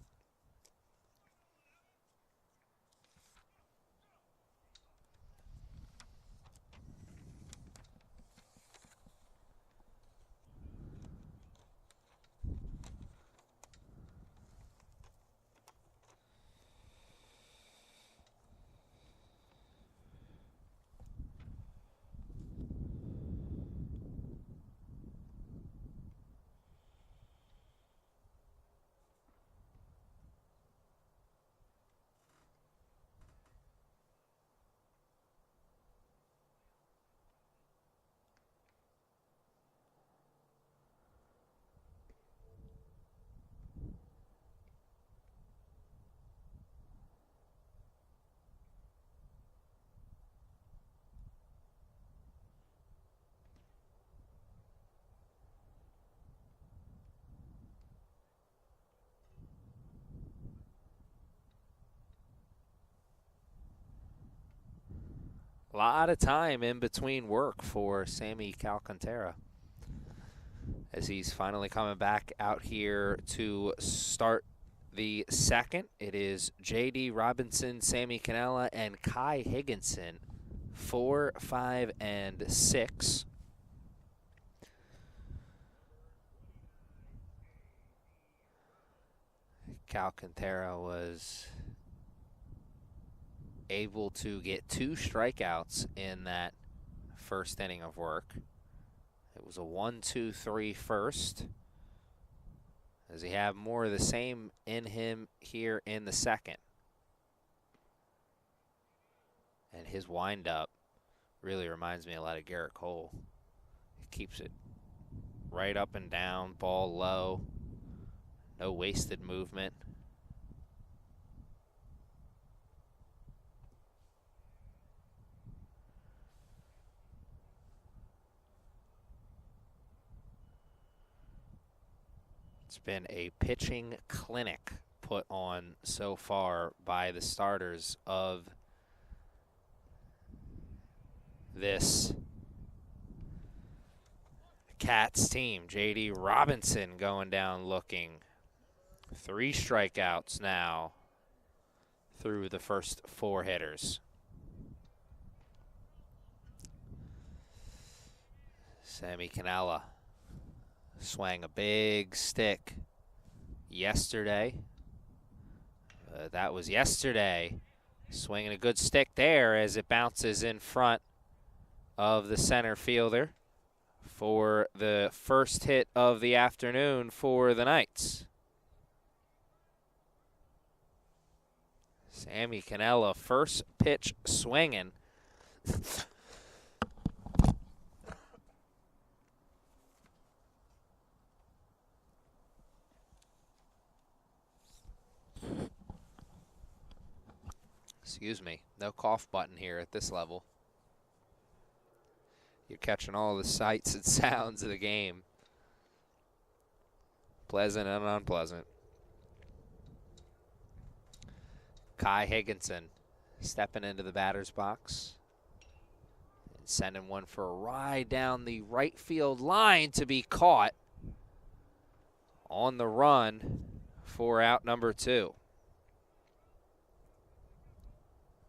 A lot of time in between work for Sammy Calcantara as he's finally coming back out here to start the second. It is J.D. Robinson, Sammy Cannella, and Kai Higginson, 4, 5, and 6. Calcantara was able to get 2 strikeouts in that first inning of work. It was a 1-2-3 first, as he had more of the same in him here in the second. And his windup really reminds me a lot of Garrett Cole. He keeps it right up and down, ball low, no wasted movement. It's been a pitching clinic put on so far by the starters of this Katz team. J.D. Robinson going down looking. 3 strikeouts now through the first 4 hitters. Sammy Cannella swang a big stick yesterday. That was yesterday. Swinging a good stick there as it bounces in front of the center fielder for the first hit of the afternoon for the Knights. Sammy Cannella, first pitch swinging. Excuse me, no cough button here at this level. You're catching all the sights and sounds of the game. Pleasant and unpleasant. Kai Higginson stepping into the batter's box and sending one for a ride down the right field line to be caught on the run for out number 2.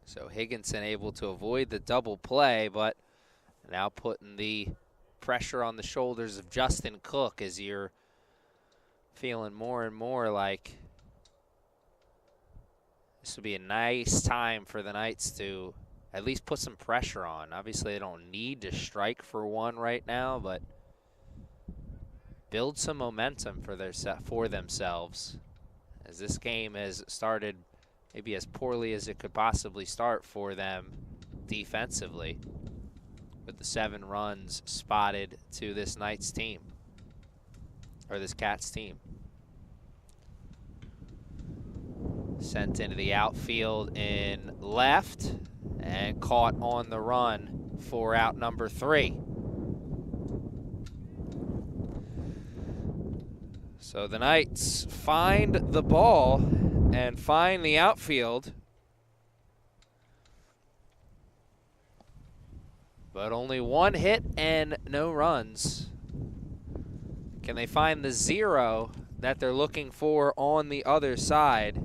So Higginson able to avoid the double play, but now putting the pressure on the shoulders of Justin Cook as you're feeling more and more like this would be a nice time for the Knights to at least put some pressure on. Obviously, they don't need to strike for 1 right now, but build some momentum for themselves, as this game has started maybe as poorly as it could possibly start for them defensively, with the 7 runs spotted to this Knights team, or this Cats team. Sent into the outfield in left and caught on the run for out number 3. So the Knights find the ball and find the outfield, but only 1 hit and no runs. Can they find the 0 that they're looking for on the other side?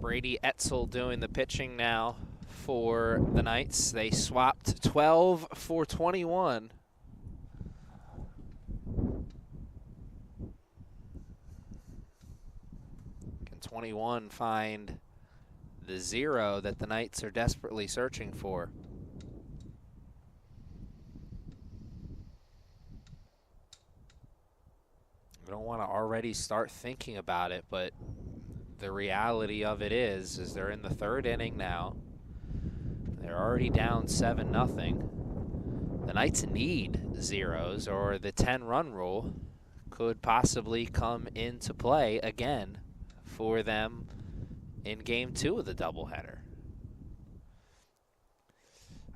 Brady Etzel doing the pitching now for the Knights. They swapped 12 for 21. Can 21 find the zero that the Knights are desperately searching for. I don't want to already start thinking about it, but the reality of it is they're in the third inning now. They're already down 7-0. The Knights need zeros, or the 10-run rule could possibly come into play again for them in Game 2 of the doubleheader.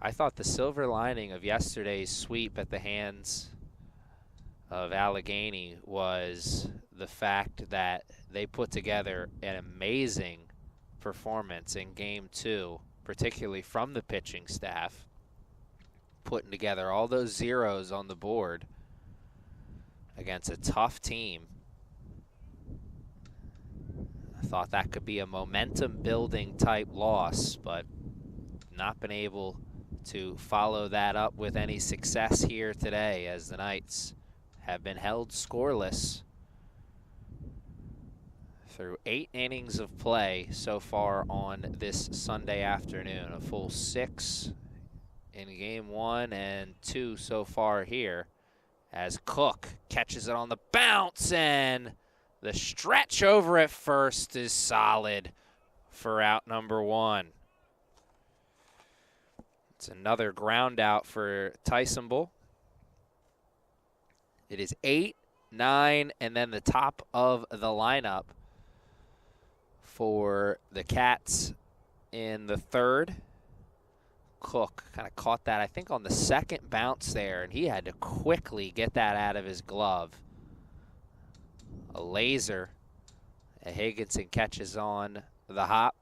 I thought the silver lining of yesterday's sweep at the hands of Allegheny was the fact that they put together an amazing performance in Game 2, particularly from the pitching staff, putting together all those zeros on the board against a tough team. I thought that could be a momentum-building type loss, but not been able to follow that up with any success here today, as the Knights have been held scoreless through 8 innings of play so far on this Sunday afternoon. A full 6 in Game 1 and 2 so far here, as Cook catches it on the bounce, and the stretch over at first is solid for out number 1. It's another ground out for Tysonbull. It is 8, 9, and then the top of the lineup for the Katz in the third. Cook kind of caught that, I think, on the second bounce there, and he had to quickly get that out of his glove. A laser. And Higginson catches on the hop.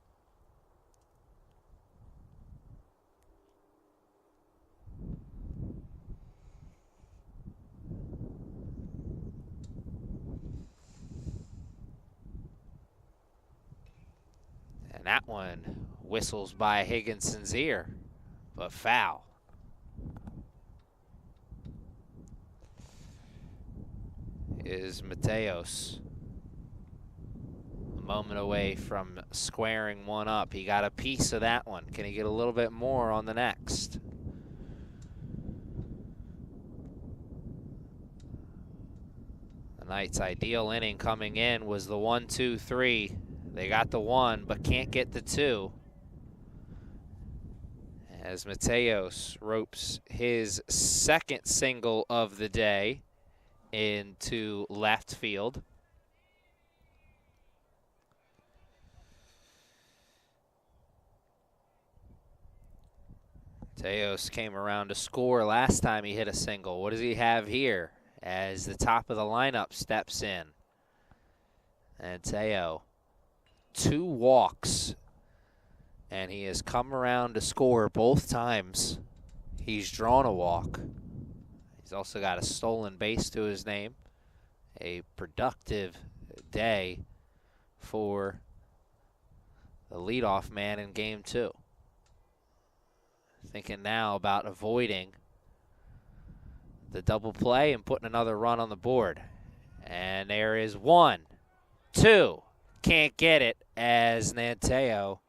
And that one whistles by Higginson's ear, but foul. Is Mateos. A moment away from squaring one up. He got a piece of that one. Can he get a little bit more on the next? The Knights' ideal inning coming in was the 1-2-3. They got the 1, but can't get the 2. As Mateos ropes his second single of the day into left field. Mateos came around to score last time he hit a single. What does he have here as the top of the lineup steps in? And Teo, 2 walks, and he has come around to score both times he's drawn a walk. He's also got a stolen base to his name. A productive day for the leadoff man in Game 2. Thinking now about avoiding the double play and putting another run on the board. And there is 1, 2. Can't get it as Nanteo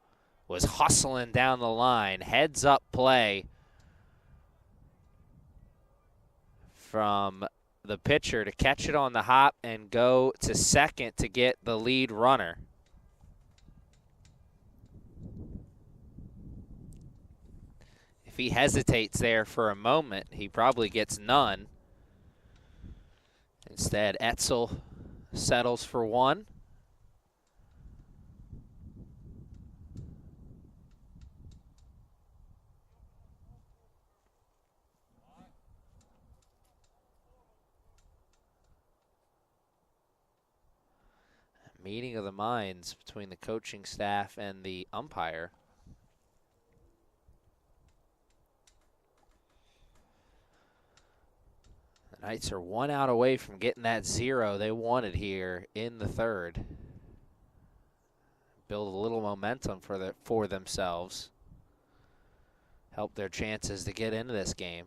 was hustling down the line. Heads up play from the pitcher to catch it on the hop and go to second to get the lead runner. If he hesitates there for a moment, he probably gets none. Instead, Etzel settles for 1. Meeting of the minds between the coaching staff and the umpire. The Knights are 1 out away from getting that 0 they wanted here in the third. Build a little momentum for themselves. Help their chances to get into this game.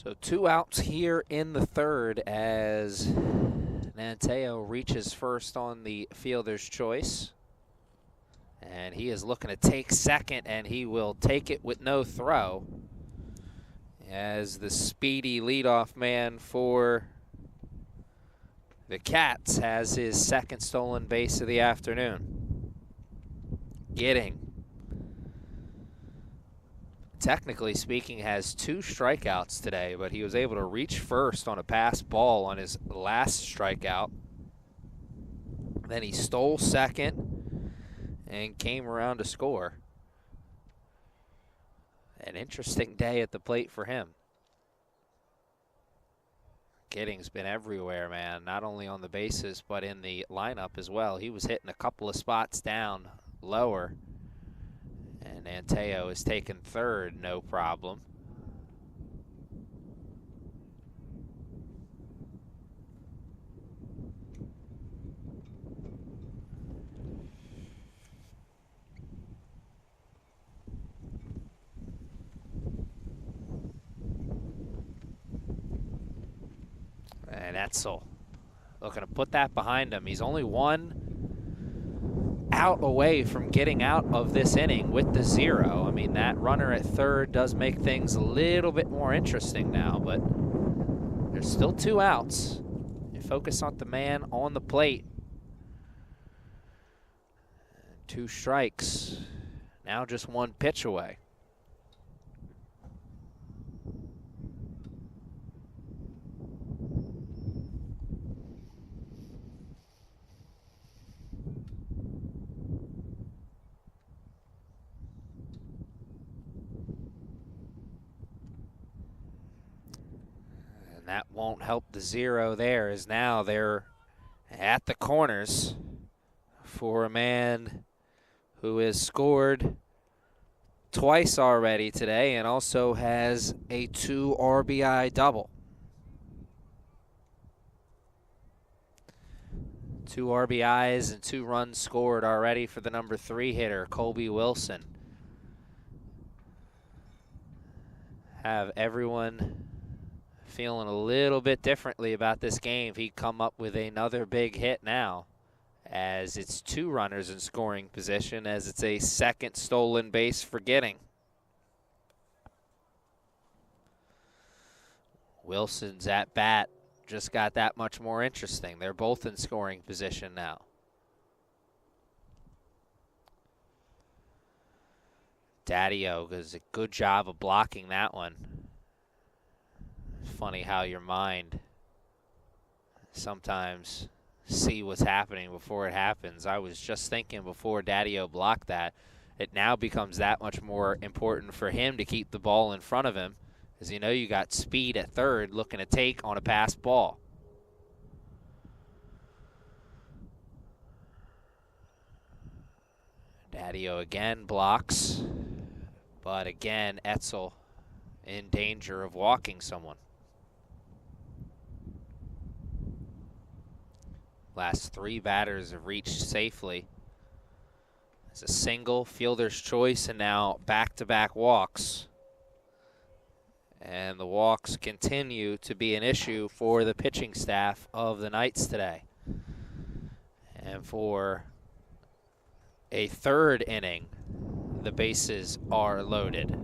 So 2 outs here in the third as Nanteo reaches first on the fielder's choice. And he is looking to take second, and he will take it with no throw as the speedy leadoff man for the Katz has his second stolen base of the afternoon. Gidding, technically speaking, has 2 strikeouts today, but he was able to reach first on a pass ball on his last strikeout. Then he stole second and came around to score. An interesting day at the plate for him. Gidding's been everywhere, man, not only on the bases, but in the lineup as well. He was hitting a couple of spots down lower. And Nanteo is taking third, no problem. And Etzel looking to put that behind him. He's only 1 out away from getting out of this inning with the 0. I mean, that runner at third does make things a little bit more interesting now, but there's still 2 outs. You focus on the man on the plate. 2 strikes. Now just 1 pitch away. That won't help the 0 there, as now they're at the corners for a man who has scored twice already today and also has a 2 RBI double. 2 RBIs and 2 runs scored already for the number 3 hitter, Colby Wilson. Have everyone feeling a little bit differently about this game if he come up with another big hit now, as it's 2 runners in scoring position, as it's a second stolen base for Gidding. Wilson's at bat just got that much more interesting. They're both in scoring position now. Daddio does a good job of blocking that one. Funny how your mind sometimes see what's happening before it happens. I was just thinking before Daddio blocked that, it now becomes that much more important for him to keep the ball in front of him, as you know you got speed at third looking to take on a pass ball. Daddio again blocks, but again Etzel in danger of walking someone. Last 3 batters have reached safely. It's a single, fielder's choice, and now back-to-back walks. And the walks continue to be an issue for the pitching staff of the Knights today. And for a third inning, the bases are loaded.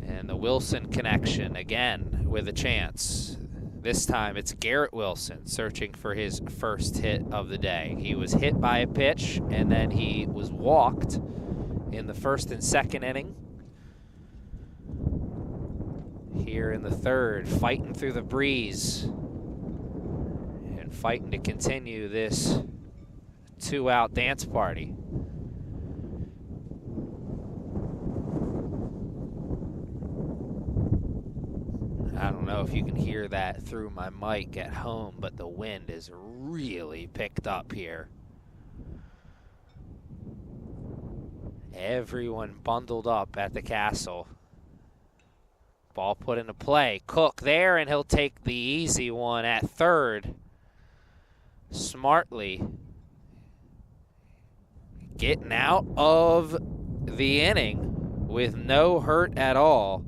And the Wilson connection again with a chance. This time it's Garrett Wilson searching for his first hit of the day. He was hit by a pitch and then he was walked in the first and second inning. Here in the third, fighting through the breeze and fighting to continue this 2-out dance party. I don't know if you can hear that through my mic at home, but the wind is really picked up here. Everyone bundled up at the castle. Ball put into play. Cook there, and he'll take the easy one at third. Smartly getting out of the inning with no hurt at all,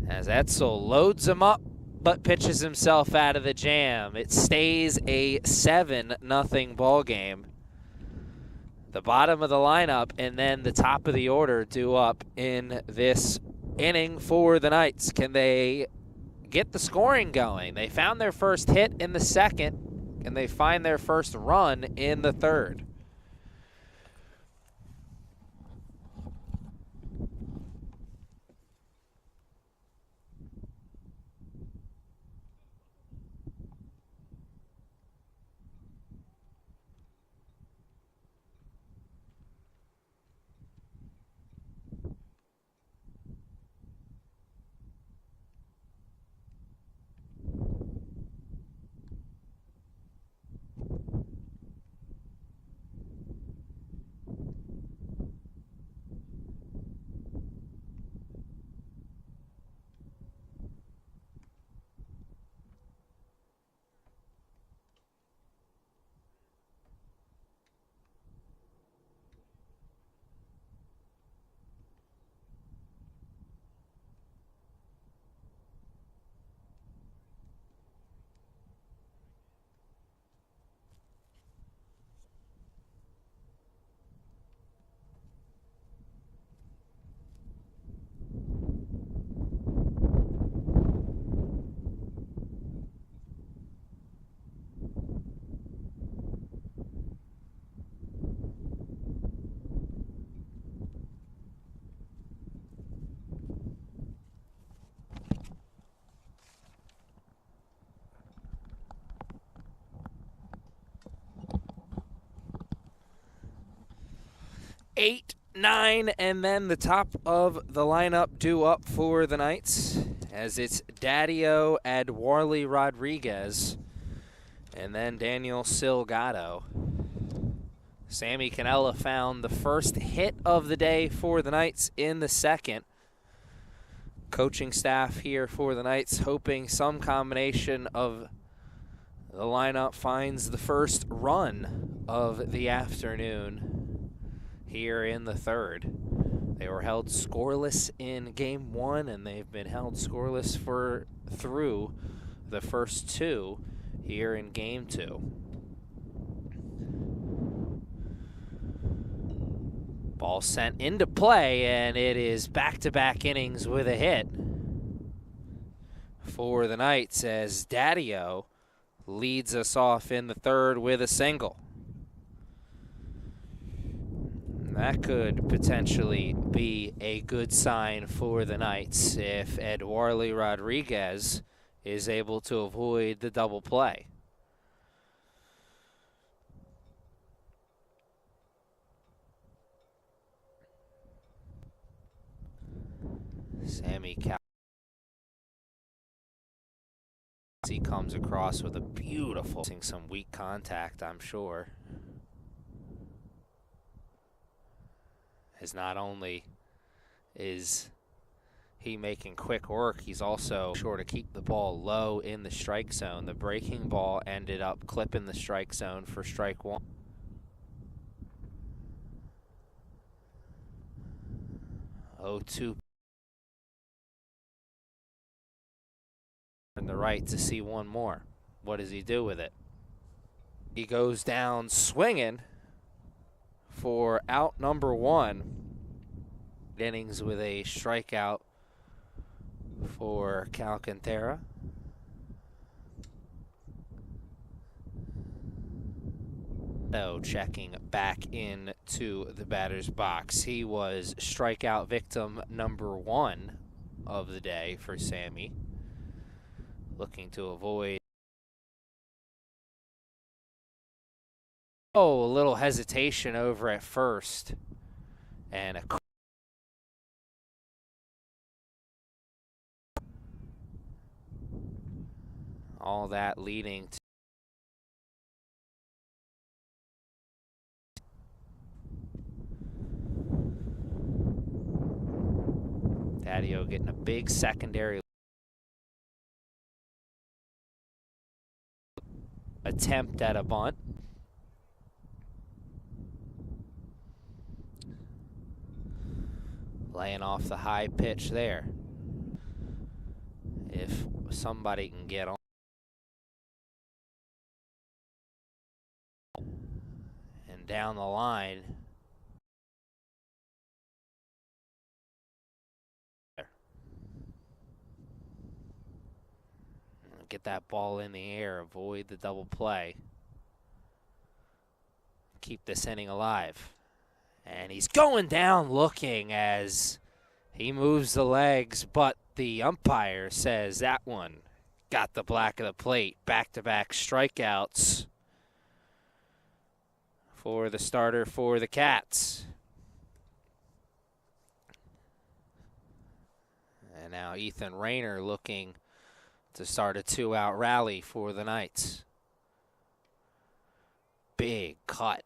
as Etzel loads him up but pitches himself out of the jam. It stays a 7-0 ball game. The bottom of the lineup and then the top of the order due up in this inning for the Knights. Can they get the scoring going? They found their first hit in the second, and they find their first run in the third. Eight, 9, and then the top of the lineup due up for the Knights, as it's Daddio Adwarley Rodriguez and then Daniel Silgado. Sammy Cannella found the first hit of the day for the Knights in the second. Coaching staff here for the Knights hoping some combination of the lineup finds the first run of the afternoon here in the third. They were held scoreless in game one, and they've been held scoreless through the first two here in game two. Ball sent into play, and it is back-to-back innings with a hit for the Knights, as Daddio leads us off in the third with a single. That could potentially be a good sign for the Knights if Adwarley Rodriguez is able to avoid the double play. Sammy Katz, he comes across with a beautiful, some weak contact, I'm sure. As not only is he making quick work, he's also sure to keep the ball low in the strike zone. The breaking ball ended up clipping the strike zone for strike one. 0-2 in the right to see one more. What does he do with it? He goes down swinging for out number one. Innings with a strikeout for Calcantara. No, checking back into the batter's box. He was strikeout victim number one of the day for Sammy. Looking to avoid. Oh, a little hesitation over at first. And all that leading to Daddio getting a big secondary attempt at a bunt. laying off the high pitch there. If somebody can get on and down the line, get that ball in the air, avoid the double play, keep this inning alive. And he's going down looking as he moves the legs, but the umpire says that one got the black of the plate. Back-to-back strikeouts for the starter for the Katz. And now Ethan Rayner looking to start a 2-out rally for the Knights. Big cut.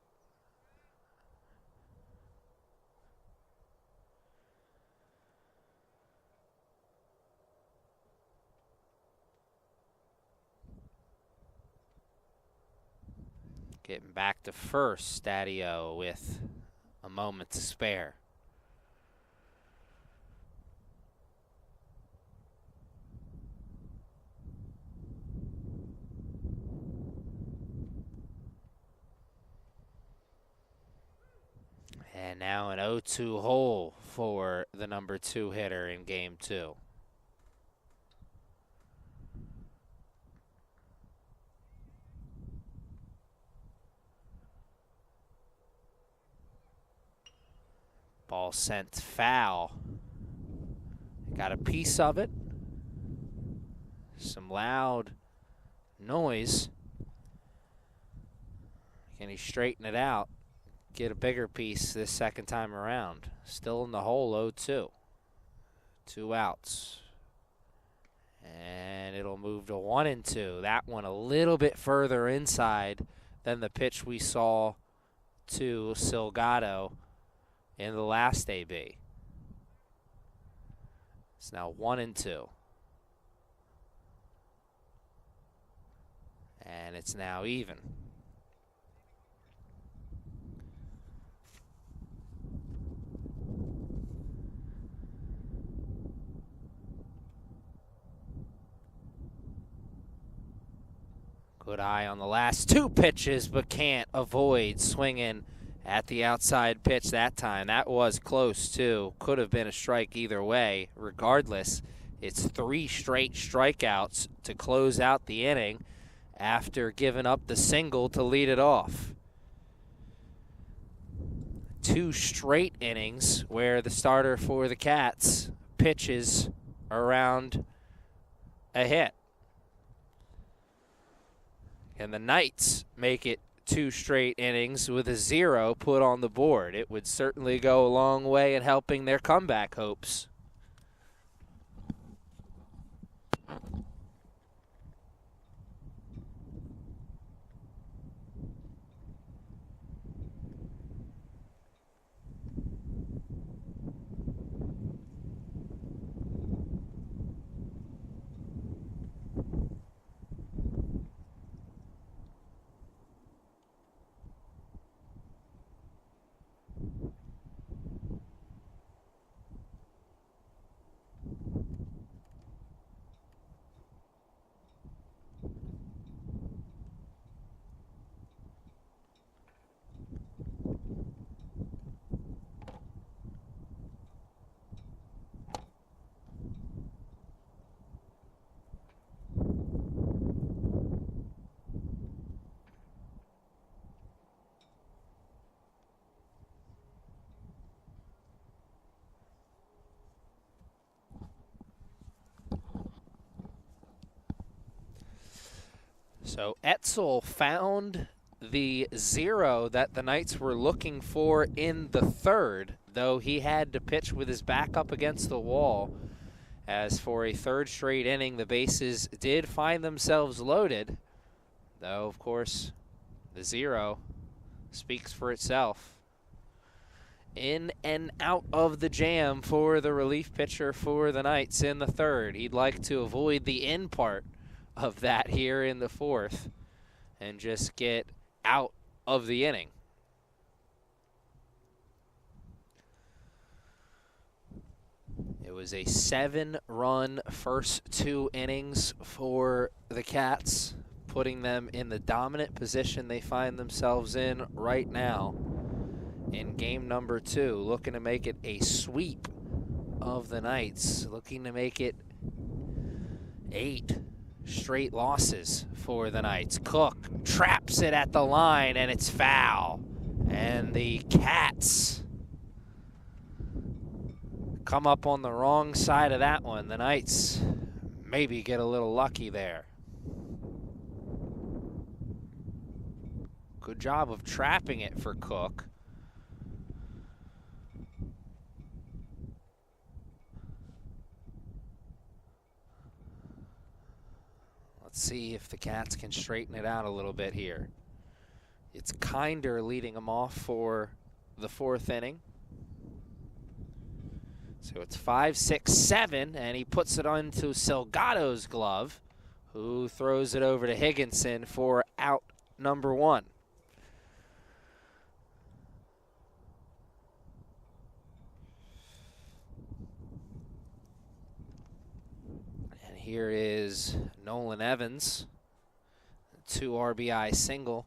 Getting back to first, Stadio with a moment to spare. And now an 0-2 hole for the number 2 hitter in game 2. Ball sent foul. Got a piece of it. Some loud noise. Can he straighten it out? Get a bigger piece this second time around. Still in the hole, 0-2. 2 outs. And it'll move to 1-2. That one a little bit further inside than the pitch we saw to Silgado in the last AB. It's now 1-2. And it's now even. Good eye on the last 2 pitches, but can't avoid swinging at the outside pitch that time. That was close, too. Could have been a strike either way. Regardless, it's 3 straight strikeouts to close out the inning after giving up the single to lead it off. 2 straight innings where the starter for the Katz pitches around a hit. And the Knights make it 2 straight innings with a 0 put on the board. It would certainly go a long way in helping their comeback hopes. So Etzel found the 0 that the Knights were looking for in the 3rd, though he had to pitch with his back up against the wall. As for a 3rd straight inning, the bases did find themselves loaded, though, of course, the 0 speaks for itself. In and out of the jam for the relief pitcher for the Knights in the 3rd. He'd like to avoid the in part of that here in the 4th and just get out of the inning. was a 7-run first 2 innings for the Katz, putting them in the dominant position they find themselves in right now in game number 2, looking to make it a sweep of the Knights, looking to make it 8 straight losses for the Knights. Cook traps it at the line, and it's foul. And the Katz come up on the wrong side of that one. The Knights maybe get a little lucky there. Good job of trapping it for Cook. Let's see if the Katz can straighten it out a little bit here. It's Kinder leading them off for the 4th inning. So it's 5, 6, 7, and he puts it onto Salgado's glove, who throws it over to Higginson for out number 1. And here is Nolan Evans, 2 RBI single,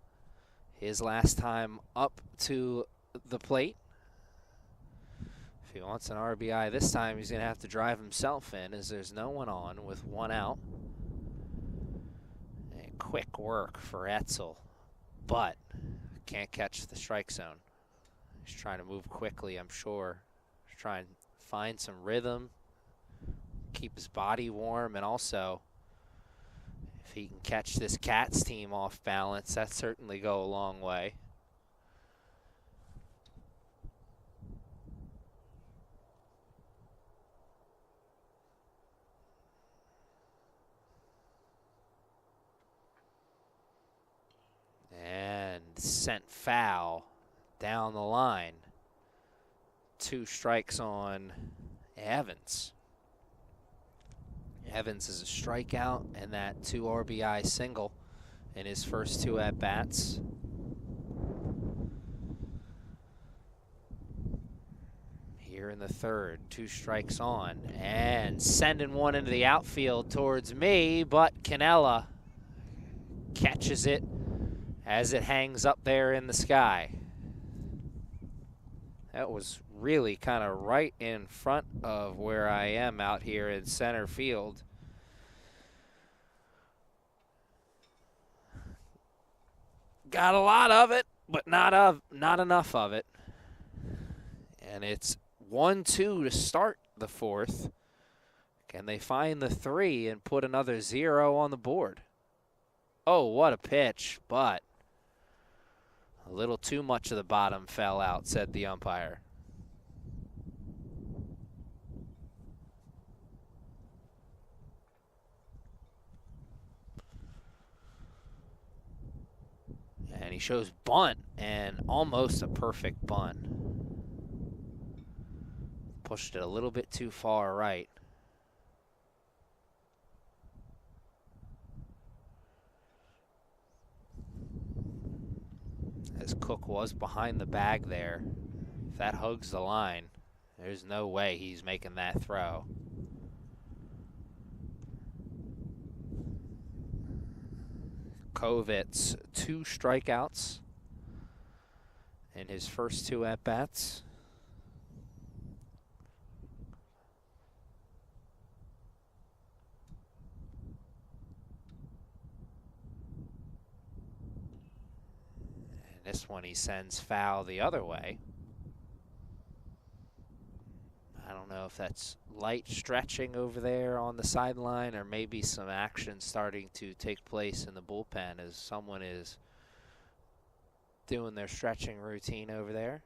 his last time up to the plate. If he wants an RBI this time, he's going to have to drive himself in, as there's no one on with 1 out. And quick work for Etzel, but can't catch the strike zone. He's trying to move quickly, I'm sure. He's trying to find some rhythm, keep his body warm, and also, if he can catch this Katz team off balance, that certainly go a long way. And sent foul down the line. 2 strikes on Evans. Evans is a strikeout and that 2 RBI single in his first 2 at-bats. Here in the 3rd, 2 strikes on, and sending one into the outfield towards me, but Cannella catches it as it hangs up there in the sky. That was really kind of right in front of where I am out here in center field. Got a lot of it, but not enough of it. And it's 1-2 to start the 4th. Can they find the 3 and put another 0 on the board? Oh, what a pitch, but a little too much of the bottom fell out, said the umpire. And he shows bunt, and almost a perfect bunt. Pushed it a little bit too far right. As Cook was behind the bag there. If that hugs the line, there's no way he's making that throw. Kovitz, 2 strikeouts in his first 2 at-bats. This one he sends foul the other way. I don't know if that's light stretching over there on the sideline or maybe some action starting to take place in the bullpen as someone is doing their stretching routine over there.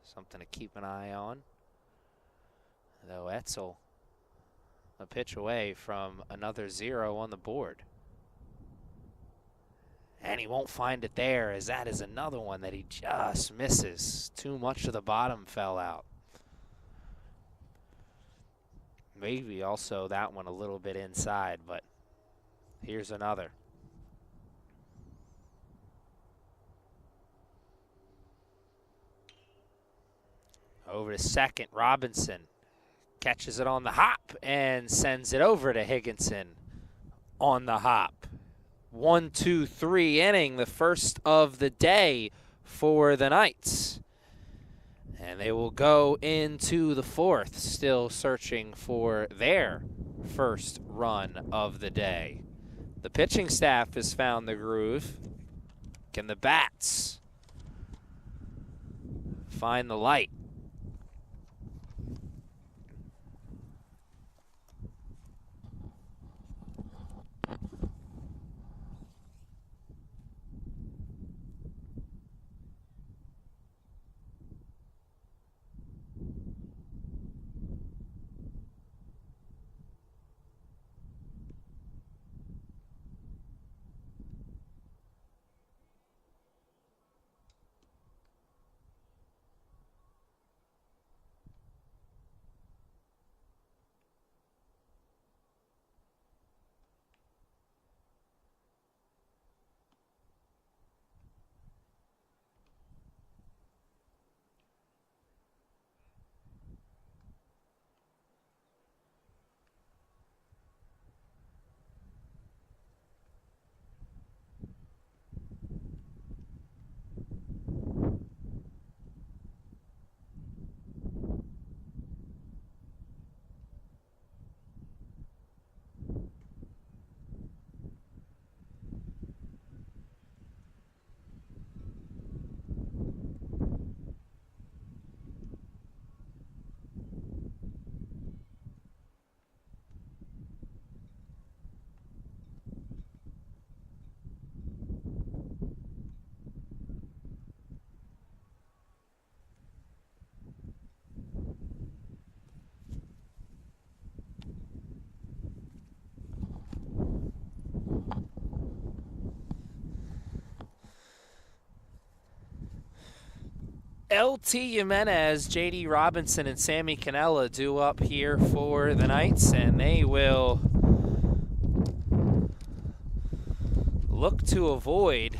Something to keep an eye on. Though Etzel a pitch away from another 0 on the board. And he won't find it there, as that is another one that he just misses. Too much of the bottom fell out. Maybe also that one a little bit inside, but here's another. Over to second, Robinson catches it on the hop and sends it over to Higginson on the hop. 1-2-3 inning, the first of the day for the Knights. And they will go into the fourth, still searching for their first run of the day. The pitching staff has found the groove. Can the bats find the light? LT Jimenez, JD Robinson, and Sammy Cannella due up here for the Knights, and they will look to avoid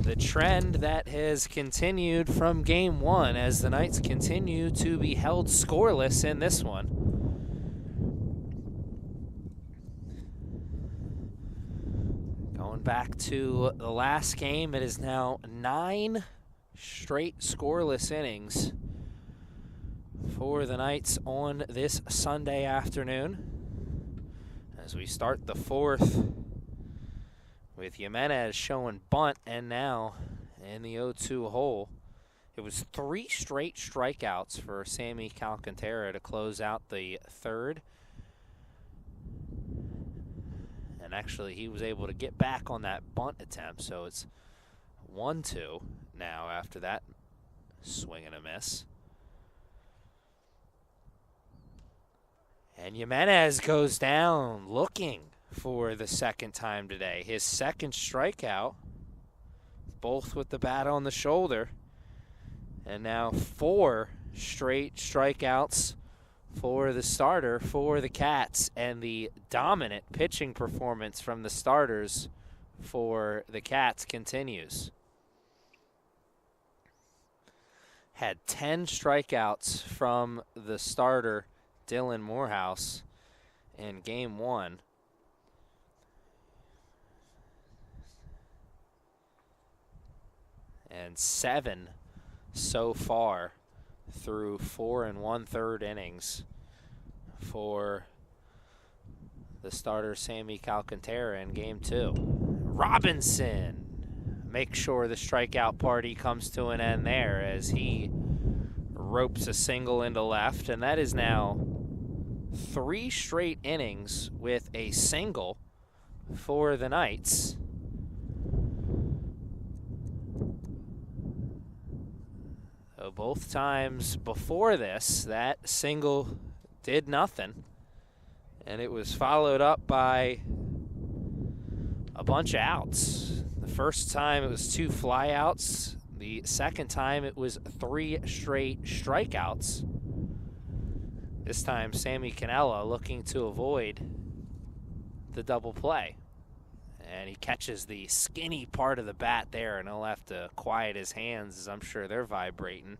the trend that has continued from game one as the Knights continue to be held scoreless in this one. Going back to the last game, it is now 9 straight scoreless innings for the Knights on this Sunday afternoon. As we start the fourth with Jimenez showing bunt and now in the 0-2 hole. It was 3 straight strikeouts for Sammy Calcantara to close out the third. And actually he was able to get back on that bunt attempt, so it's 1-2 now after that swing and a miss. And Jimenez goes down looking for the second time today. His second strikeout, both with the bat on the shoulder. And now 4 straight strikeouts for the starter for the Katz, and the dominant pitching performance from the starters for the Katz continues. Had 10 strikeouts from the starter, Dylan Morehouse, in game one. And 7 so far through 4 1/3 innings for the starter Sammy Calcantara in game 2. Robinson makes sure the strikeout party comes to an end there as he ropes a single into left, and that is now 3 straight innings with a single for the Knights. So both times before this, that single did nothing, and it was followed up by a bunch of outs. The first time it was 2 flyouts. The second time it was 3 straight strikeouts. This time Sammy Cannella looking to avoid the double play. And he catches the skinny part of the bat there, and he'll have to quiet his hands as I'm sure they're vibrating.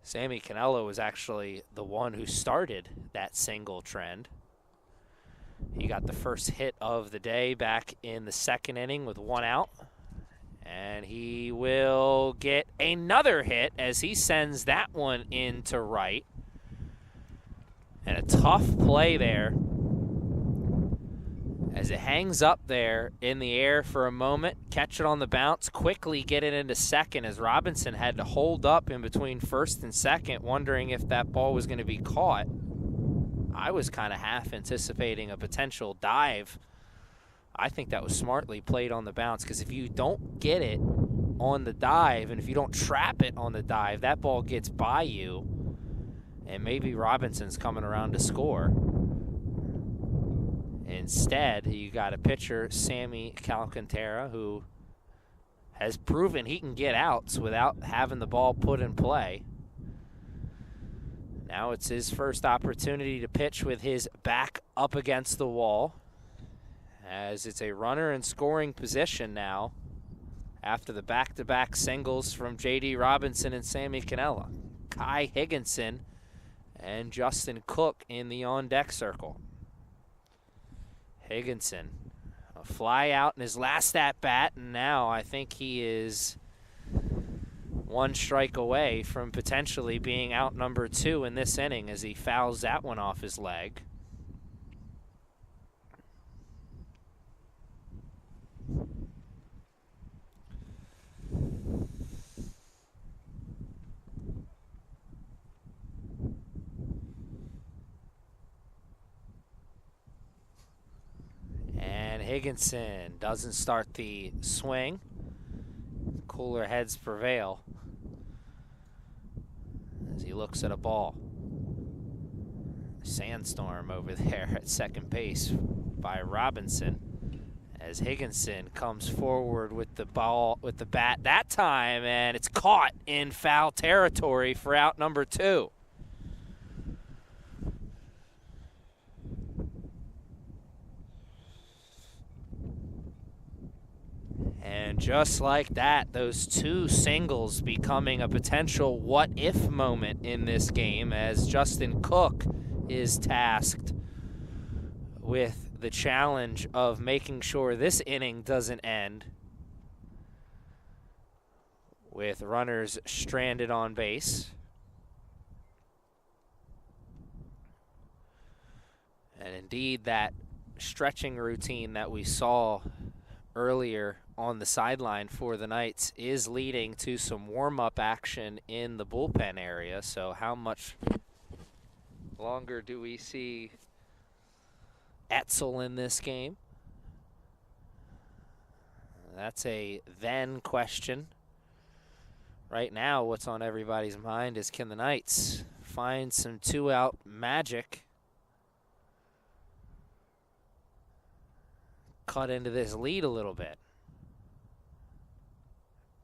Sammy Cannella was actually the one who started that single trend. He got the first hit of the day back in the second inning with 1 out. And he will get another hit as he sends that one into right. And a tough play there as it hangs up there in the air for a moment, catch it on the bounce, quickly get it into second as Robinson had to hold up in between first and second, wondering if that ball was going to be caught. I was kind of half anticipating a potential dive. I think that was smartly played on the bounce, because if you don't get it on the dive and if you don't trap it on the dive, that ball gets by you, and maybe Robinson's coming around to score. Instead, you got a pitcher, Sammy Calcantara, who has proven he can get outs without having the ball put in play. Now it's his first opportunity to pitch with his back up against the wall, as it's a runner in scoring position now after the back-to-back singles from J.D. Robinson and Sammy Cannella. Kai Higginson and Justin Cook in the on-deck circle. Higginson, a fly out in his last at-bat, and now I think he is 1 strike away from potentially being out number 2 in this inning as he fouls that one off his leg. And Higginson doesn't start the swing. Cooler heads prevail as he looks at a ball. Sandstorm over there at second base by Robinson as Higginson comes forward with the ball, with the bat that time, and it's caught in foul territory for out number 2. And just like that, those 2 singles becoming a potential what-if moment in this game, as Justin Cook is tasked with the challenge of making sure this inning doesn't end with runners stranded on base. And indeed, that stretching routine that we saw earlier on the sideline for the Knights is leading to some warm-up action in the bullpen area. So how much longer do we see Etzel in this game? That's a then question. Right now, what's on everybody's mind is, can the Knights find some 2-out magic, cut into this lead a little bit?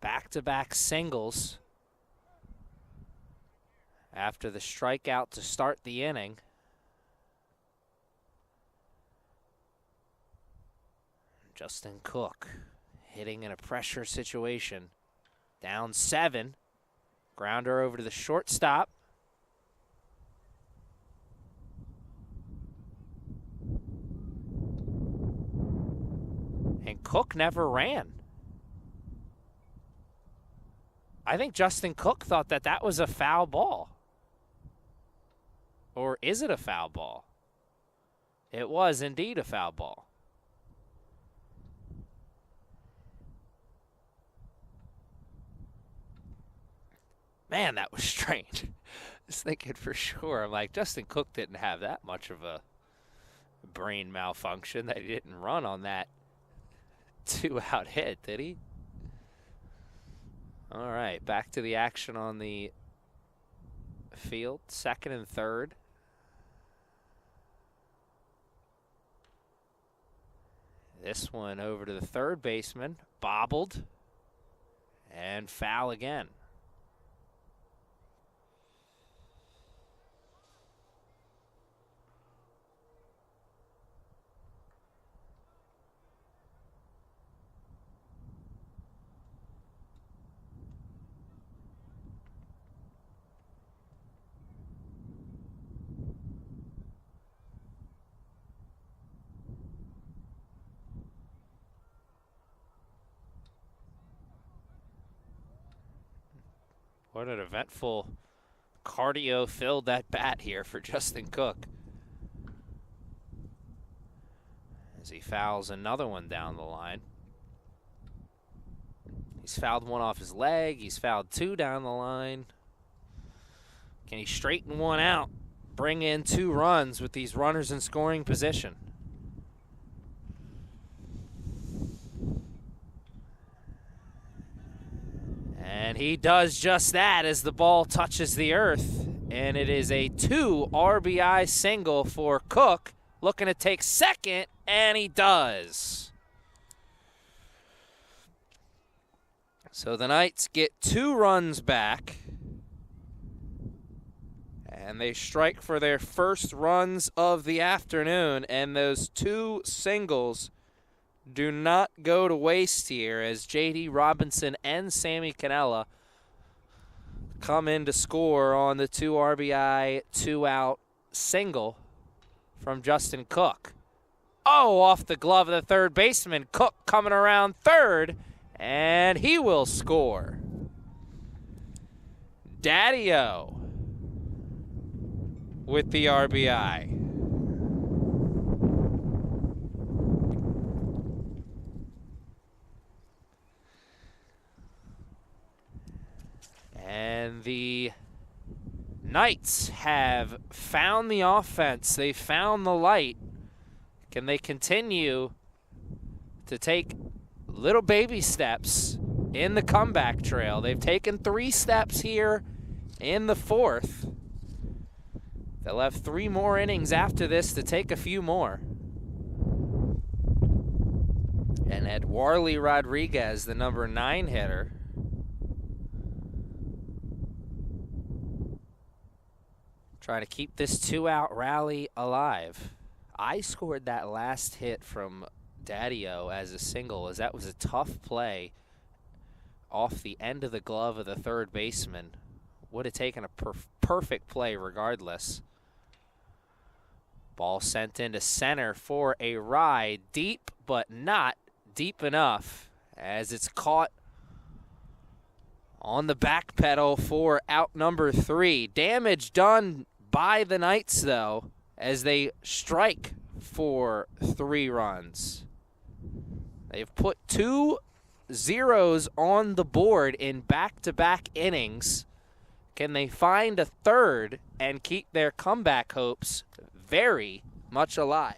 Back-to-back singles after the strikeout to start the inning. Justin Cook hitting in a pressure situation. Down 7. Grounder over to the shortstop. And Cook never ran. I think Justin Cook thought that that was a foul ball. Or is it a foul ball? It was indeed a foul ball. Man, that was strange. Just thinking for sure. I'm like, Justin Cook didn't have that much of a brain malfunction that he didn't run on that 2-out hit, did he? All right, back to the action on the field. 2nd and 3rd. This one over to the third baseman. Bobbled. And foul again. What an eventful cardio-filled that bat here for Justin Cook. As he fouls another one down the line. He's fouled one off his leg. He's fouled two down the line. Can he straighten one out? Bring in 2 runs with these runners in scoring position. And he does just that as the ball touches the earth. And it is a 2 RBI single for Cook. Looking to take second, and he does. So the Knights get 2 runs back. And they strike for their first runs of the afternoon. And those 2 singles do not go to waste here as J.D. Robinson and Sammy Cannella come in to score on the 2 RBI, 2-out single from Justin Cook. Oh, off the glove of the third baseman. Cook coming around third, and he will score. Daddy-O with the RBI. And the Knights have found the offense. They found the light. Can they continue to take little baby steps in the comeback trail? They've taken 3 steps here in the 4th. They'll have 3 more innings after this to take a few more. And Edwarly Rodriguez, the number 9 hitter, trying to keep this 2-out rally alive. I scored that last hit from Daddy-O as a single, as that was a tough play off the end of the glove of the third baseman. Would have taken a perfect play regardless. Ball sent into center for a ride. Deep, but not deep enough as it's caught on the back pedal for out number 3. Damage done by the Knights, though, as they strike for 3 runs. They've put 2 zeros on the board in back-to-back innings. Can they find a third and keep their comeback hopes very much alive?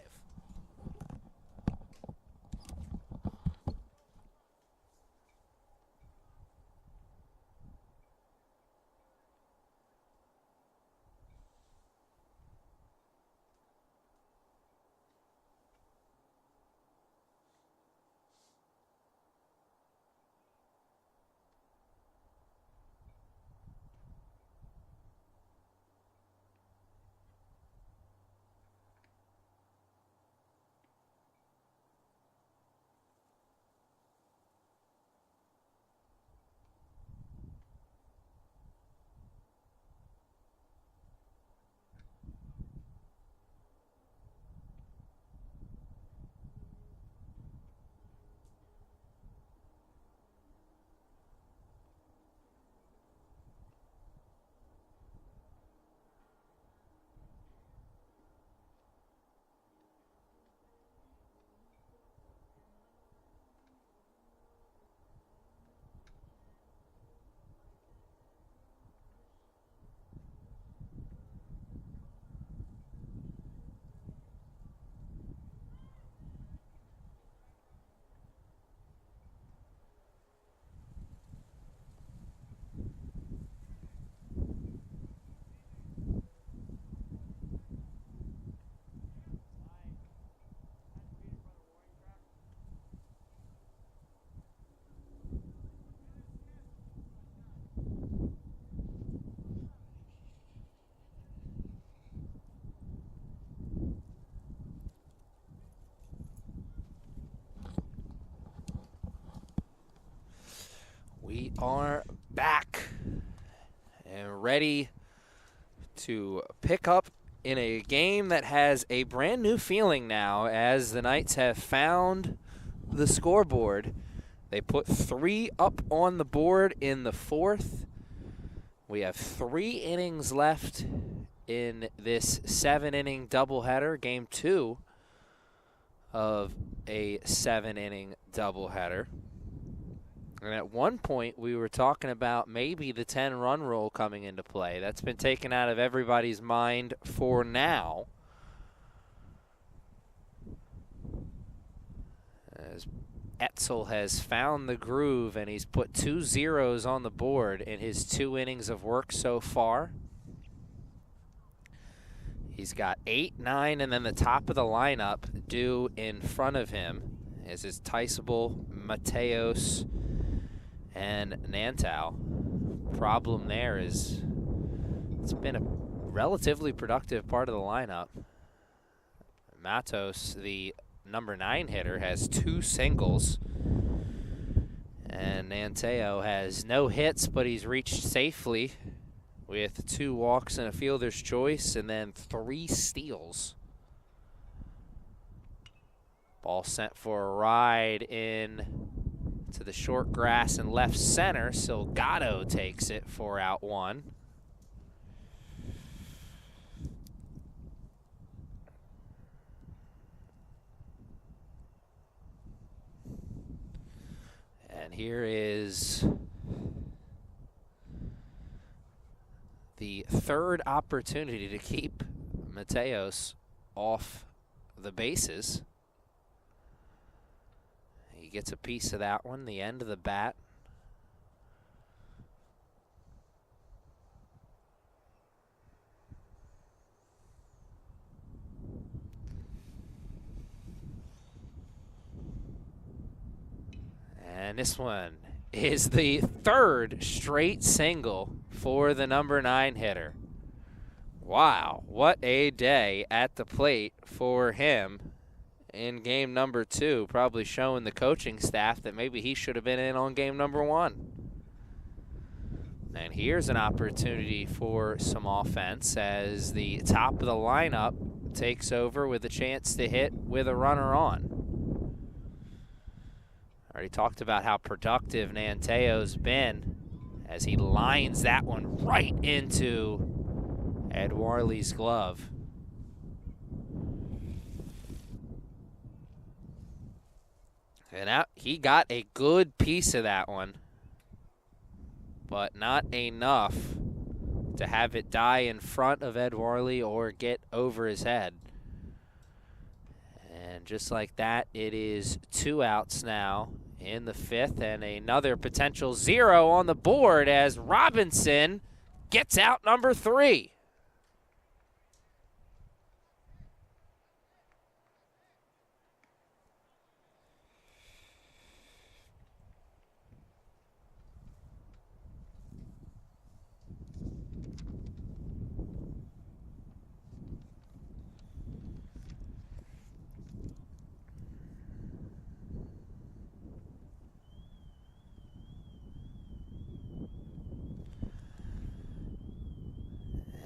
We are back and ready to pick up in a game that has a brand new feeling now, as the Knights have found the scoreboard. They put 3 up on the board in the 4th. We have 3 innings left in this 7-inning doubleheader, game 2 of a 7-inning doubleheader. And at one point, we were talking about maybe the 10-run rule coming into play. That's been taken out of everybody's mind for now, as Etzel has found the groove, and he's put 2 zeros on the board in his 2 innings of work so far. He's got 8, 9, and then the top of the lineup due in front of him, as is Teisable, Mateos, and Nantow. Problem there is it's been a relatively productive part of the lineup. Matos, the number 9 hitter, has 2 singles. And Nantow has no hits, but he's reached safely with 2 walks and a fielder's choice, and then 3 steals. Ball sent for a ride in to the short grass in left center. Silgado takes it for out 1. And here is the 3rd opportunity to keep Mateos off the bases. He gets a piece of that one, the end of the bat. And this one is the 3rd straight single for the number 9 hitter. Wow, what a day at the plate for him in game number 2, probably showing the coaching staff that maybe he should have been in on game number 1. And here's an opportunity for some offense as the top of the lineup takes over with a chance to hit with a runner on. Already talked about how productive Nanteo's been as he lines that one right into Ed Warley's glove. And he got a good piece of that one, but not enough to have it die in front of Ed Warley or get over his head. And just like that, it is 2 outs now in the 5th, and another potential 0 on the board as Robinson gets out number 3.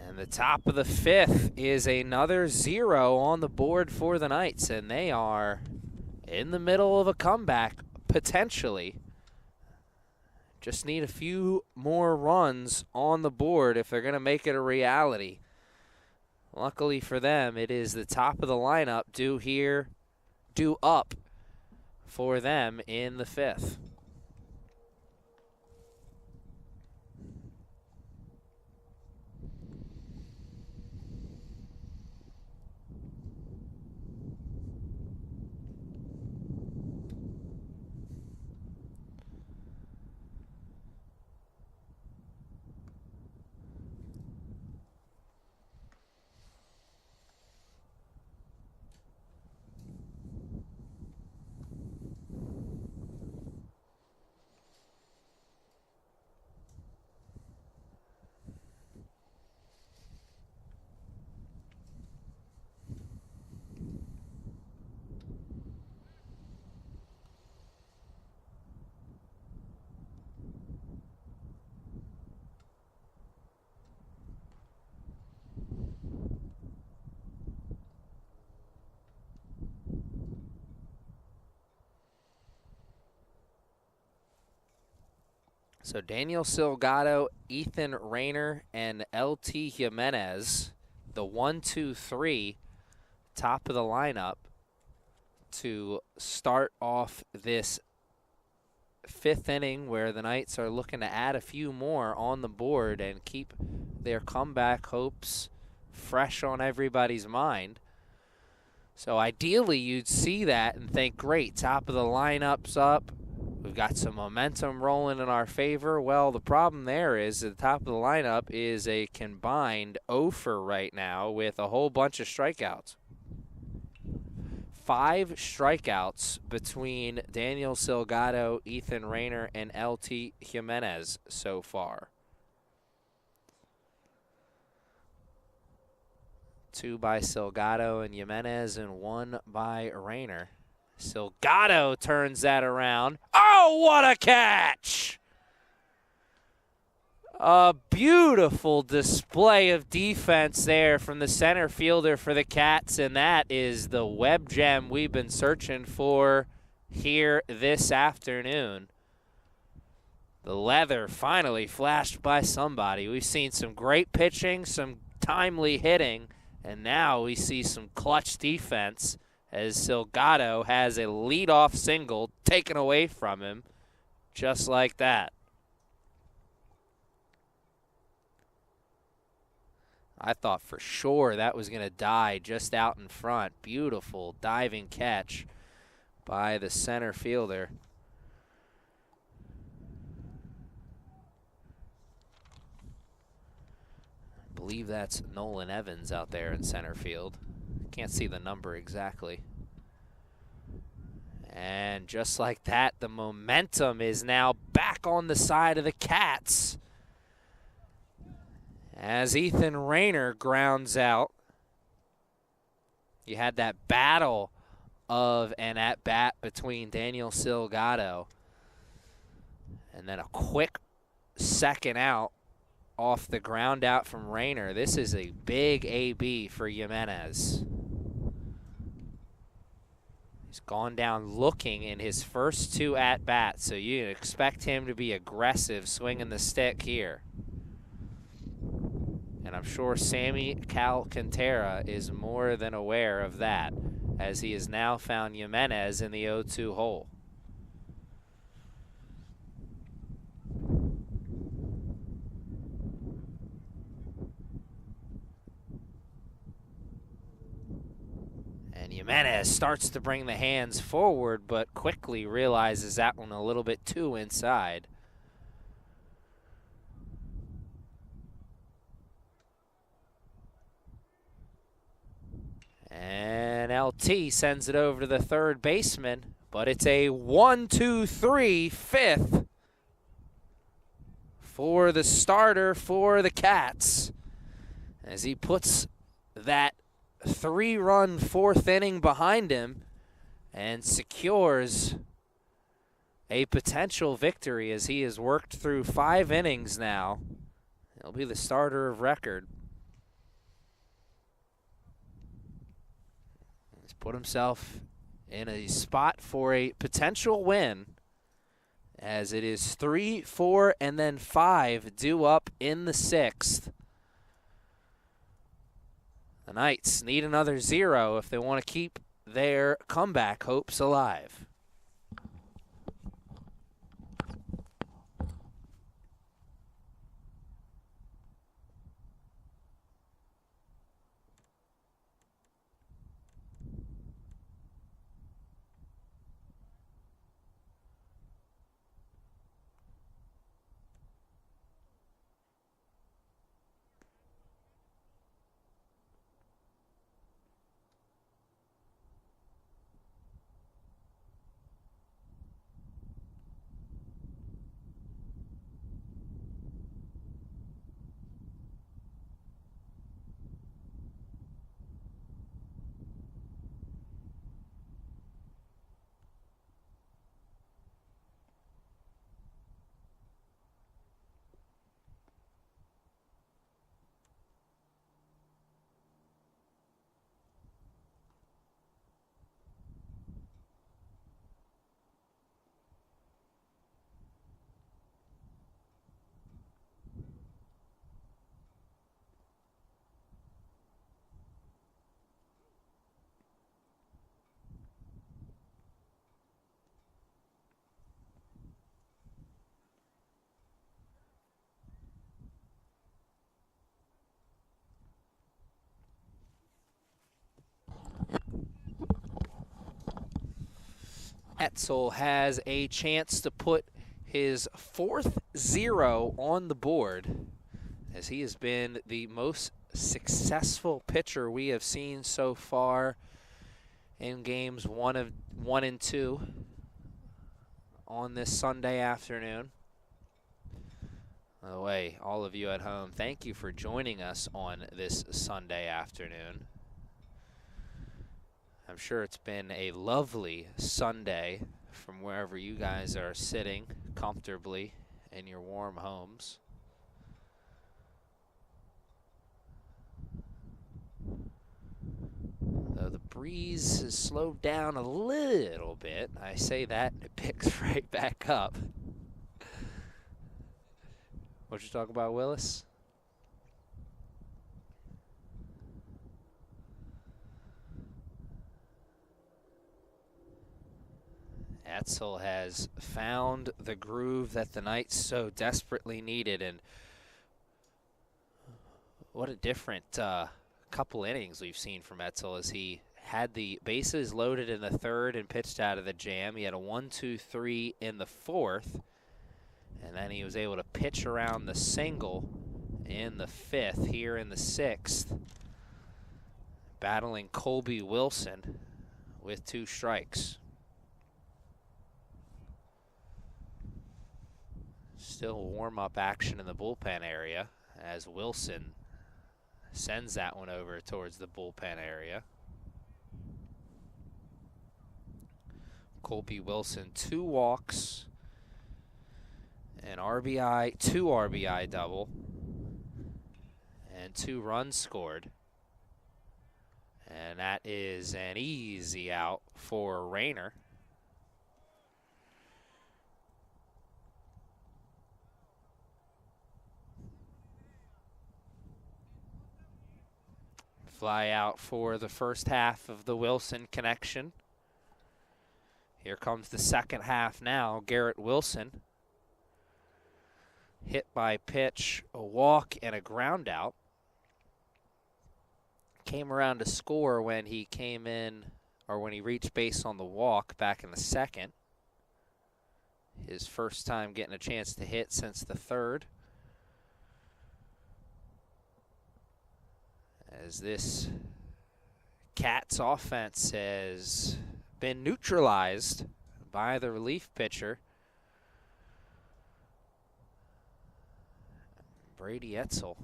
And the top of the 5th is another 0 on the board for the Knights, and they are in the middle of a comeback, potentially. Just need a few more runs on the board if they're going to make it a reality. Luckily for them, it is the top of the lineup due up for them in the 5th. So Daniel Silgado, Ethan Rayner, and LT Jimenez, the 1-2-3, top of the lineup to start off this 5th inning, where the Knights are looking to add a few more on the board and keep their comeback hopes fresh on everybody's mind. So ideally you'd see that and think, great, top of the lineup's up. We've got some momentum rolling in our favor. Well, the problem there is the top of the lineup is a combined 0 for right now with a whole bunch of strikeouts. 5 strikeouts between Daniel Silgado, Ethan Rayner, and LT Jimenez so far. 2 by Silgado and Jimenez, and 1 by Rayner. Silgado turns that around. Oh, what a catch! A beautiful display of defense there from the center fielder for the Katz, and that is the web gem we've been searching for here this afternoon. The leather finally flashed by somebody. We've seen some great pitching, some timely hitting, and now we see some clutch defense as Silgado has a leadoff single taken away from him just like that. I thought for sure that was going to die just out in front. Beautiful diving catch by the center fielder. I believe that's Nolan Evans out there in center field. Can't see the number exactly. And just like that, the momentum is now back on the side of the Katz, as Ethan Rayner grounds out. You had that battle of an at-bat between Daniel Silgado, and then a quick second out off the ground out from Rayner. This is a big AB for Jimenez. He's gone down looking in his first 2 at-bats, so you expect him to be aggressive swinging the stick here. And I'm sure Sammy Alcantara is more than aware of that, as he has now found Jimenez in the 0-2 hole. And Jimenez starts to bring the hands forward, but quickly realizes that one a little bit too inside. And LT sends it over to the third baseman, but it's a 1-2-3 5th for the starter for the Katz, as he puts that 3-run 4th inning behind him and secures a potential victory, as he has worked through 5 innings now. He'll be the starter of record. He's put himself in a spot for a potential win, as it is 3, 4, and then 5 due up in the 6th. The Knights need another 0 if they want to keep their comeback hopes alive. Etzel has a chance to put his 4th 0 on the board, as he has been the most successful pitcher we have seen so far in games 1 and 2 on this Sunday afternoon. By the way, all of you at home, thank you for joining us on this Sunday afternoon. I'm sure it's been a lovely Sunday from wherever you guys are sitting comfortably in your warm homes. Though the breeze has slowed down a little bit, I say that and it picks right back up. What you talk about, Willis? Etzel has found the groove that the Knights so desperately needed, and what a different couple innings we've seen from Etzel as he had the bases loaded in the 3rd and pitched out of the jam. He had a 1-2-3 in the 4th, and then he was able to pitch around the single in the 5th. Here in the 6th, battling Colby Wilson with 2 strikes. Still warm-up action in the bullpen area as Wilson sends that one over towards the bullpen area. Colby Wilson, 2 walks, an RBI, 2 RBI double, and 2 runs scored. And that is an easy out for Rayner. Fly out for the first half of the Wilson connection. Here comes the second half now. Garrett Wilson, hit by pitch, a walk, and a ground out. Came around to score when he came in, or when he reached base on the walk back in the 2nd. His first time getting a chance to hit since the 3rd. As this Katz offense has been neutralized by the relief pitcher, Brady Etzel.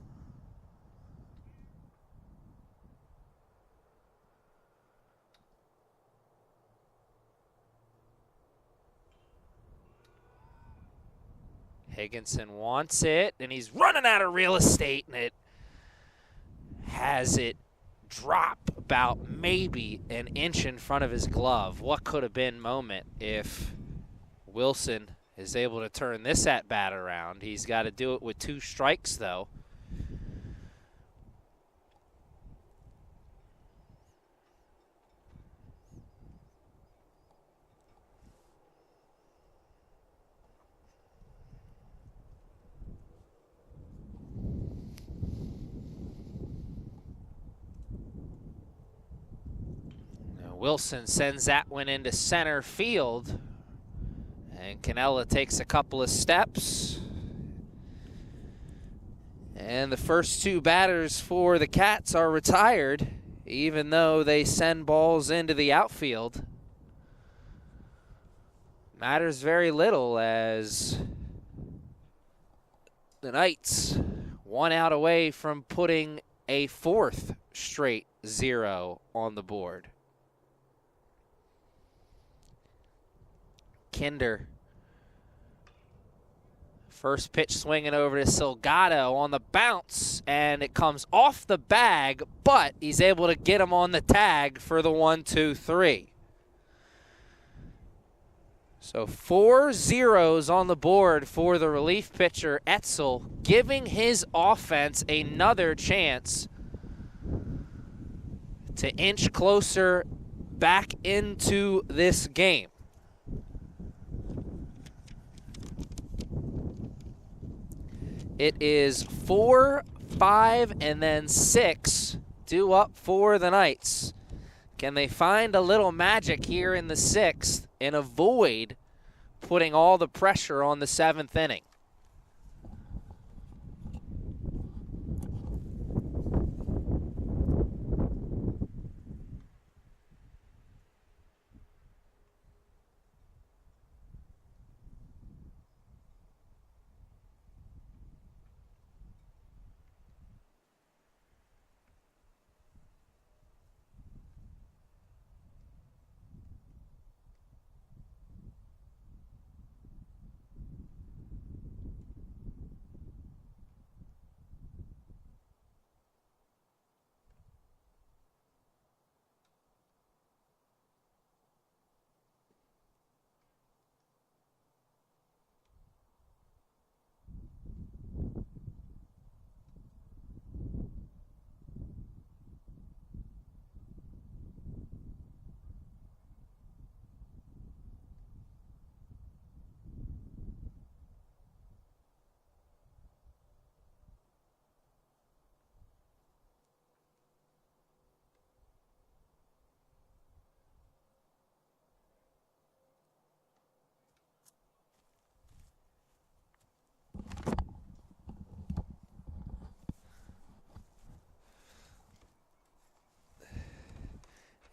Higginson wants it, and he's running out of real estate, and it has it drop about maybe an inch in front of his glove. What could have been moment if Wilson is able to turn this at bat around. He's got to do it with 2 strikes, though. Wilson sends that one into center field, and Cannella takes a couple of steps. And the first 2 batters for the Cats are retired, even though they send balls into the outfield. Matters very little as the Knights 1 out away from putting a 4th straight 0 on the board. Kinder. First pitch swinging over to Salgado on the bounce, and it comes off the bag, but he's able to get him on the tag for the 1-2-3. So 4 zeros on the board for the relief pitcher Etzel, giving his offense another chance to inch closer back into this game. It is 4, 5, and then 6 due up for the Knights. Can they find a little magic here in the 6th and avoid putting all the pressure on the 7th inning?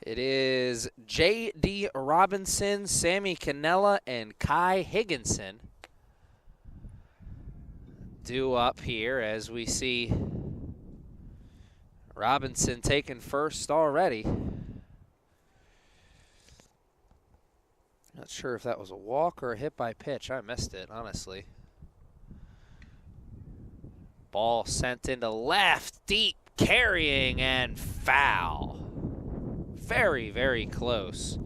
It is J.D. Robinson, Sammy Cannella, and Kai Higginson due up here as we see Robinson taking first already. Not sure if that was a walk or a hit by pitch. I missed it, honestly. Ball sent into left, deep, carrying, and foul. Very, very close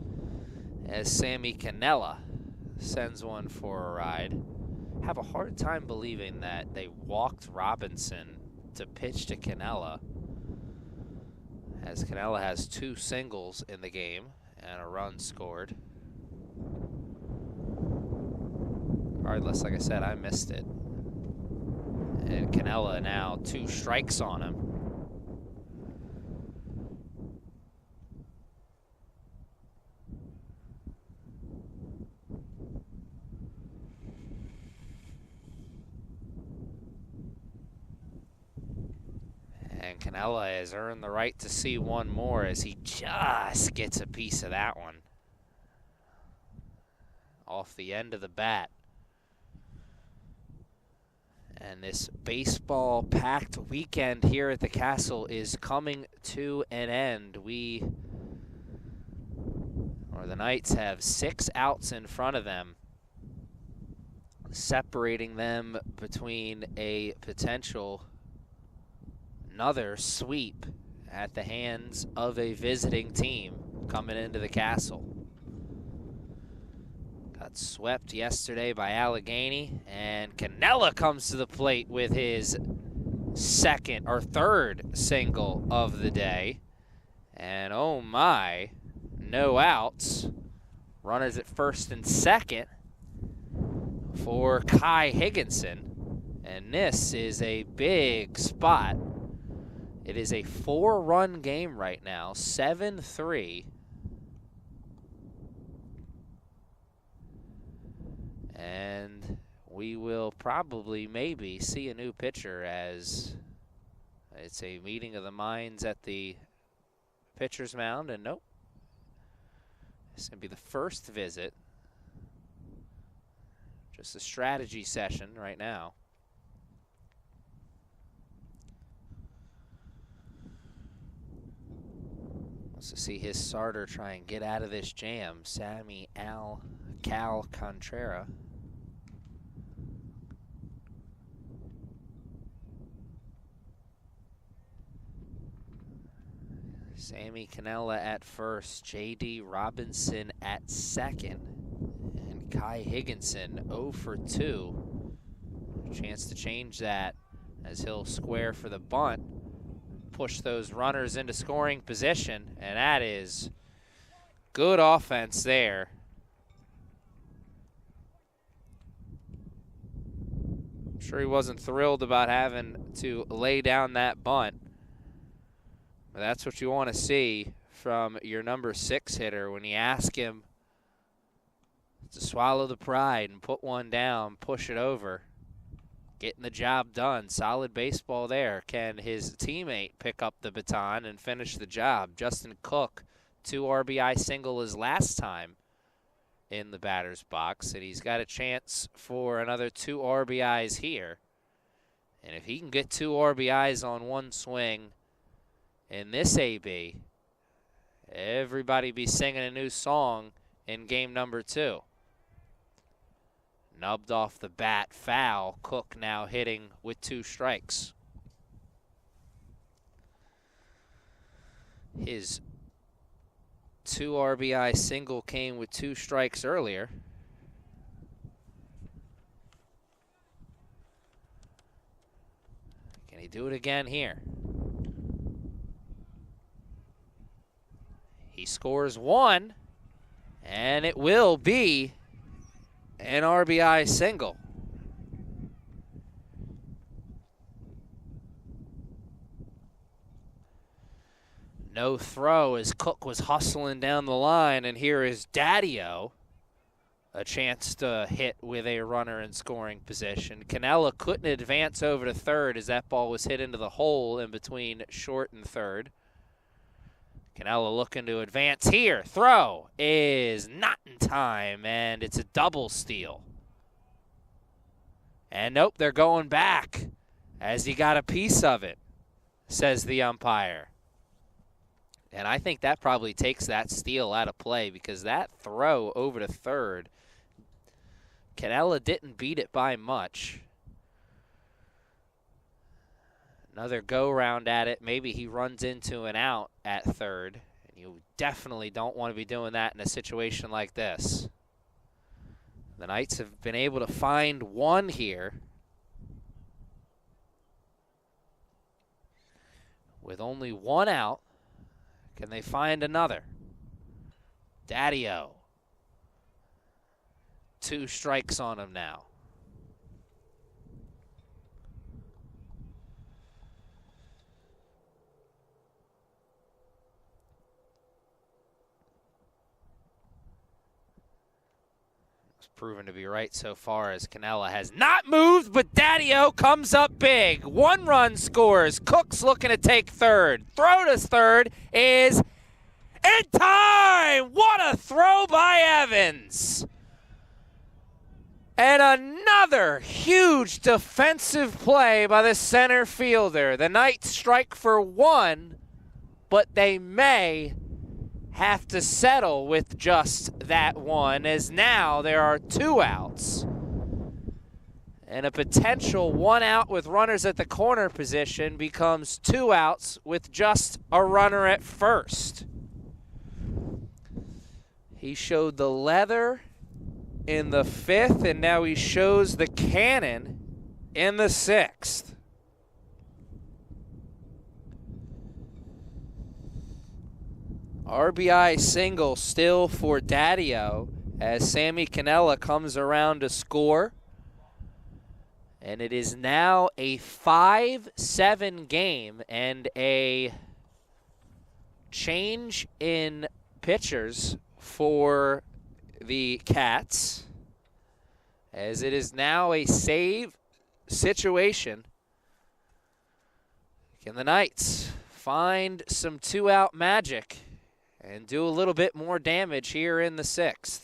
as Sammy Cannella sends one for a ride. Have a hard time believing that they walked Robinson to pitch to Cannella, as Cannella has 2 singles in the game and a run scored. Regardless, like I said, I missed it. And Cannella now 2 strikes on him. And Cannella has earned the right to see one more as he just gets a piece of that one off the end of the bat. And this baseball-packed weekend here at the Castle is coming to an end. The Knights have 6 outs in front of them, separating them between a potential another sweep at the hands of a visiting team coming into the Castle. Got swept yesterday by Allegheny, and Cannella comes to the plate with his 3rd single of the day. And oh my, no outs. Runners at first and second for Kai Higginson. And this is a big spot. It is a 4-run game right now, 7-3. And we will probably maybe see a new pitcher, as it's a meeting of the minds at the pitcher's mound. And nope, it's going to be the first visit. Just a strategy session right now. Wants to see his starter try and get out of this jam, Sammy Cal Contreras. Sammy Cannella at first, J.D. Robinson at second, and Kai Higginson 0 for 2. Chance to change that as he'll square for the bunt, push those runners into scoring position, and that is good offense there. I'm sure he wasn't thrilled about having to lay down that bunt. But that's what you want to see from your number 6 hitter when you ask him to swallow the pride and put one down, push it over, getting the job done. Solid baseball there. Can his teammate pick up the baton and finish the job? Justin Cook, 2 RBI single his last time in the batter's box, and he's got a chance for another 2 RBIs here. And if he can get 2 RBIs on one swing in this AB, everybody be singing a new song in game number 2. Nubbed off the bat, foul. Cook now hitting with 2 strikes. His 2 RBI single came with 2 strikes earlier. Can he do it again here? He scores 1, and it will be an RBI single. No throw as Cook was hustling down the line, and here is Daddio. A chance to hit with a runner in scoring position. Cannella couldn't advance over to third as that ball was hit into the hole in between short and third. Cannella looking to advance here. Throw is not in time, and it's a double steal. And nope, they're going back as he got a piece of it, says the umpire. And I think that probably takes that steal out of play because that throw over to third, Cannella didn't beat it by much. Another go-round at it. Maybe he runs into an out at third. And you definitely don't want to be doing that in a situation like this. The Knights have been able to find 1 here. With only 1 out, can they find another? Daddio. 2 strikes on him now. Proven to be right so far as Cannella has not moved, but Daddio comes up big. 1 run scores. Cook's looking to take third. Throw to third is in time. What a throw by Evans. And another huge defensive play by the center fielder. The Knights strike for 1, but they may have to settle with just that 1, as now there are 2 outs and a potential 1 out with runners at the corner position becomes 2 outs with just a runner at first. He showed the leather in the 5th, and now he shows the cannon in the 6th. RBI single still for Daddio as Sammy Cannella comes around to score. And it is now a 5-7 game and a change in pitchers for the Katz, as it is now a save situation. Can the Knights find some 2-out magic and do a little bit more damage here in the 6th?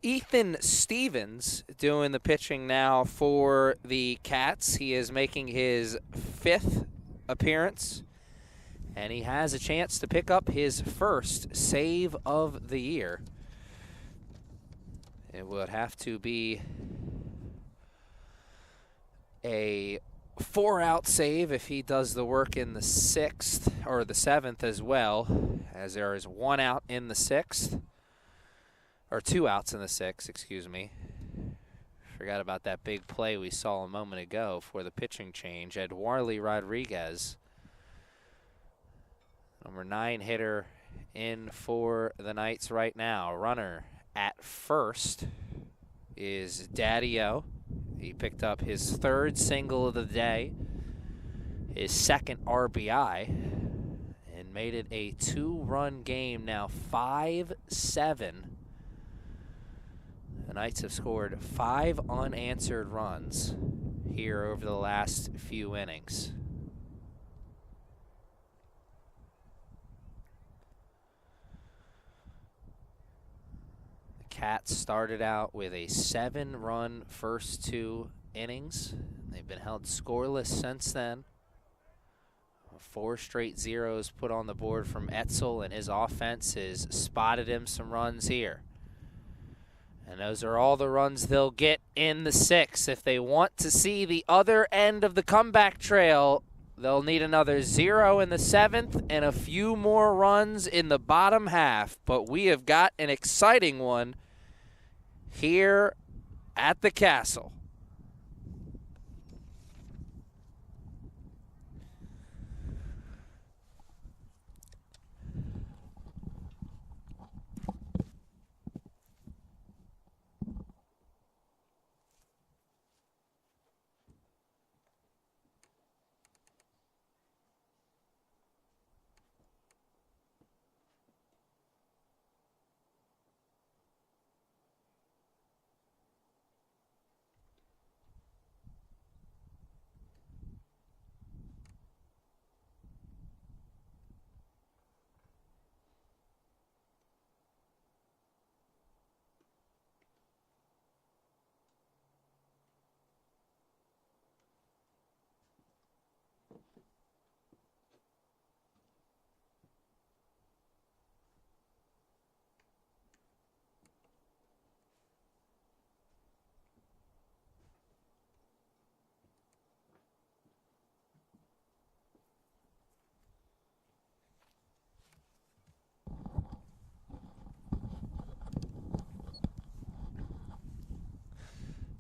Ethan Stevens doing the pitching now for the Katz. He is making his 5th appearance, and he has a chance to pick up his first save of the year. It would have to be a 4-out save if he does the work in the 6th, or the 7th as well, as there is 1 out in the 6th. Or 2 outs in the 6th, excuse me. Forgot about that big play we saw a moment ago for the pitching change. Eduardo Rodriguez, number 9 hitter, in for the Knights right now. Runner at first is Daddy-O. He picked up his 3rd single of the day, his 2nd RBI, and made it a 2-run game now, 5-7. The Knights have scored 5 unanswered runs here over the last few innings. The Cats started out with a 7-run first 2 innings. They've been held scoreless since then. 4 straight zeros put on the board from Etzel, and his offense has spotted him some runs here. And those are all the runs they'll get in the 6th. If they want to see the other end of the comeback trail, they'll need another 0 in the 7th and a few more runs in the bottom half. But we have got an exciting one here at the Castle.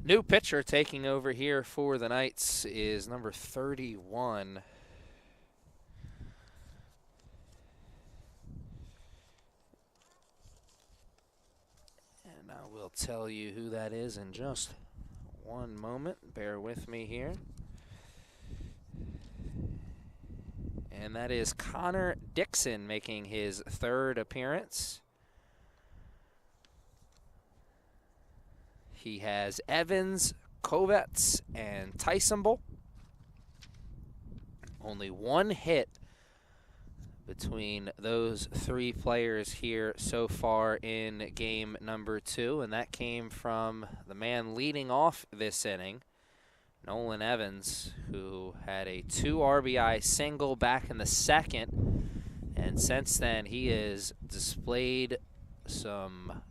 New pitcher taking over here for the Knights is number 31. And I will tell you who that is in just one moment. Bear with me here. And that is Connor Dixon making his 3rd appearance. He has Evans, Kovetz, and Tysonbull. Only 1 hit between those 3 players here so far in game number 2, and that came from the man leading off this inning, Nolan Evans, who had a 2 RBI single back in the 2nd, and since then he has displayed some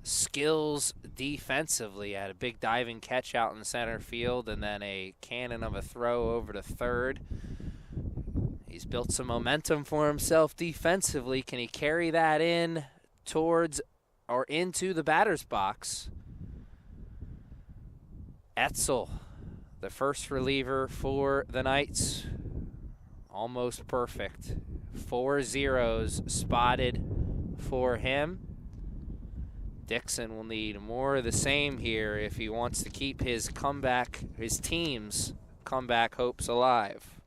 skills defensively. Had a big diving catch out in center field and then a cannon of a throw over to 3rd. He's built some momentum for himself defensively. Can he carry that in towards or into the batter's box? Etzel, the first reliever for the Knights, almost perfect. 4 zeros spotted for him. Dixon will need more of the same here if he wants to keep his team's comeback hopes alive.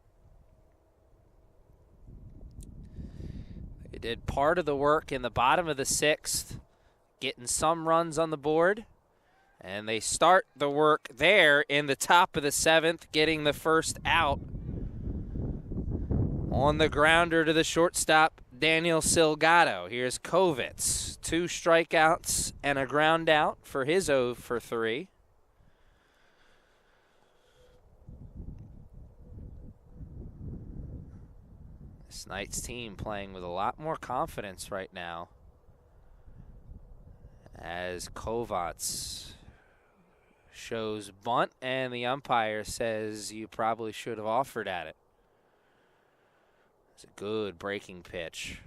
They did part of the work in the bottom of the 6th, getting some runs on the board, and they start the work there in the top of the 7th, getting the first out on the grounder to the shortstop, Daniel Silgado. Here's Kovitz. 2 strikeouts and a ground out for his 0 for 3. This Knights team playing with a lot more confidence right now, as Kovitz shows bunt and the umpire says you probably should have offered at it. It's a good breaking pitch.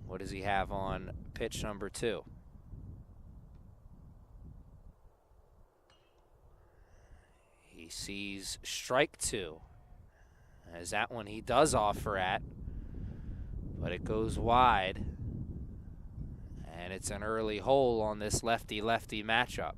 What does he have on pitch number 2? He sees strike 2. As that one he does offer at, but it goes wide. And it's an early hole on this lefty-lefty matchup.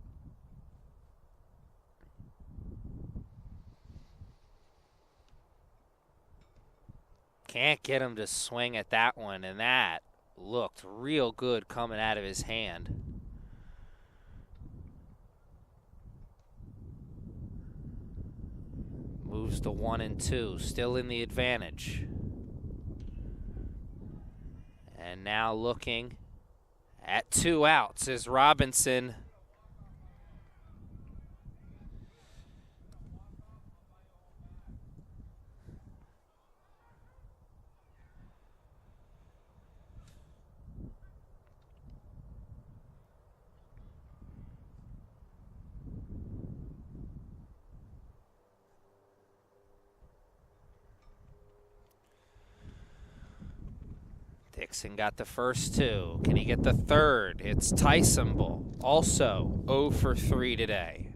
Can't get him to swing at that one, and that looked real good coming out of his hand. Moves to 1-2, still in the advantage. And now looking at 2 outs is Robinson. Dixon got the first 2. Can he get the third? It's Tysonable, also 0 for 3 today.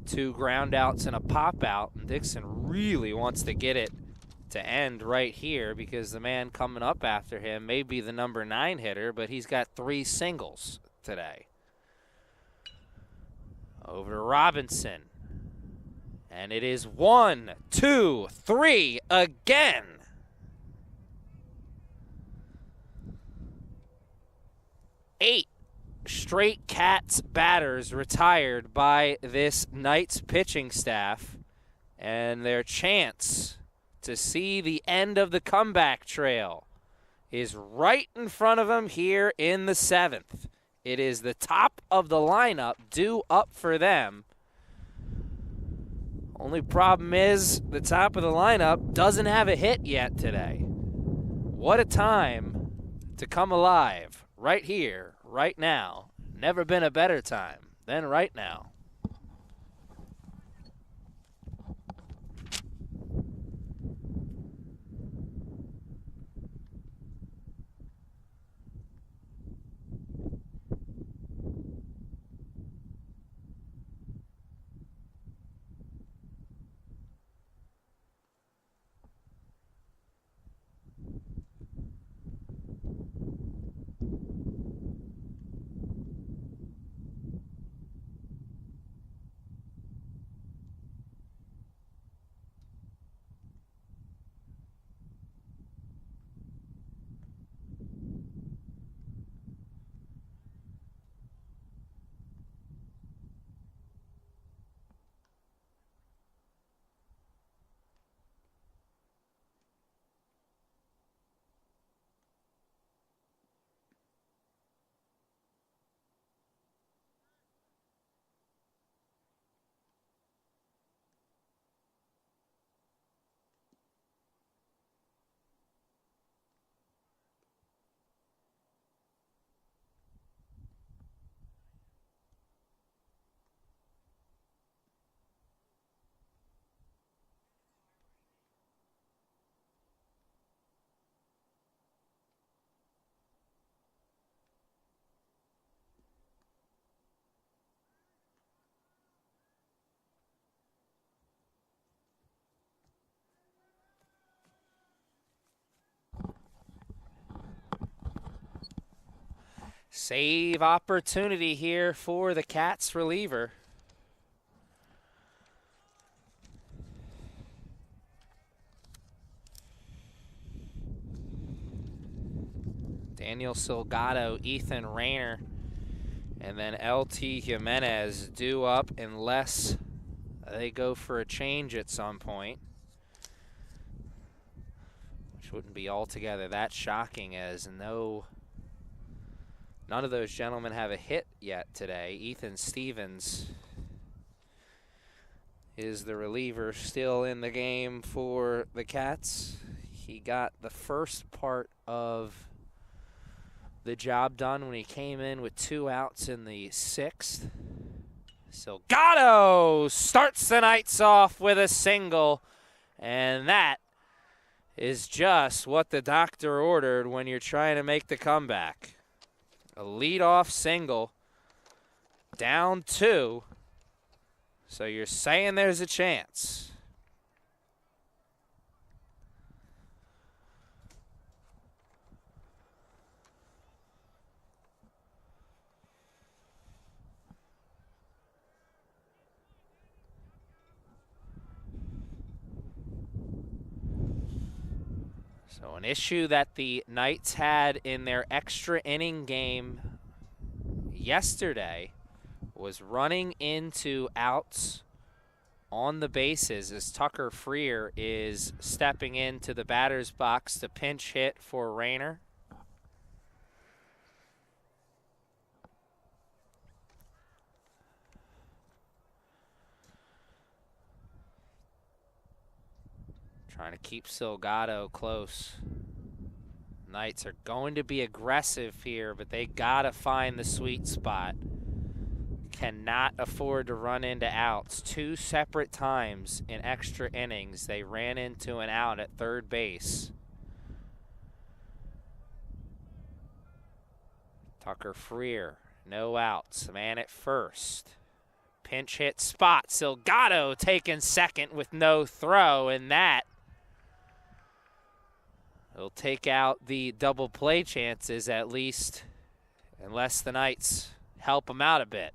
2 ground outs and a pop out, and Dixon really wants to get it to end right here because the man coming up after him may be the number 9 hitter, but he's got 3 singles today. Over to Robinson. And it is 1, 2, 3 again. 8 straight Katz batters retired by this Knights pitching staff, and their chance to see the end of the comeback trail is right in front of them here in the 7th. It is the top of the lineup due up for them. Only problem is the top of the lineup doesn't have a hit yet today. What a time to come alive right here, right now. Never been a better time than right now. Save opportunity here for the Katz reliever. Daniel Silgado, Ethan Rayner, and then LT Jimenez due up unless they go for a change at some point. which wouldn't be altogether that shocking, as none of those gentlemen have a hit yet today. Ethan Stevens is the reliever still in the game for the Katz. He got the first part of the job done when he came in with 2 outs in the 6th. Silgado starts the Knights off with a single, and that is just what the doctor ordered when you're trying to make the comeback. A leadoff single, down 2, so you're saying there's a chance. So an issue that the Knights had in their extra inning game yesterday was running into outs on the bases as Tucker Freer is stepping into the batter's box to pinch hit for Rayner. Trying to keep Silgado close. Knights are going to be aggressive here, but they gotta find the sweet spot. Cannot afford to run into outs. 2 separate times in extra innings, they ran into an out at third base. Tucker Freer, no outs, man at first. Pinch hit spot, Silgado taking second with no throw, and that will take out the double play chances at least, unless the Knights help him out a bit.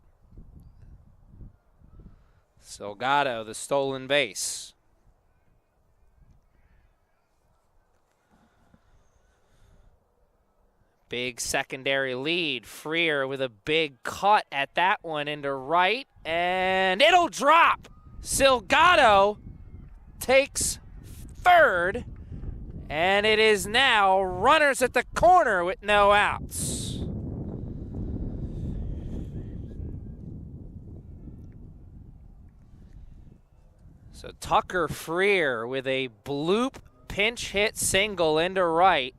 Silgado, the stolen base. Big secondary lead. Freer with a big cut at that one into right, and it'll drop. Silgado takes third, and it is now runners at the corner with no outs. So Tucker Freer with a bloop pinch hit single into right.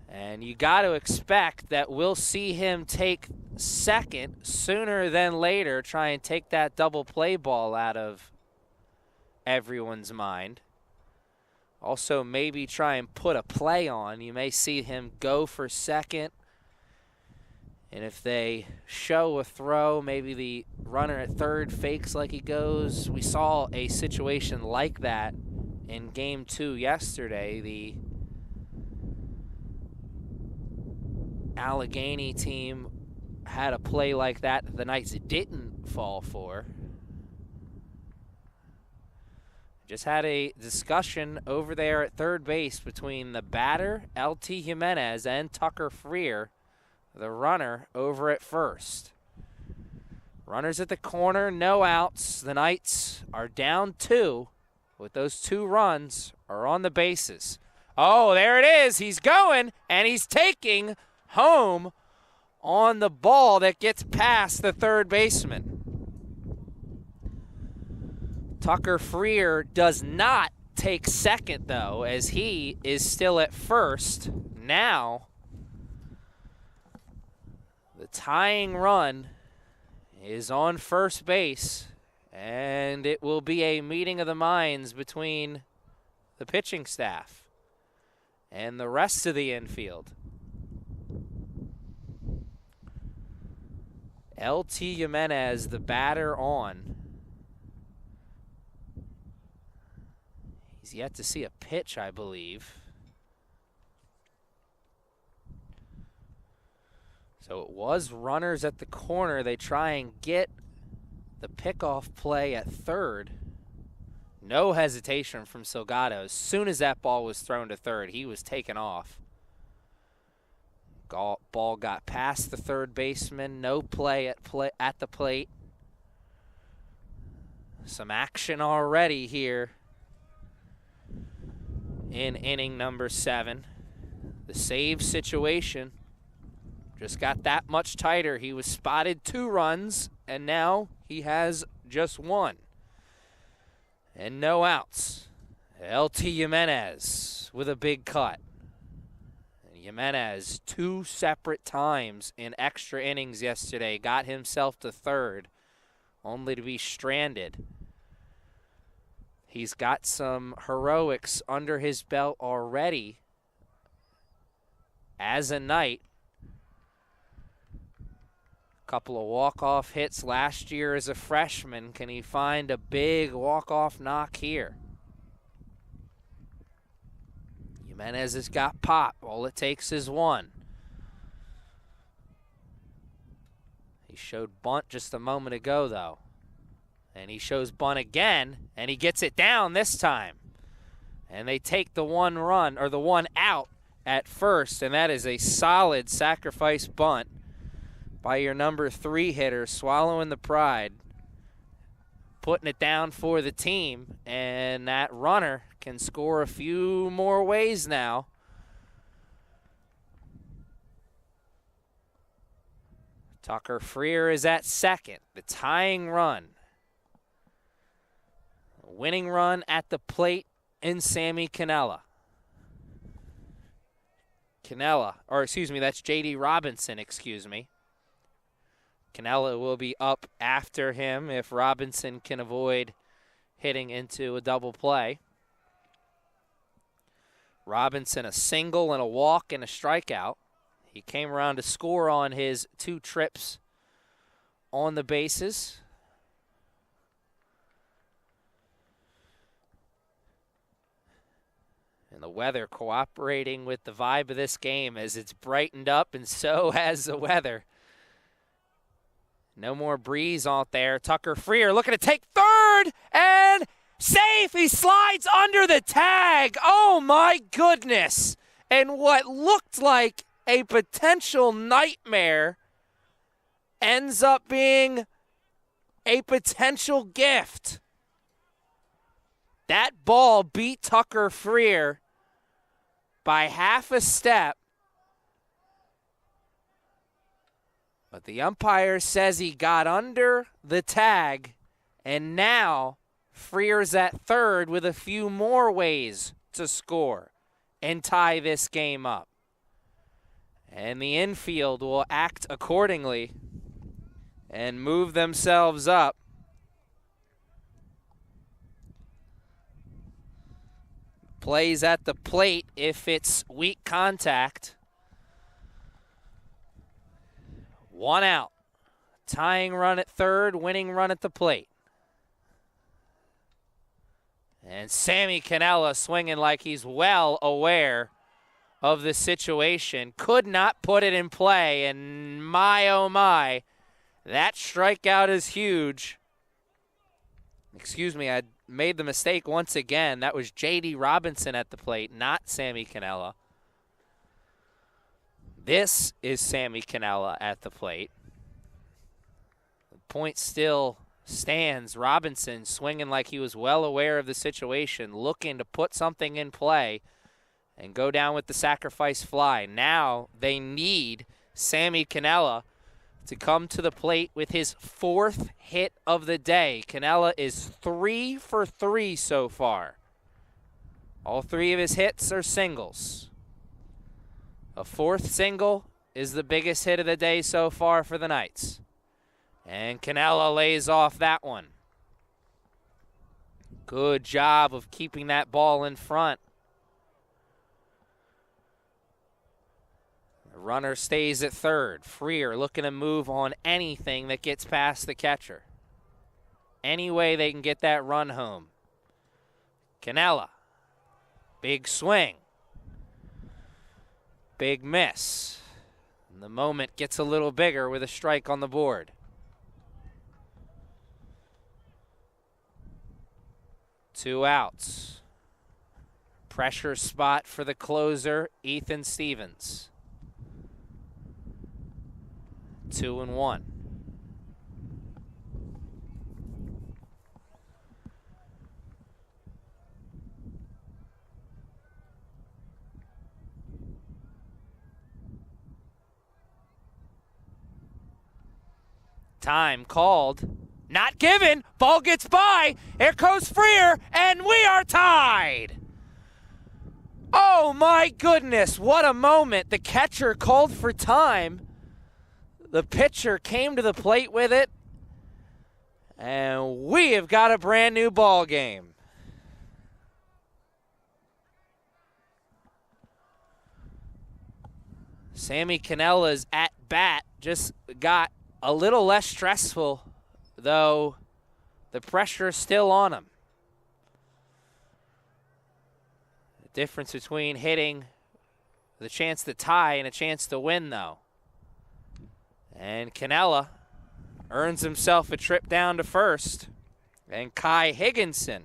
And you got to expect that we'll see him take second sooner than later, try and take that double play ball out of everyone's mind. Also, maybe try and put a play on. You may see him go for second. And if they show a throw, maybe the runner at third fakes like he goes. We saw a situation like that in Game 2 yesterday. The Allegheny team had a play like that the Knights didn't fall for. Just had a discussion over there at third base between the batter, LT Jimenez, and Tucker Freer, the runner over at first. Runners at the corner, no outs. The Knights are down 2 with those 2 runs are on the bases. Oh, there it is. He's going, and he's taking home on the ball that gets past the third baseman. Tucker Freer does not take second, though, as he is still at first. Now, the tying run is on first base, and it will be a meeting of the minds between the pitching staff and the rest of the infield. LT Jimenez, the batter on. He's yet to see a pitch, I believe. So it was runners at the corner. They try and get the pickoff play at third. No hesitation from Silgado. As soon as that ball was thrown to third, he was taken off. Ball got past the third baseman. No play at the plate. Some action already here in inning number 7. The save situation just got that much tighter. He was spotted 2 runs, and now he has just 1. And no outs. LT Jimenez with a big cut. And Jimenez 2 separate times in extra innings yesterday got himself to third, only to be stranded. He's got some heroics under his belt already as a Knight. Couple of walk-off hits last year as a freshman. Can he find a big walk-off knock here? Jimenez has got pop. All it takes is 1. He showed bunt just a moment ago, though. And he shows bunt again, and he gets it down this time. And they take the 1 run, or the 1 out at first, and that is a solid sacrifice bunt by your number 3 hitter, swallowing the pride, putting it down for the team, and that runner can score a few more ways now. Tucker Freer is at second, the tying run. A winning run at the plate in Sammy Cannella. That's J.D. Robinson, Cannella will be up after him if Robinson can avoid hitting into a double play. Robinson a single and a walk and a strikeout. He came around to score on his 2 trips on the bases. And the weather cooperating with the vibe of this game as it's brightened up, and so has the weather. No more breeze out there. Tucker Freer looking to take third, and safe. He slides under the tag. Oh, my goodness. And what looked like a potential nightmare ends up being a potential gift. That ball beat Tucker Freer by half a step. But the umpire says he got under the tag, and now Freer's at third with a few more ways to score and tie this game up. And the infield will act accordingly and move themselves up. Plays at the plate if it's weak contact. 1 out. Tying run at third, winning run at the plate. And Sammy Cannella swinging like he's well aware of the situation. Could not put it in play, and my, oh my, that strikeout is huge. Excuse me, I made the mistake once again. That was J.D. Robinson at the plate, not Sammy Cannella. This is Sammy Cannella at the plate. The point still stands. Robinson swinging like he was well aware of the situation, looking to put something in play and go down with the sacrifice fly. Now they need Sammy Cannella to come to the plate with his 4th hit of the day. Cannella is 3 for 3 so far. All 3 of his hits are singles. A 4th single is the biggest hit of the day so far for the Knights. And Cannella lays off that one. Good job of keeping that ball in front. The runner stays at third. Freer looking to move on anything that gets past the catcher. Any way they can get that run home. Cannella. Big swing. Big miss. And the moment gets a little bigger with a strike on the board. 2 outs. Pressure spot for the closer, Ethan Stevens. 2-1. Time called. Not given. Ball gets by. Here goes Freer, and we are tied. Oh, my goodness. What a moment. The catcher called for time. The pitcher came to the plate with it. And we have got a brand new ball game. Sammy Canella's at bat just got a little less stressful, though the pressure is still on him. The difference between hitting with a chance to tie and a chance to win, though. And Canella earns himself a trip down to first. And Kai Higginson,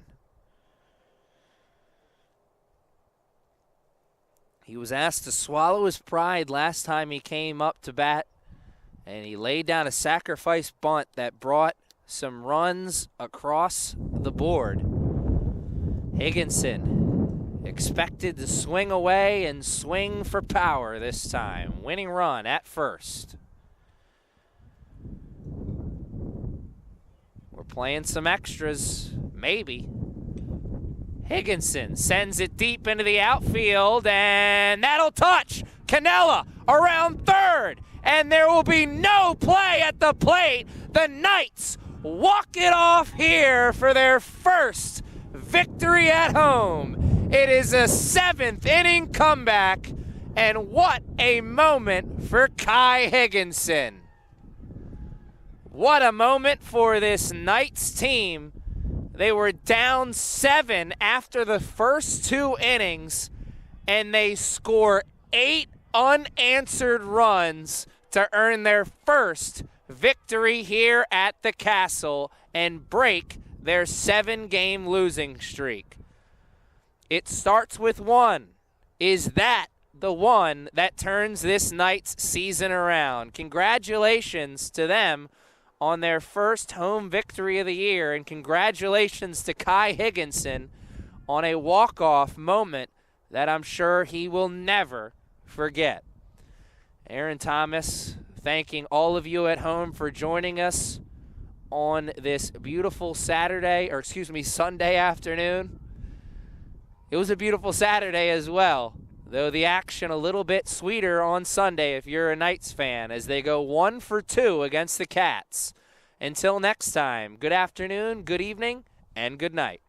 he was asked to swallow his pride last time he came up to bat, and he laid down a sacrifice bunt that brought some runs across the board. Higginson expected to swing away and swing for power this time. Winning run at first. We're playing some extras, maybe. Higginson sends it deep into the outfield, and that'll touch Canella around third, and there will be no play at the plate. The Knights walk it off here for their first victory at home. It is a 7th inning comeback, and what a moment for Kai Higginson. What a moment for this Knights team. They were down 7 after the first 2 innings, and they score 8 unanswered runs to earn their first victory here at the Castle and break their 7-game losing streak. It starts with one. Is that the one that turns this Knights season around? Congratulations to them on their first home victory of the year, and congratulations to Kai Higginson on a walk-off moment that I'm sure he will never forget. Aaron Thomas, thanking all of you at home for joining us on this beautiful Sunday afternoon. It was a beautiful Saturday as well, though the action a little bit sweeter on Sunday if you're a Knights fan, as they go 1 for 2 against the Katz. Until next time, good afternoon, good evening, and good night.